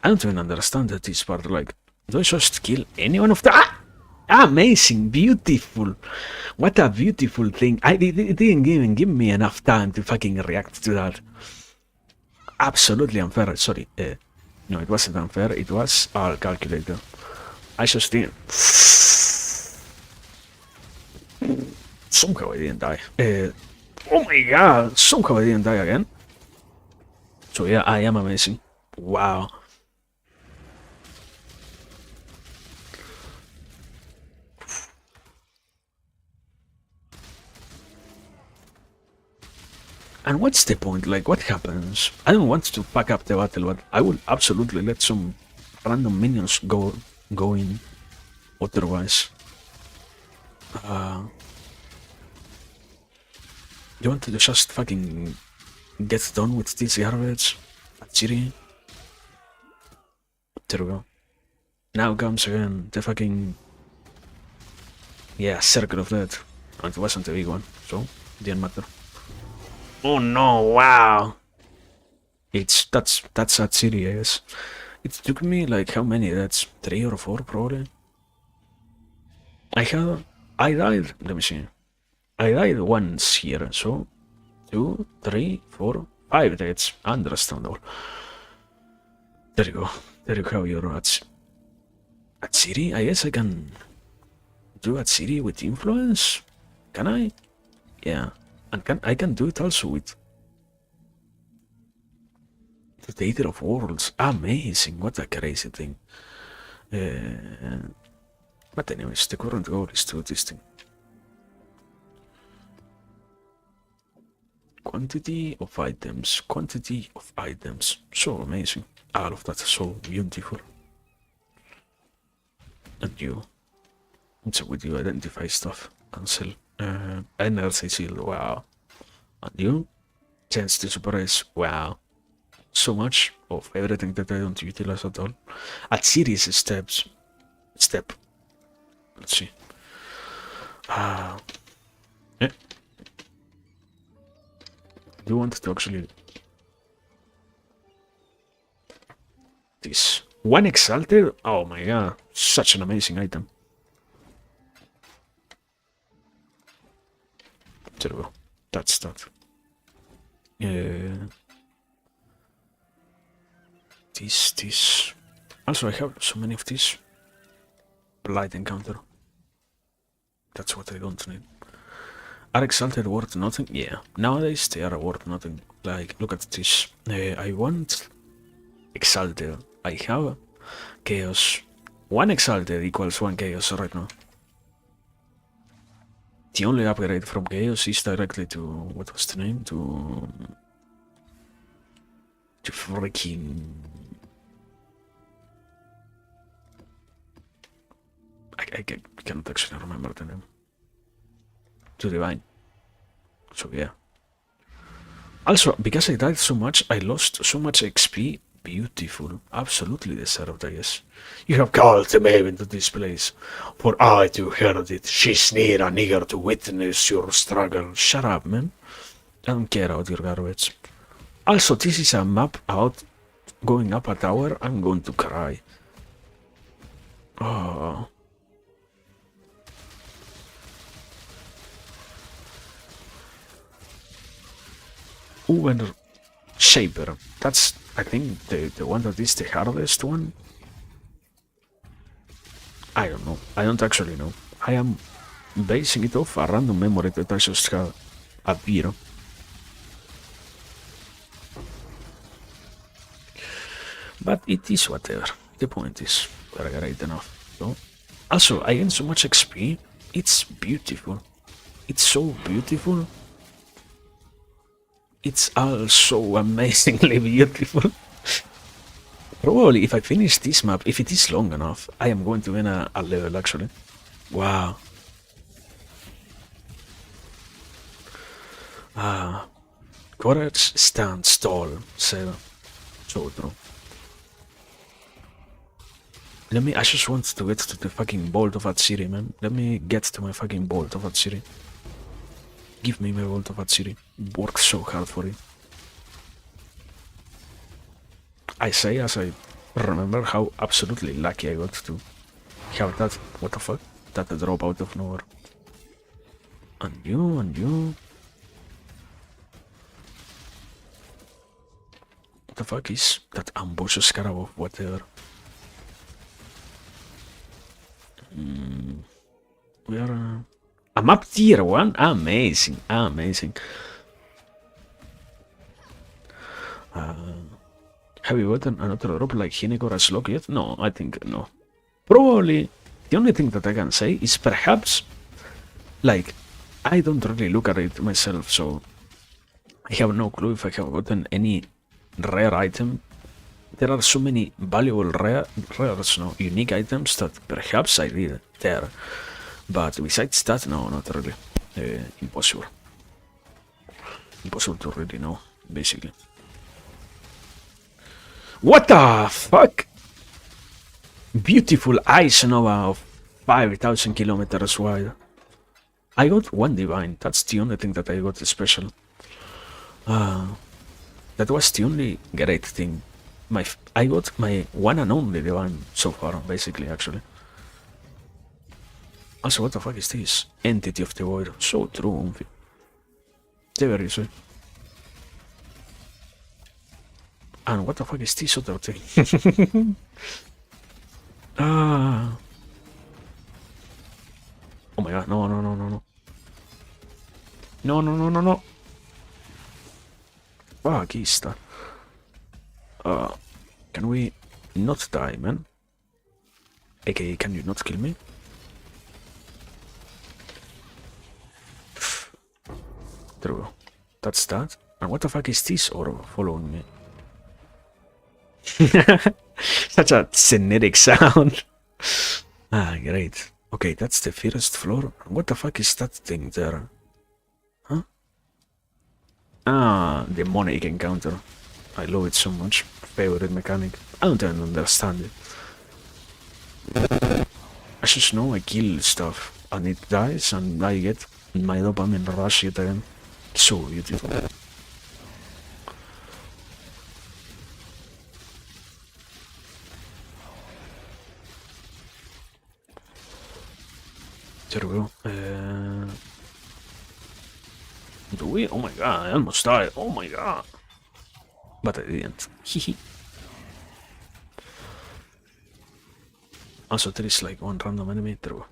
I don't even understand this part, like, do I just kill anyone of the... Amazing, beautiful. What a beautiful thing. It didn't even give me enough time to fucking react to that. Absolutely unfair. Sorry. No, it wasn't unfair. It was all calculated. I just didn't... Somehow I didn't die. Oh my god. Somehow I didn't die again. So yeah, I am amazing. Wow. And what's the point? Like, what happens? I don't want to pack up the battle, but I will absolutely let some random minions go in. Otherwise, you want to just fucking get done with this garbage? Achiri? There we go. Now comes again the fucking... Yeah, circle of death. And it wasn't a big one, so didn't matter. Oh no, wow. That's at city, I guess. It took me like how many? That's 3 or 4 probably. I died. Let me see. I died once here, so 2, 3, 4, 5 deaths. Understandable. There you go. There you have your at city. I guess I can do at city with influence. Can I? Yeah, and I can do it also with the Theater of Worlds. Amazing! What a crazy thing. But anyways, the current goal is to do this thing. Quantity of items. Quantity of items. So amazing. All of that is so beautiful. And you. What's up with you? Identify stuff. Cancel. Energy shield. Wow. And you? Chance to suppress. Wow. So much of everything that I don't utilize at all. At series steps. Step. Let's see. Yeah. Do you want to actually this one exalted? Oh my god, such an amazing item. There we go. That's that. This. Also, I have so many of these. Blight encounter. That's what I don't need. Are exalted worth nothing? Yeah. Nowadays they are worth nothing. Like, look at this. I want exalted. I have chaos. 1 exalted equals 1 chaos right now. The only upgrade from chaos is directly to what was the name? To freaking. I cannot actually remember the name. To divine. So yeah. Also, because I died so much, I lost so much XP. Beautiful. Absolutely deserved, I guess. You have called me into this place, for I too heard it. She's near and eager to witness your struggle. Shut up, man. I don't care about your garbage. Also, this is a map out going up a tower. I'm going to cry. Oh. Uber Shaper. That's, I think, the one that is the hardest one. I don't know. I don't actually know. I am basing it off a random memory that I just had appear. But it is whatever. The point is, we're great enough. So, also, I gain so much XP. It's beautiful. It's so beautiful. It's all so amazingly beautiful. Probably if I finish this map, if it is long enough, I am going to win a level actually. Wow. Courage stands tall, said. So true. I just want to get to the fucking Bolt of Atsiri, man. Let me get to my fucking Bolt of Atsiri. Give me my Bolt of Atsiri. Work so hard for it. I say as I remember how absolutely lucky I got to have that. What the fuck? That drop out of nowhere. And you. What the fuck is that ambush scarab of whatever? We are. I'm up tier 1? Amazing. Have you gotten another drop like Hinekor as Loki yet? No, I think no. Probably the only thing that I can say is perhaps, like, I don't really look at it myself, so I have no clue if I have gotten any rare item. There are so many valuable unique items that perhaps I did there. But besides that, no, not really. Impossible. Impossible to really know, basically. What the fuck? Beautiful ice nova of 5,000 kilometers wide. I got 1 divine. That's the only thing that I got special. That That was the only great thing. I got my one and only divine so far, basically, actually. Also, what the fuck is this? Entity of the Void. So true. Very sweet. And what the fuck is this other thing? Ah. Oh my god, no, no, no, no, no. No, no, no, no, no. Fuck is that? Can we not die, man? AKA, can you not kill me? There we go. That's that. And what the fuck is this orb following me? Such a generic sound. Ah, great. Okay, that's the first floor. What the fuck is that thing there? Huh? Ah, demonic encounter. I love it so much. Favorite mechanic. I don't even understand it. I just know I kill stuff and it dies and I get my dopamine rush yet again. So beautiful. There we go. Do we? Oh my god, I almost died. Oh my god. But I didn't. Hehe. Also, there is like one random enemy. There we go.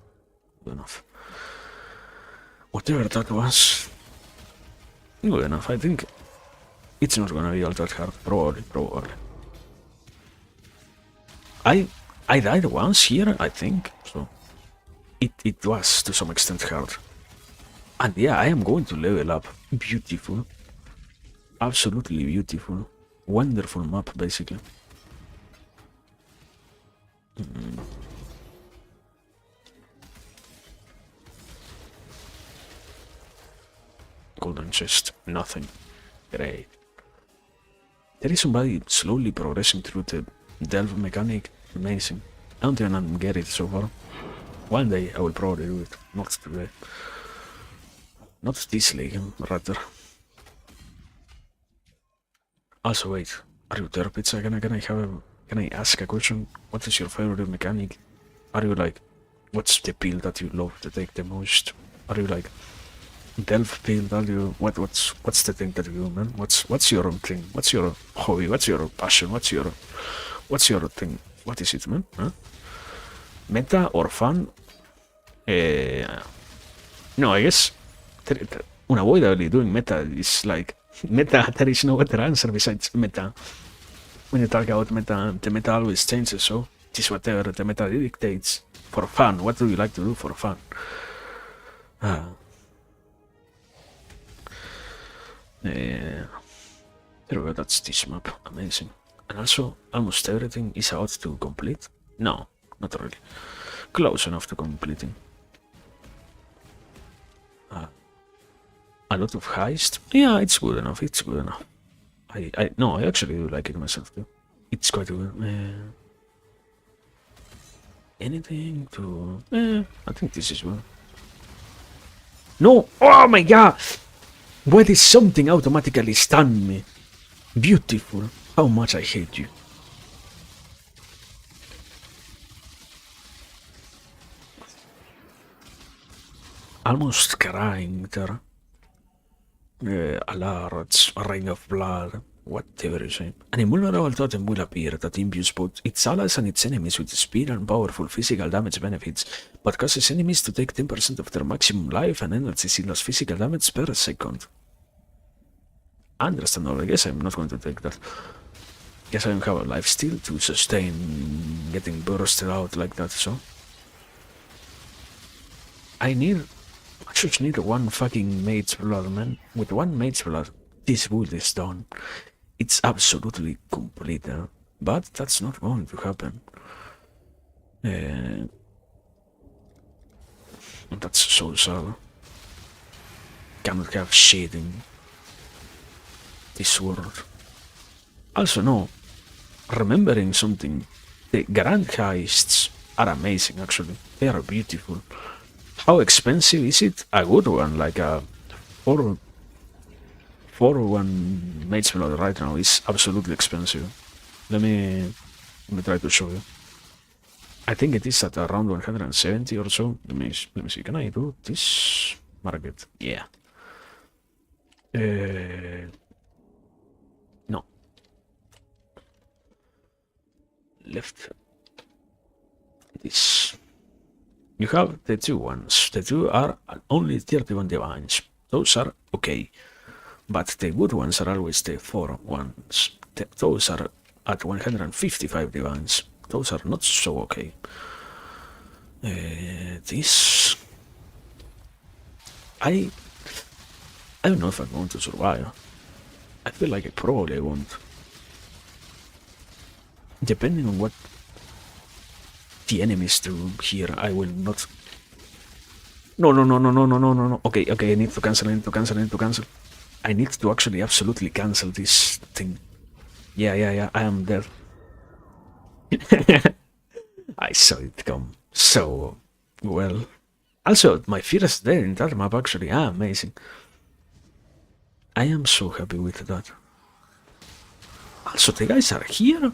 Good enough. Whatever that was. Good enough, I think. It's not gonna be all that hard. Probably. I died once here, I think. So it was to some extent hard. And yeah, I am going to level up. Beautiful. Absolutely beautiful. Wonderful map, basically. Golden chest. Nothing. Great. There is somebody slowly progressing through the delve mechanic. Amazing. I don't even get it so far. One day I will probably do it. Not today. Not this league, rather. Also, wait. Are you there, Pizza? Can I ask a question? What is your favorite mechanic? Are you like, what's the build that you love to take the most? Are you like delve build? Are you what's the thing that you do, man? What's your own thing? What's your hobby? What's your passion? What's your thing? What is it, man? Huh? Meta or fun? No, I guess unavoidably doing meta is like meta. There is no better answer besides meta. When you talk about meta, the meta always changes, so it is whatever the meta dictates. For fun, what do you like to do for fun? There we go, that's this map. Amazing. And also, almost everything is out to complete. No, not really. Close enough to completing. A lot of heist. Yeah, it's good enough. It's good enough. I actually do like it myself too. It's quite good. Anything to? I think this is good. No! Oh my god! Why did something automatically stun me? Beautiful. How much I hate you. Almost crying there. A large ring of blood. Whatever you say. An invulnerable totem will appear that imbues both its allies and its enemies with speed and powerful physical damage benefits, but causes enemies to take 10% of their maximum life and energy loss physical damage per second. Understandable, I guess I'm not going to take that. Guess I don't have a life steal to sustain getting bursted out like that, so. I just need one fucking mage's blood, man. With one mage's blood, this wood is done. It's absolutely complete, but that's not going to happen. That's so sad. Cannot have shit in this world. Also, no, remembering something, the grand heists are amazing, actually. They are beautiful. How expensive is it? A good one, like a 4-1 Mage's Melody right now is absolutely expensive. Let me try to show you. I think it is at around 170 or so. Let me see. Can I do this market? Yeah. No. Left. This. You have the two ones. The two are only 31 divines. Those are okay. But the good ones are always the 4 ones. Those are at 155 divines. Those are not so okay. This... I don't know if I'm going to survive. I feel like I probably won't. Depending on what the enemies do here, I will not... No. Okay, I need to cancel, I need to actually absolutely cancel this thing. Yeah, I am dead. I saw it come so well. Also, my first day in that map actually, amazing. I am so happy with that. Also, the guys are here.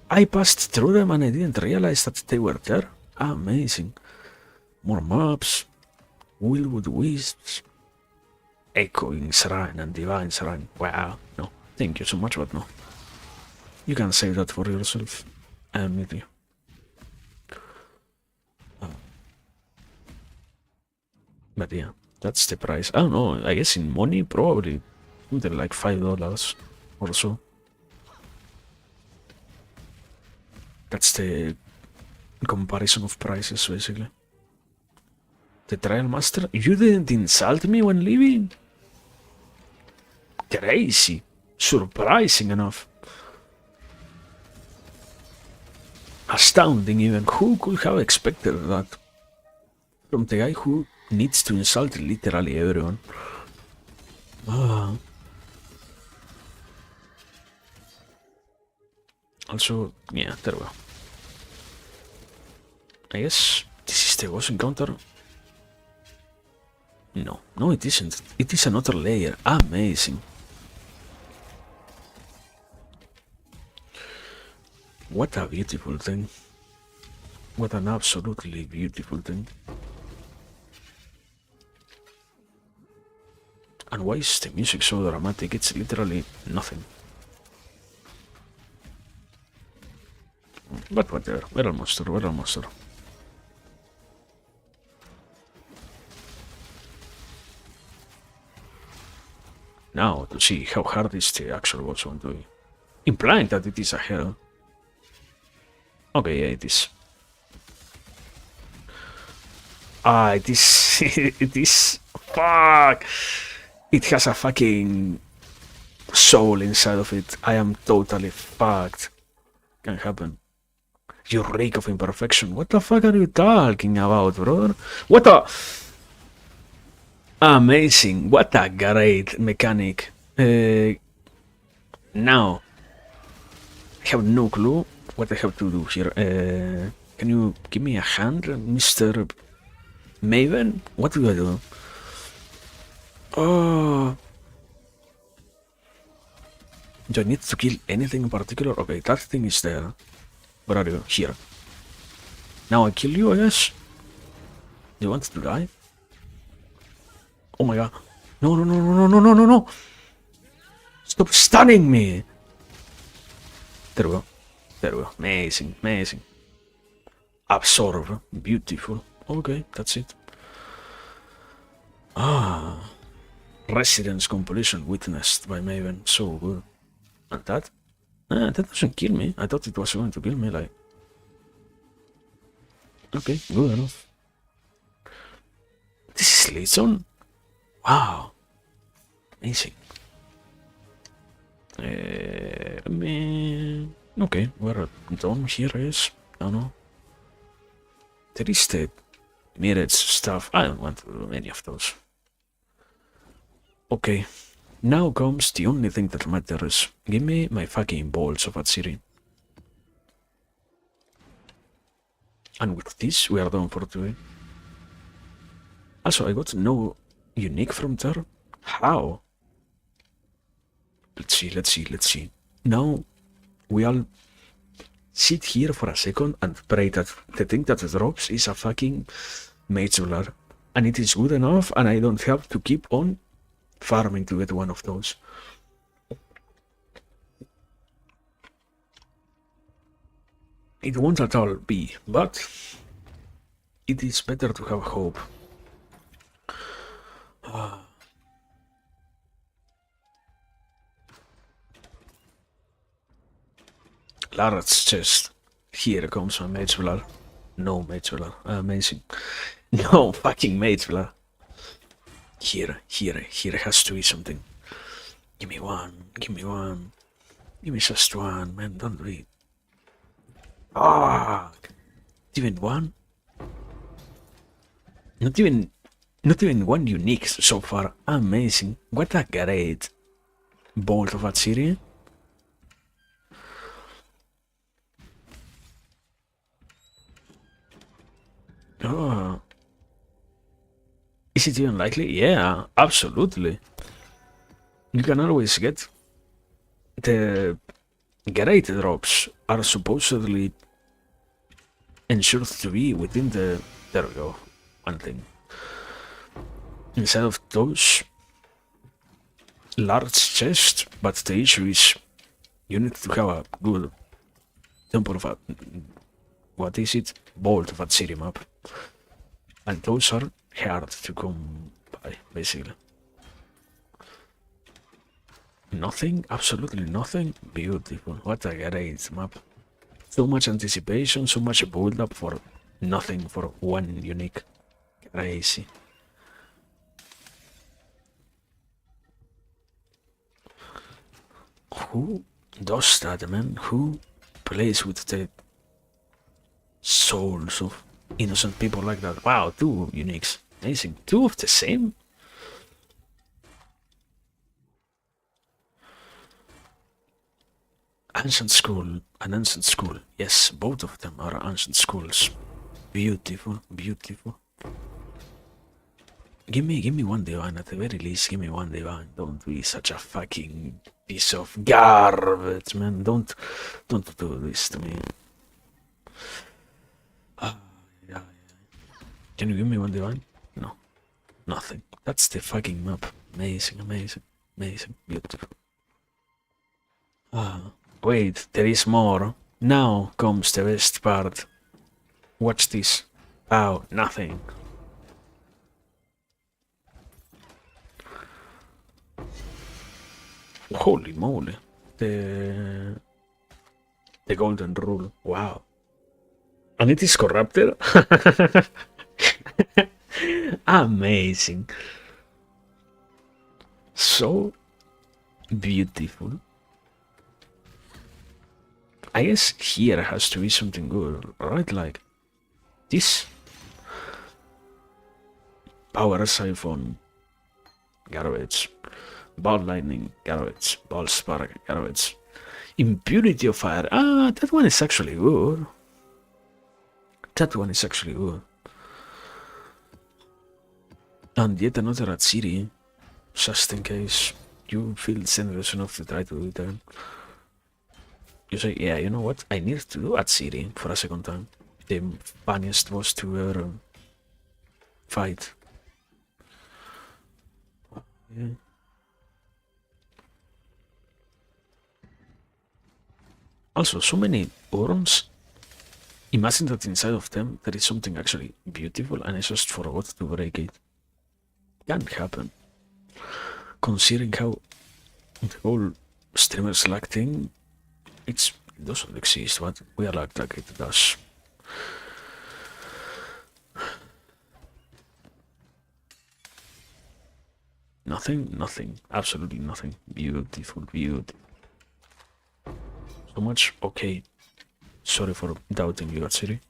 I passed through them and I didn't realize that they were there. Amazing. More mobs. Willwood Wisps. Echoing Shrine and Divine Shrine. Wow. No, thank you so much, but no. You can save that for yourself. I am with you. But yeah, that's the price. I don't know, I guess in money, probably something like $5 or so. That's the comparison of prices, basically. The Trial Master? You didn't insult me when leaving? Crazy. Surprising enough. Astounding even. Who could have expected that? From the guy who needs to insult literally everyone. Also, yeah, there we go. I guess this is the boss encounter. No, it isn't. It is another layer. Amazing. What a beautiful thing. What an absolutely beautiful thing. And why is the music so dramatic? It's literally nothing. But whatever. We're almost there. Now to see how hard is the actual boss going to be. Implying that it is a hell. Okay, yeah, it is. It is... it is... Fuck! It has a fucking soul inside of it. I am totally fucked. Can happen. You reek of imperfection. What the fuck are you talking about, brother? What a... Amazing. What a great mechanic. Now, I have no clue what I have to do here. Can you give me a hand, Mr. Maven? What do I do? Oh. Do I need to kill anything in particular? Okay, that thing is there. Where are you? Here. Now I kill you, I guess? Do you want to die? Oh my god. No. Stop stunning me. There we go. Amazing. Absorb. Beautiful. Okay, that's it. Residence completion witnessed by Maven. So good. And that? That doesn't kill me. I thought it was going to kill me, like... Okay, good enough. This is Leeson? Wow. Amazing. Okay, we're done here, I guess. I don't know. There is the mirage stuff. I don't want to do any of those. Okay. Now comes the only thing that matters. Give me my fucking balls of Atsiri. And with this, we are done for today. Also, I got no unique from there. How? see. Now, we all sit here for a second and pray that the thing that drops is a fucking Mageler. And it is good enough, and I don't have to keep on farming to get one of those. It won't at all be, but it is better to have hope. Large chest. Here comes my Mageler. No Mageler. Amazing. No fucking Mageler. Here has to be something. Give me one. Give me just one, man. Don't do it. Ah, even one? Not even one unique so far. Amazing. What a great bolt of Assyria. Oh. Is it even likely? Yeah, absolutely. You can always get the great drops are supposedly ensured to be within the... There we go. One thing. Instead of those large chests, but the issue is you need to have a good temple of a... What is it? Bolt of a city map. And those are hard to come by, basically. Nothing? Absolutely nothing? Beautiful. What a great map. So much anticipation, so much build up for nothing, for one unique. Crazy. Who does that, man? Who plays with the souls of innocent people like that? Wow, 2 uniques. Amazing. 2 of the same? Ancient school, an ancient school. Yes, both of them are ancient schools. Beautiful, beautiful. Give me one divine at the very least. Give me one divine. Don't be such a fucking piece of garbage, man. Don't do this to me. Yeah. Can you give me one divine? No, nothing. That's the fucking map. Amazing, amazing, amazing, beautiful. Wait, there is more. Now comes the best part. Watch this. Oh, nothing. Holy moly. The golden rule. Wow. And it is corrupted? Amazing. So beautiful. I guess here has to be something good, right? Like this. Power siphon. Garbage. Ball lightning. Garbage. Ball spark. Garbage. Impurity of fire. Ah, that one is actually good. That one is actually good. And yet another at city. Just in case you feel generous enough to try to do that. You say, yeah, you know what? I need to do at city for a second time. The funniest was to ever fight. Yeah. Also, so many urns. Imagine that inside of them there is something actually beautiful and I just forgot to break it. Can't happen. Considering how the whole streamer's luck thing, it doesn't exist, but we are like it does. Nothing, absolutely nothing. Beautiful, beautiful. So much, okay. Sorry for doubting you, Atsiri.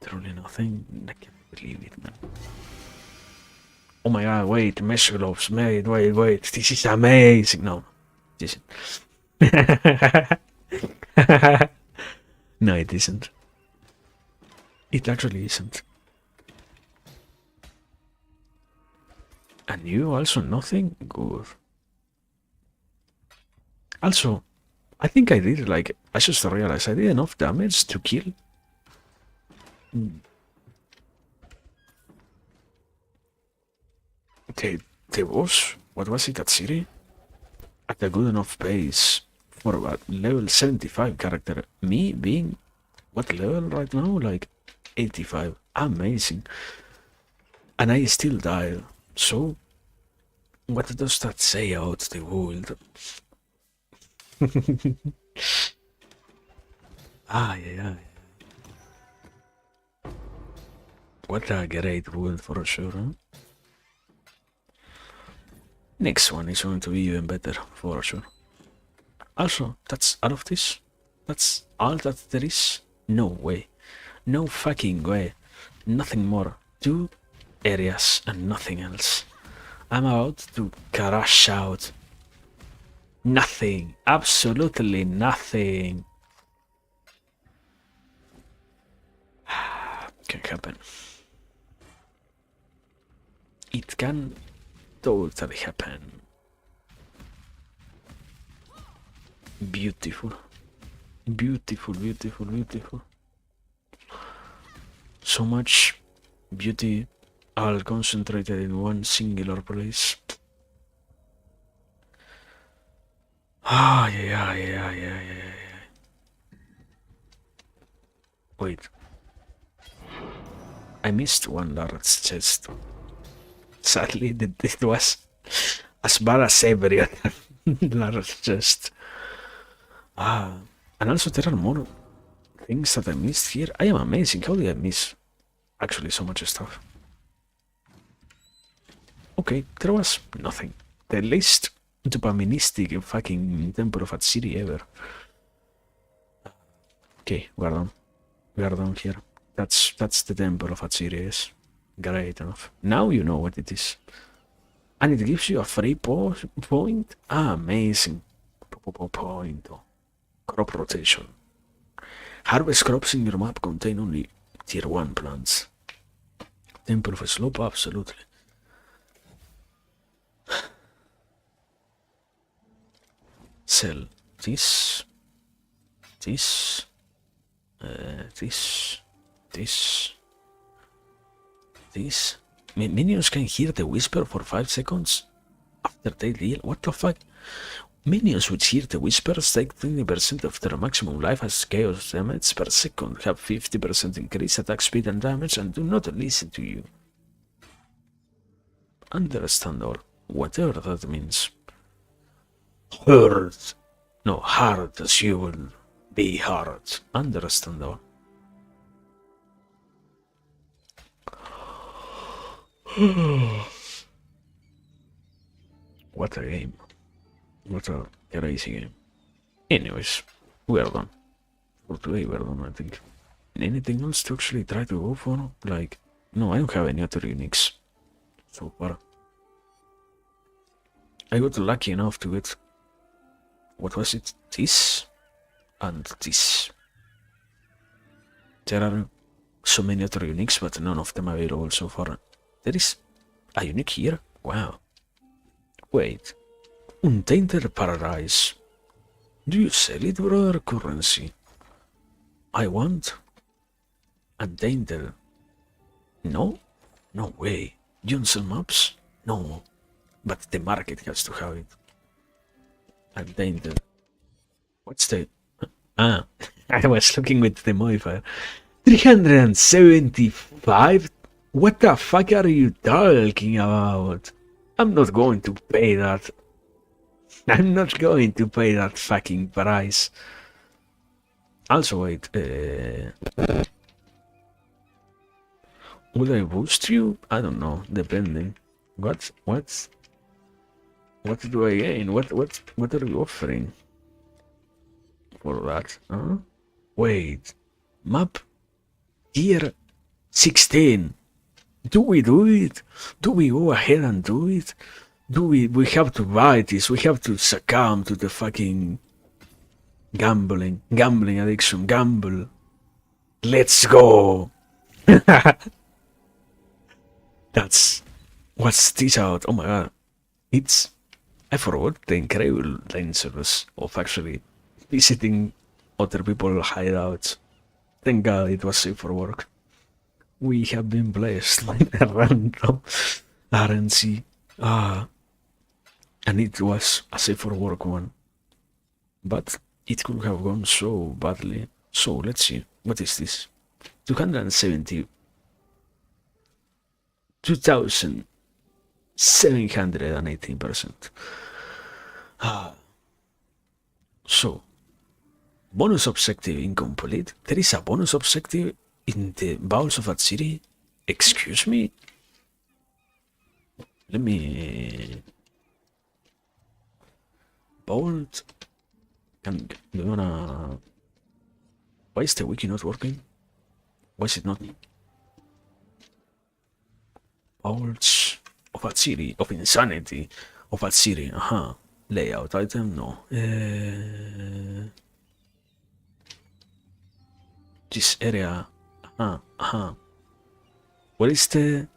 Truly nothing. I can't believe it, man. Oh my god, wait, mesh gloves, wait, this is amazing. No, this no, it isn't. It actually isn't. And you also nothing? Good. Also, I think I did like, I just realized I did enough damage to kill. The boss, what was it, that city? At a good enough pace for a level 75 character. Me being, what level right now? Like 85. Amazing. And I still died. So, what does that say out the world? Yeah. What a great world for sure, huh? Next one is going to be even better, for sure. Also, that's all of this? That's all that there is? No way. No fucking way. Nothing more. 2 areas and nothing else. I'm about to crash out. Nothing. Absolutely nothing. Can happen. It can totally happen. Beautiful. Beautiful, beautiful, beautiful. So much beauty all concentrated in one singular place. Yeah. Wait. I missed one large chest. Sadly, it was as bad as every other large chest. And also there are more things that I missed here. I am amazing. How did I miss actually so much stuff? Okay, there was nothing. The least dopaministic fucking temple of a city ever. Okay, we're done. We are done here. That's the temple of a city, yes. Great enough. Now you know what it is. And it gives you a free point? Amazing. Point. Crop rotation. Harvest crops in your map contain only tier 1 plants. Temple of a slope, absolutely. Sell this, this, this. Minions can hear the whisper for 5 seconds after they deal. What the fuck? Minions which hear the whispers take 20% of their maximum life as chaos damage per second, have 50% increased attack speed and damage, and do not listen to you. Understandable. Whatever that means. Hard. No, hard as you will be hard. Understandable. What a game. What a crazy game. Anyways, we're done. For today, we're done, I think. Anything else to actually try to go for? Like, no, I don't have any other uniques so far. I got lucky enough to get, what was it? This and this. There are so many other uniques, but none of them available so far. There is a unique here? Wow. Wait. Untainted Paradise. Do you sell it, brother? Currency. I want Untainted. No? No way. You don't sell maps? No. But the market has to have it. Untainted. What's the... I was looking with the modifier. 375? What the fuck are you talking about? I'm not going to pay that. I'm not going to pay that fucking price. Also, wait. Would I boost you? I don't know. Depending. What do I gain? What are you offering for that? Huh? Wait. Map tier 16. Do we do it? Do we go ahead and do it? Do we have to buy this? We have to succumb to the fucking gambling addiction. Gamble. Let's go. That's What's this out? Oh my god. I forgot the incredible dangers of actually visiting other people's hideouts. Thank god it was safe for work. We have been blessed by the random RNC. And it was a safe for work one. But it could have gone so badly. So let's see. What is this? 270. 2,718%. So, bonus objective incomplete. There is a bonus objective in the bowels of that city. Excuse me? Let me... Bold. And do you wanna... Why is the wiki not working? Why is it not? Bowls of a city, of insanity, of a city. Layout item, no. This area. What is the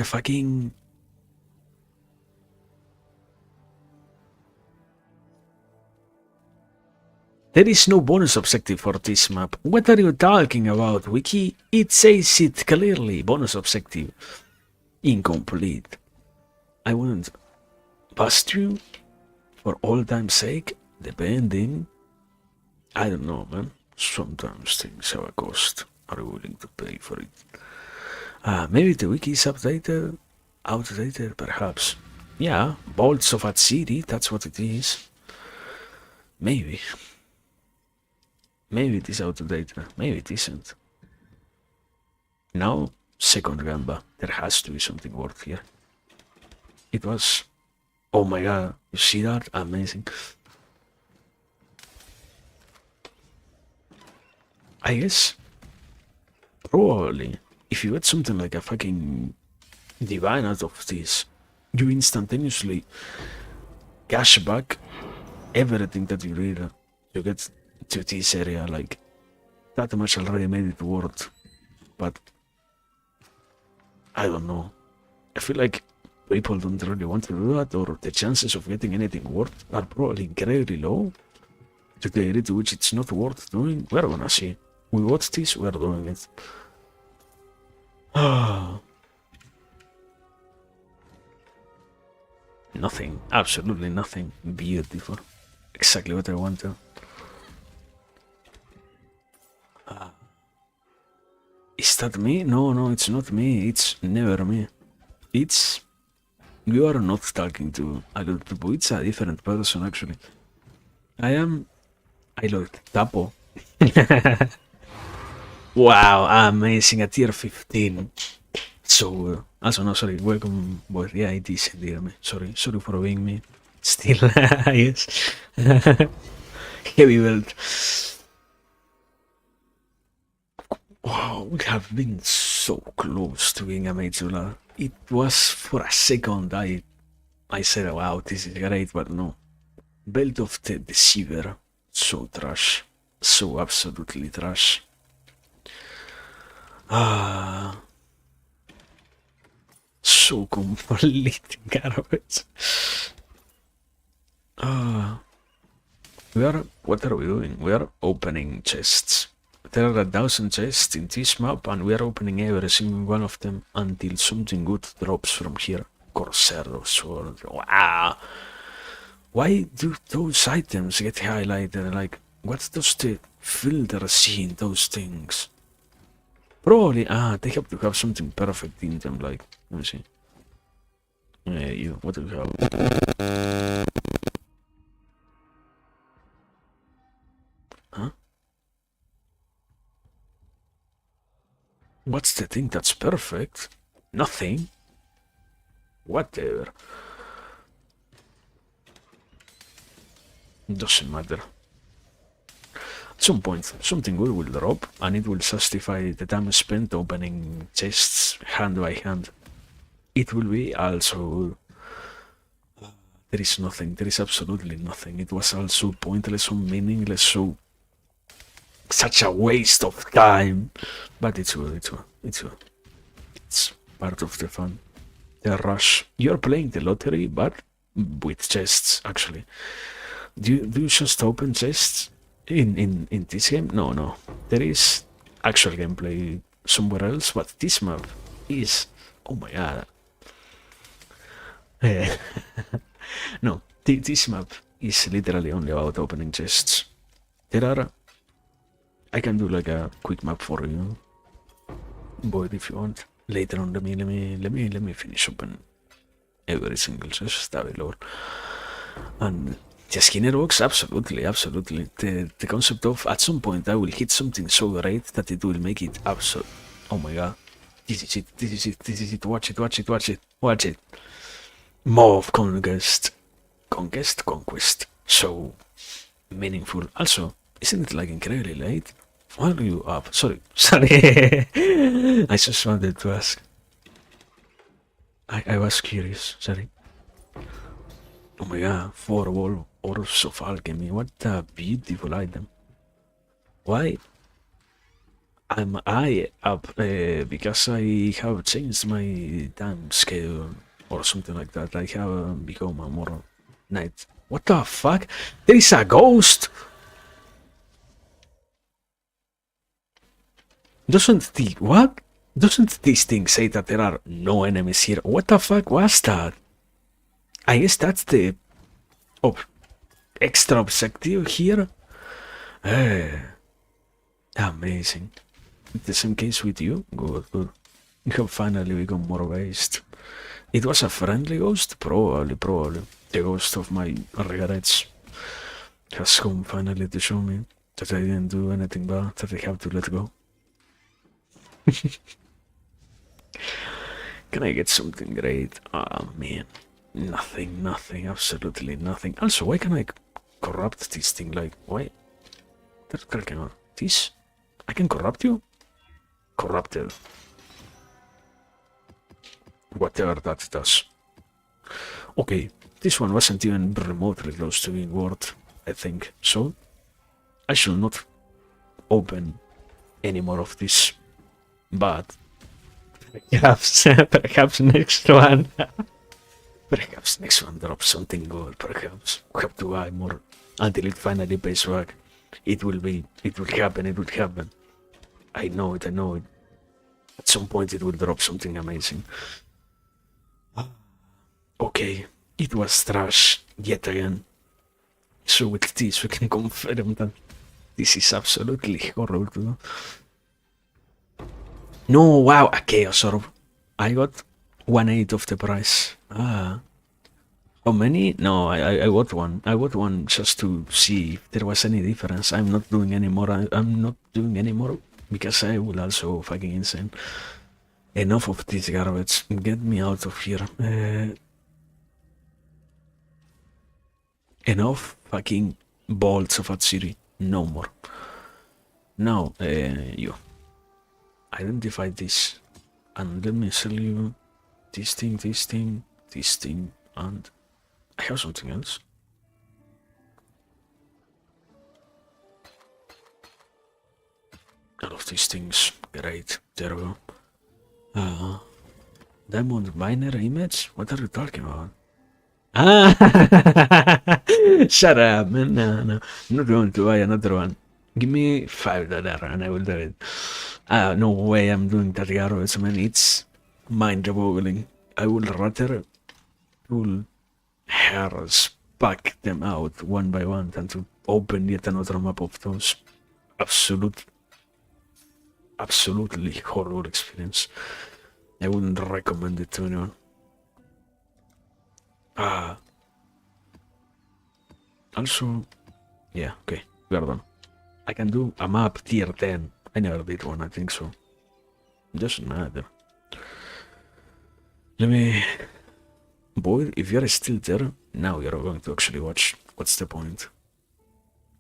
fucking... There is no bonus objective for this map. What are you talking about, Wiki? It says it clearly. Bonus objective. Incomplete. I wouldn't bust you for all time's sake, depending. I don't know, man. Sometimes things have a cost. Are you willing to pay for it? Maybe the wiki is updated? Outdated, perhaps. Yeah, bolts of a city, that's what it is. Maybe. Maybe it is outdated, maybe it isn't. Now, second gamba. There has to be something worth here. It was... Oh my god, you see that? Amazing. I guess... Probably, if you get something like a fucking divine out of this, you instantaneously cash back everything that you did to get to this area, like, that much already made it worth. But I don't know. I feel like people don't really want to do that, or the chances of getting anything worth are probably incredibly low. To the degree to which it's not worth doing, we're gonna see. We watch this, we're doing it. Nothing, absolutely nothing. Beautiful. Exactly what I wanted. Is that me? No, it's not me. It's never me. It's... You are not talking to a lot of people. It's a different person, actually. I looked Tapo. Wow, amazing. A tier 15. So, also, no, sorry. Welcome, boy. Yeah, it is, dear me. Sorry for being me. Still, yes. Heavy belt. Wow, we have been so close to being a Metzula. It was for a second I said, wow, this is great, but no. Belt of the Deceiver. So trash. So absolutely trash. So complete garbage. What are we doing? We are opening chests. There are 1,000 chests in this map, and we are opening every single one of them until something good drops from here. Corsair sword. Wow. Why do those items get highlighted? Like, what does the filter see in those things? Probably, they have to have something perfect in them, like, let me see. You, what do you have? Huh? What's the thing that's perfect? Nothing. Whatever. Doesn't matter. At some point, something good will drop, and it will justify the time spent opening chests hand by hand. It will be also... There is nothing, there is absolutely nothing. It was also pointless or meaningless, so... Such a waste of time. But it's good, it's good, it's good. That's part of the fun. The rush. You're playing the lottery, but with chests, actually. Do you just open chests in this game? No. There is actual gameplay somewhere else, but this map is, oh my god. No, this map is literally only about opening chests. There are, I can do like a quick map for you, boy, if you want. Later on, let me finish open every single chest available. And the Skinner works absolutely. The concept of at some point I will hit something so great that it will make it absolute. Oh my god, this is it. Watch it. More of conquest. So meaningful. Also, isn't it like incredibly late? Why are you up? Sorry. I just wanted to ask. I was curious. Sorry. Oh my god, 4 wall orbs of alchemy. What a beautiful item. Why am I up? Because I have changed my time schedule or something like that. I have become a more night. What the fuck? There is a ghost! What? Doesn't this thing say that there are no enemies here? What the fuck was that? I guess that's the extra objective here. Amazing. The same case with you? Good. You have finally become more based. It was a friendly ghost? Probably. The ghost of my regrets has come finally to show me that I didn't do anything bad, that I have to let go. Can I get something great? Oh man. Nothing, absolutely nothing. Also, why can I corrupt this thing? Like, why? This? I can corrupt you? Corrupted. Whatever that does. Okay, this one wasn't even remotely close to being worth, I think. So, I shall not open any more of this. But perhaps next one. Perhaps next one drops something good. Perhaps we have to buy more until it finally pays back. It will happen. I know it. At some point it will drop something amazing. Okay, it was trash yet again. So with this we can confirm that this is absolutely horrible to do. No, wow, a chaos orb. I got 1/8 of the price. How many? No, I got one. I got one just to see if there was any difference. I'm not doing any more. I'm not doing any more because I will also fucking insane. Enough of this garbage. Get me out of here. Enough fucking bolts of Atsiri. No more. Now, you. Identify this. And let me sell you this thing, and I have something else. All of these things. Great. There we go. Diamond binary image? What are you talking about? Shut up, man. No. I'm not going to buy another one. Give me $5 and I will do it. No way I'm doing that garbage, man. It's mind-boggling. I will rather pull hairs, pack them out one by one than to open yet another map of those. Absolutely horrible experience. I wouldn't recommend it to anyone. Also, yeah, okay, we're done. I can do a map tier 10. I never did one, I think so. Doesn't matter. Let me... Boy, if you're still there, now you're going to actually watch. What's the point?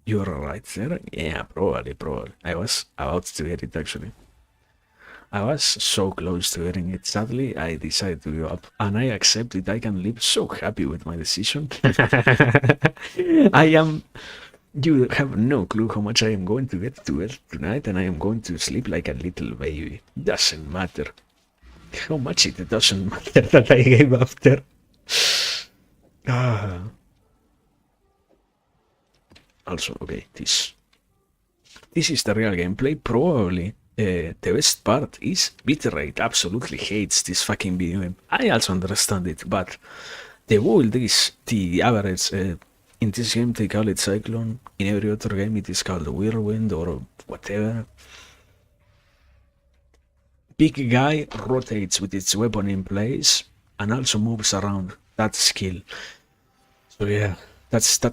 You're right there? Yeah, probably. I was about to get it, actually. I was so close to getting it. Sadly, I decided to give up, and I accepted. I can live so happy with my decision. You have no clue how much I am going to get to it tonight, and I am going to sleep like a little baby. Doesn't matter. how much it doesn't matter that I gave after. Also, okay, this is the real gameplay. Probably the best part is bitrate absolutely hates this fucking video game. I also understand it, but the world is the average. In this game they call it cyclone. In every other game it is called whirlwind or whatever. Big guy rotates with its weapon in place and also moves around. That skill. So yeah, that's the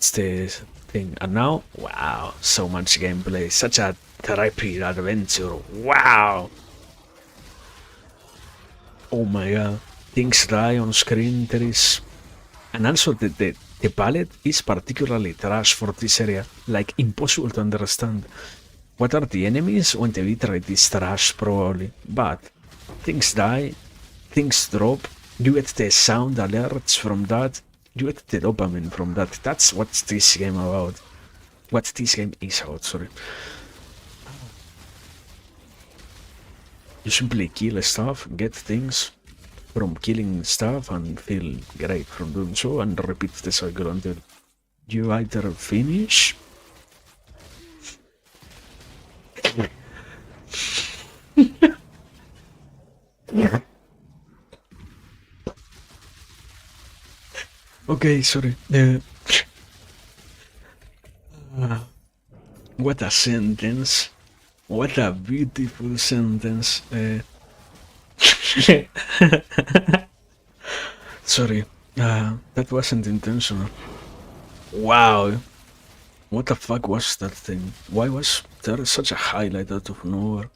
thing. And now, wow, so much gameplay, such a trippy adventure. Wow. Oh my god, things die on screen. There is, and also the palette is particularly trash for this area. Like impossible to understand. What are the enemies when the bitrate is trash, probably. But things die, things drop, you get the sound alerts from that, you get the dopamine from that. That's what this game about. What this game is about, sorry. You simply kill stuff, get things from killing stuff and feel great from doing so and repeat the cycle until you either finish okay, sorry. What a sentence. What a beautiful sentence. Sorry. That wasn't intentional. Wow. What the fuck was that thing? Why was there such a highlight out of nowhere?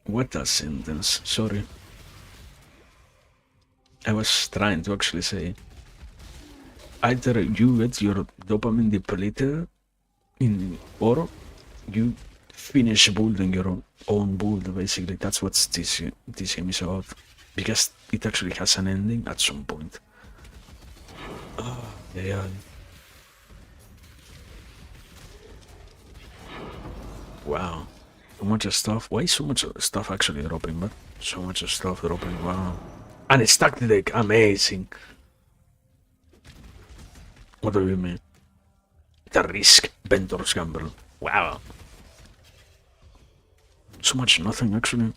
What a sentence. Sorry. I was trying to actually say either you get your dopamine depleted or you finish building your own build, basically. That's what this game is about. Because it actually has an ending at some point. Yeah. Wow. So much stuff. Why is so much stuff actually dropping, but so much stuff dropping, wow. And it's stacked deck, amazing. What do you mean? The risk, Ventor's gamble. Wow. So much nothing actually.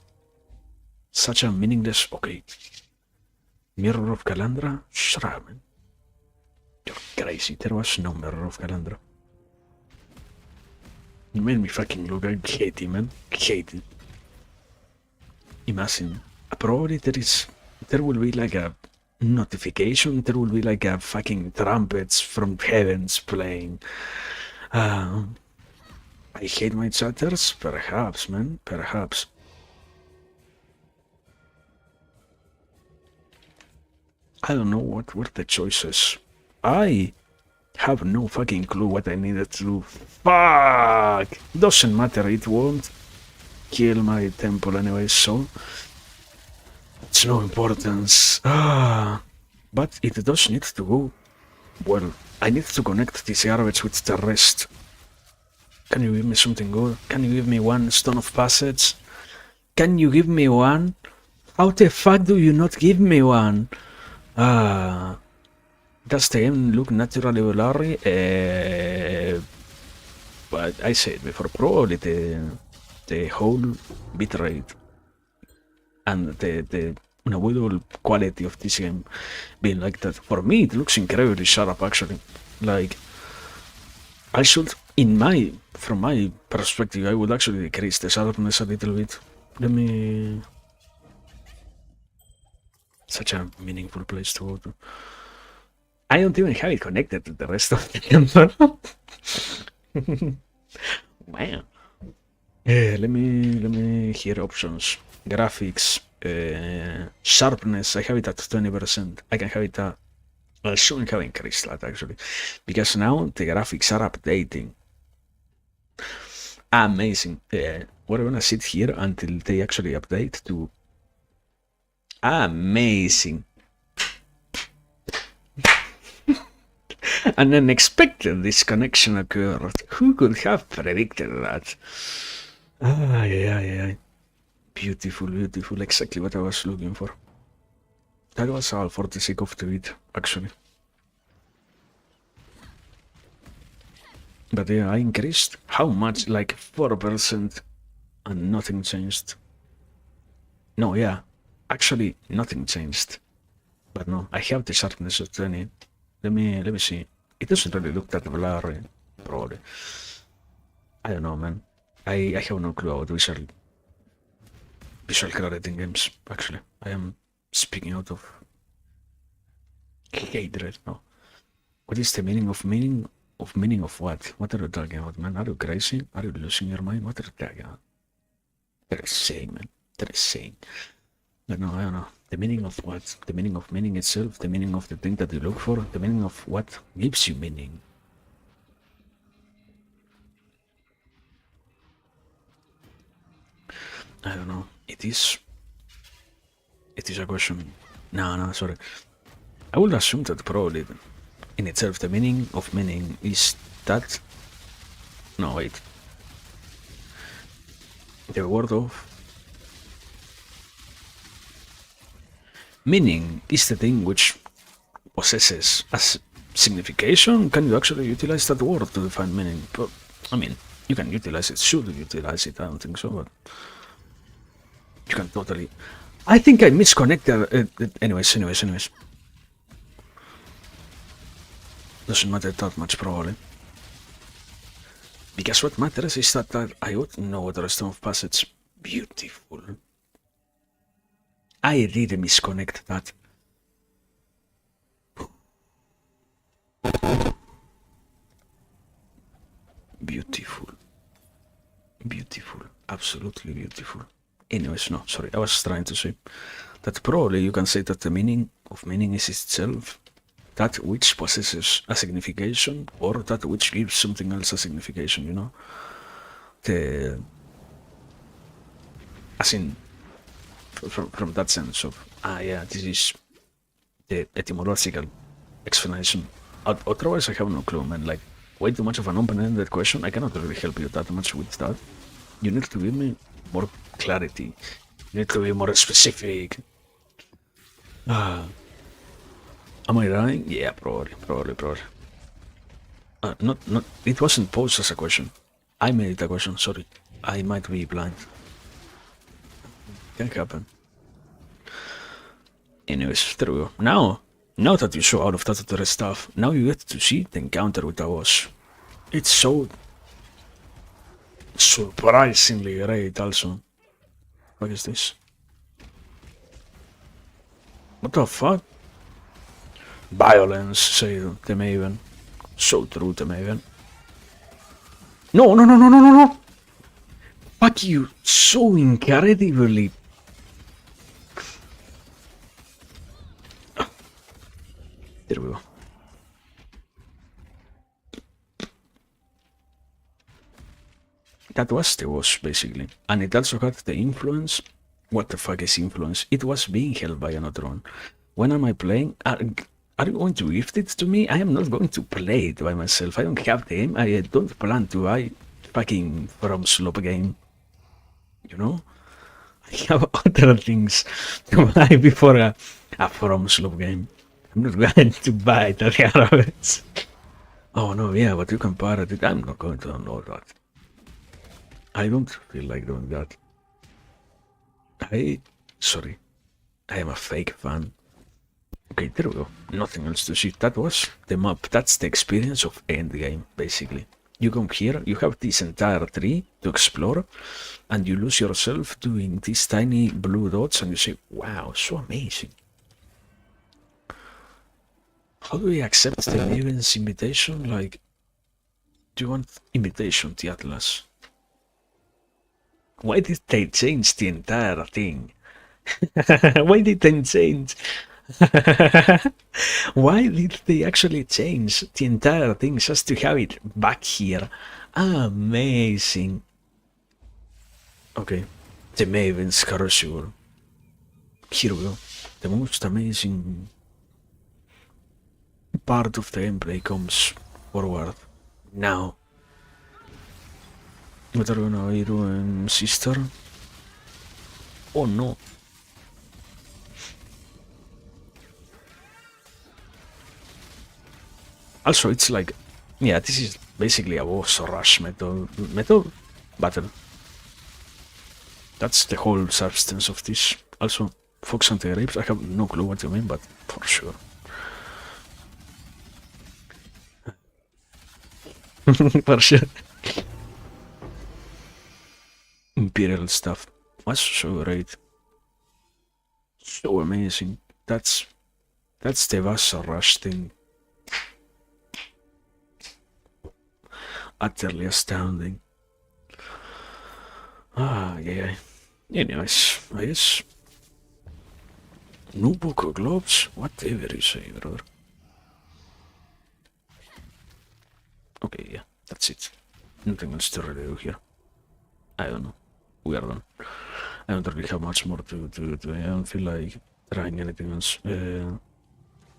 Such a meaningless, okay. Mirror of Calandra? Shut up, man. You're crazy, there was no Mirror of Calandra. You made me fucking look, I hate it, man. Hate it. Imagine, probably there will be like a notification, there will be like a fucking trumpets from heavens playing. I hate my chatters, perhaps, man, perhaps. I don't know what were the choices. I have no fucking clue what I needed to do. Fuck! Doesn't matter, it won't kill my temple anyway, so it's no importance. But it does need to go. Well, I need to connect this garbage with the rest. Can you give me something good? Can you give me one Stone of Passage? Can you give me one? How the fuck do you not give me one? Does the game look naturally blurry? But I said before, probably the whole bitrate and the unavoidable quality of this game being like that. For me, it looks incredibly sharp actually. Like, I should, from my perspective, I would actually decrease the sharpness a little bit. Let me... Such a meaningful place to go to. I don't even have it connected to the rest of the camera. Wow. Let me hear options. Graphics, sharpness. I have it at 20%. I can have it at... Well, soon have increased that actually, because now the graphics are updating. Amazing. We're gonna sit here until they actually update to... Amazing. An unexpected disconnection occurred. Who could have predicted that? Yeah. Beautiful, beautiful. Exactly what I was looking for. That was all for the sake of the video, actually. But yeah, I increased how much? Like 4%, and nothing changed. No, yeah, actually nothing changed. But no, I have the sharpness of 20. Let me see. It doesn't really look that blurry, probably. I don't know, man. I have no clue about visual clarity in games. Actually, I am speaking out of hatred now. What is the meaning of meaning of what? What are you talking about, man? Are you crazy? Are you losing your mind? What are you talking about? They're insane, man. They're insane. But no, I don't know. The meaning of what? The meaning of meaning itself? The meaning of the thing that you look for? The meaning of what gives you meaning? I don't know. It is a question. No, sorry. I would assume that probably in itself the meaning of meaning is that. No, wait. The word of meaning is the thing which possesses as signification. Can you actually utilize that word to define meaning? But I mean, you can utilize it. Should you utilize it? I don't think so, but you can totally. I think I misconnected. Anyways. Doesn't matter that much, probably. Because what matters is that I would know the rest of passage. Beautiful. I really misconnect that. Beautiful. Beautiful. Absolutely beautiful. Anyways, no, sorry. I was trying to say that probably you can say that the meaning of meaning is itself that which possesses a signification, or that which gives something else a signification, you know? As in, from that sense of, yeah, this is the etymological explanation. Otherwise, I have no clue, man. Like, way too much of an open-ended question. I cannot really help you that much with that. You need to give me more clarity. You need to be more specific. Am I right? Yeah, probably. Not. It wasn't posed as a question. I made it a question. Sorry, I might be blind. Can happen. Anyways, there we go. Now that you saw all of that other stuff, now you get to see the encounter with the boss. It's so surprisingly great, also. What is this? What the fuck? Violence, say the Maven. So true, the Maven. No! Fuck you, so incredibly. There we go. That was the boss, basically. And it also had the influence. What the fuck is influence? It was being held by another one. When am I playing? Are you going to gift it to me? I am not going to play it by myself. I don't have the game. I don't plan to buy fucking From Slope game. You know? I have other things to buy before a From Slope game. I'm not going to buy the Arabs. Oh no, yeah, but you can pirate it. I'm not going to download that. I don't feel like doing that. Sorry. I am a fake fan. Okay, there we go. Nothing else to see. That was the map. That's the experience of Endgame, basically. You come here, you have this entire tree to explore, and you lose yourself doing these tiny blue dots, and you say, wow, so amazing. How do we accept the Maven's invitation? Like, do you want invitation to Atlas? Why did they change the entire thing? Why did they change? Why did they actually change the entire thing just to have it back here? Amazing. Okay, the Maven's Carousel. Here we go. The most amazing part of the gameplay comes forward now. What are we gonna be doing, sister? Oh no. Also, it's like, yeah, this is basically a boss rush metal battle. That's the whole substance of this. Also, Fox and the Grapes, I have no clue what you mean, but for sure. For sure. Imperial stuff was so great. So amazing. That's the Vasa Rush thing. Utterly astounding. Ah, yeah. Anyways, I guess. No book of gloves? Whatever you say, brother. Okay, yeah, that's it. Nothing else to really do here. I don't know. We are done. I don't really have much more to do. I don't feel like trying anything else.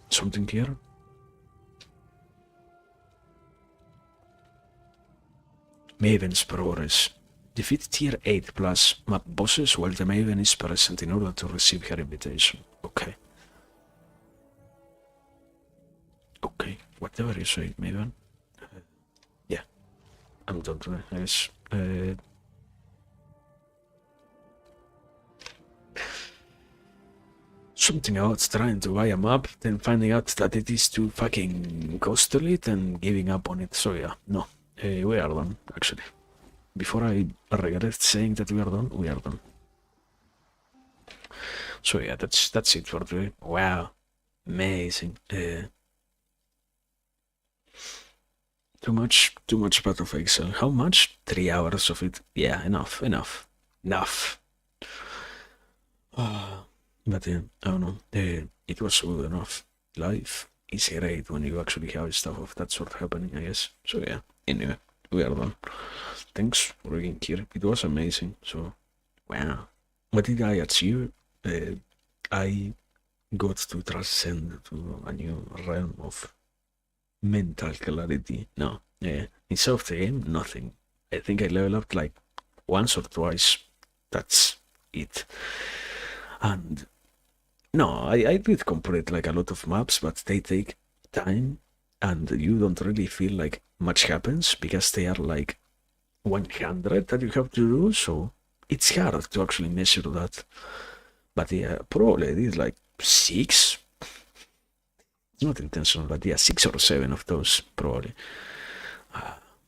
Something here? Maven's Progress. Defeat tier 8 plus map bosses while the Maven is present in order to receive her invitation. Okay. Okay, whatever you say, Maven. Yeah, I'm done today, I guess. Something about trying to buy a map, then finding out that it is too fucking costly, then giving up on it. So yeah, no. We are done, actually. Before I regret saying that we are done, we are done. So yeah, that's it for today. Wow, amazing. Too much Path of Exile. How much? 3 hours of it. Yeah, enough. But yeah, I don't know. It was good enough. Life is great when you actually have stuff of that sort happening, I guess. So yeah, anyway, we are done. Thanks for being here. It was amazing. So, wow. What did I achieve? I got to transcend to a new realm of mental clarity. No, instead of the game, nothing. I think I leveled up like once or twice. That's it. And no, I did complete like a lot of maps, but they take time and you don't really feel like much happens because they are like 100 that you have to do, so it's hard to actually measure that. But yeah, probably I did like 6. It's not intentional, but yeah, 6 or 7 of those probably.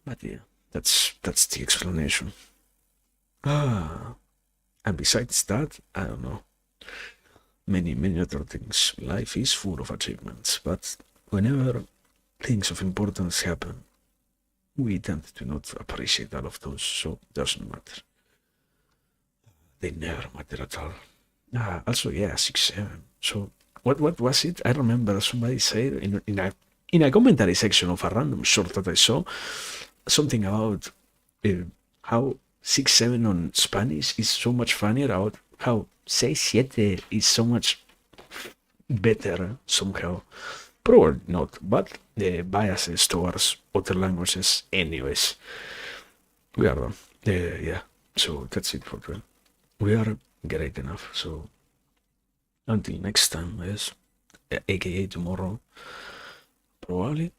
But yeah, that's the explanation. And besides that, I don't know. Many other things. Life is full of achievements, but whenever things of importance happen, we tend to not appreciate all of those, so it doesn't matter. They never matter at all. Also, yeah, 6-7. So, what was it? I remember somebody said in a commentary section of a random short that I saw something about how 6-7 on Spanish is so much funnier, about how 6-7 is so much better somehow. Probably not, but the biases towards other languages, anyways. We are done. Yeah, so that's it for today. We are great enough, so until next time, yes, aka tomorrow, probably,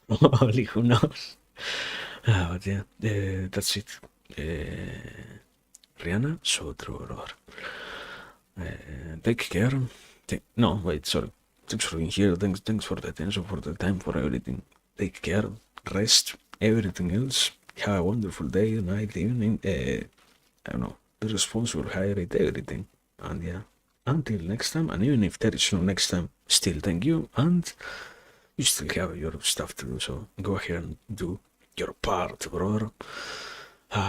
probably, who knows? But yeah, that's it. Rihanna, so true, brother. Take care. No, wait, sorry. Thanks for being here. Thanks for the attention, for the time, for everything. Take care, rest, everything else. Have a wonderful day, night, evening. I don't know. Be responsible, hydrate, everything. And yeah, until next time, and even if there is no next time, still thank you, and you still have your stuff to do, so go ahead and do your part, brother.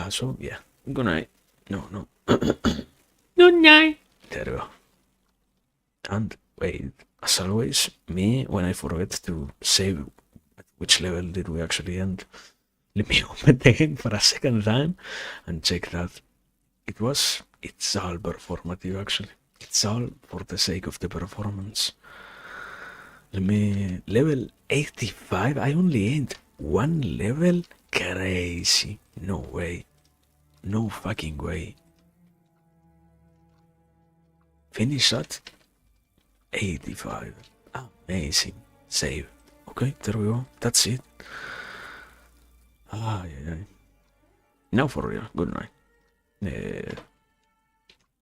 So yeah, good night. No. Good night. There we go. And wait, as always, me, when I forget to save at which level did we actually end, let me open the game for a second time and check that. It's all performative actually. It's all for the sake of the performance. Let me, level 85, I only end 1 level? Crazy. No way. No fucking way. Finish at 85. Amazing. Save. Okay, there we go. That's it. Ah, yeah, yeah. Now for real. Good night.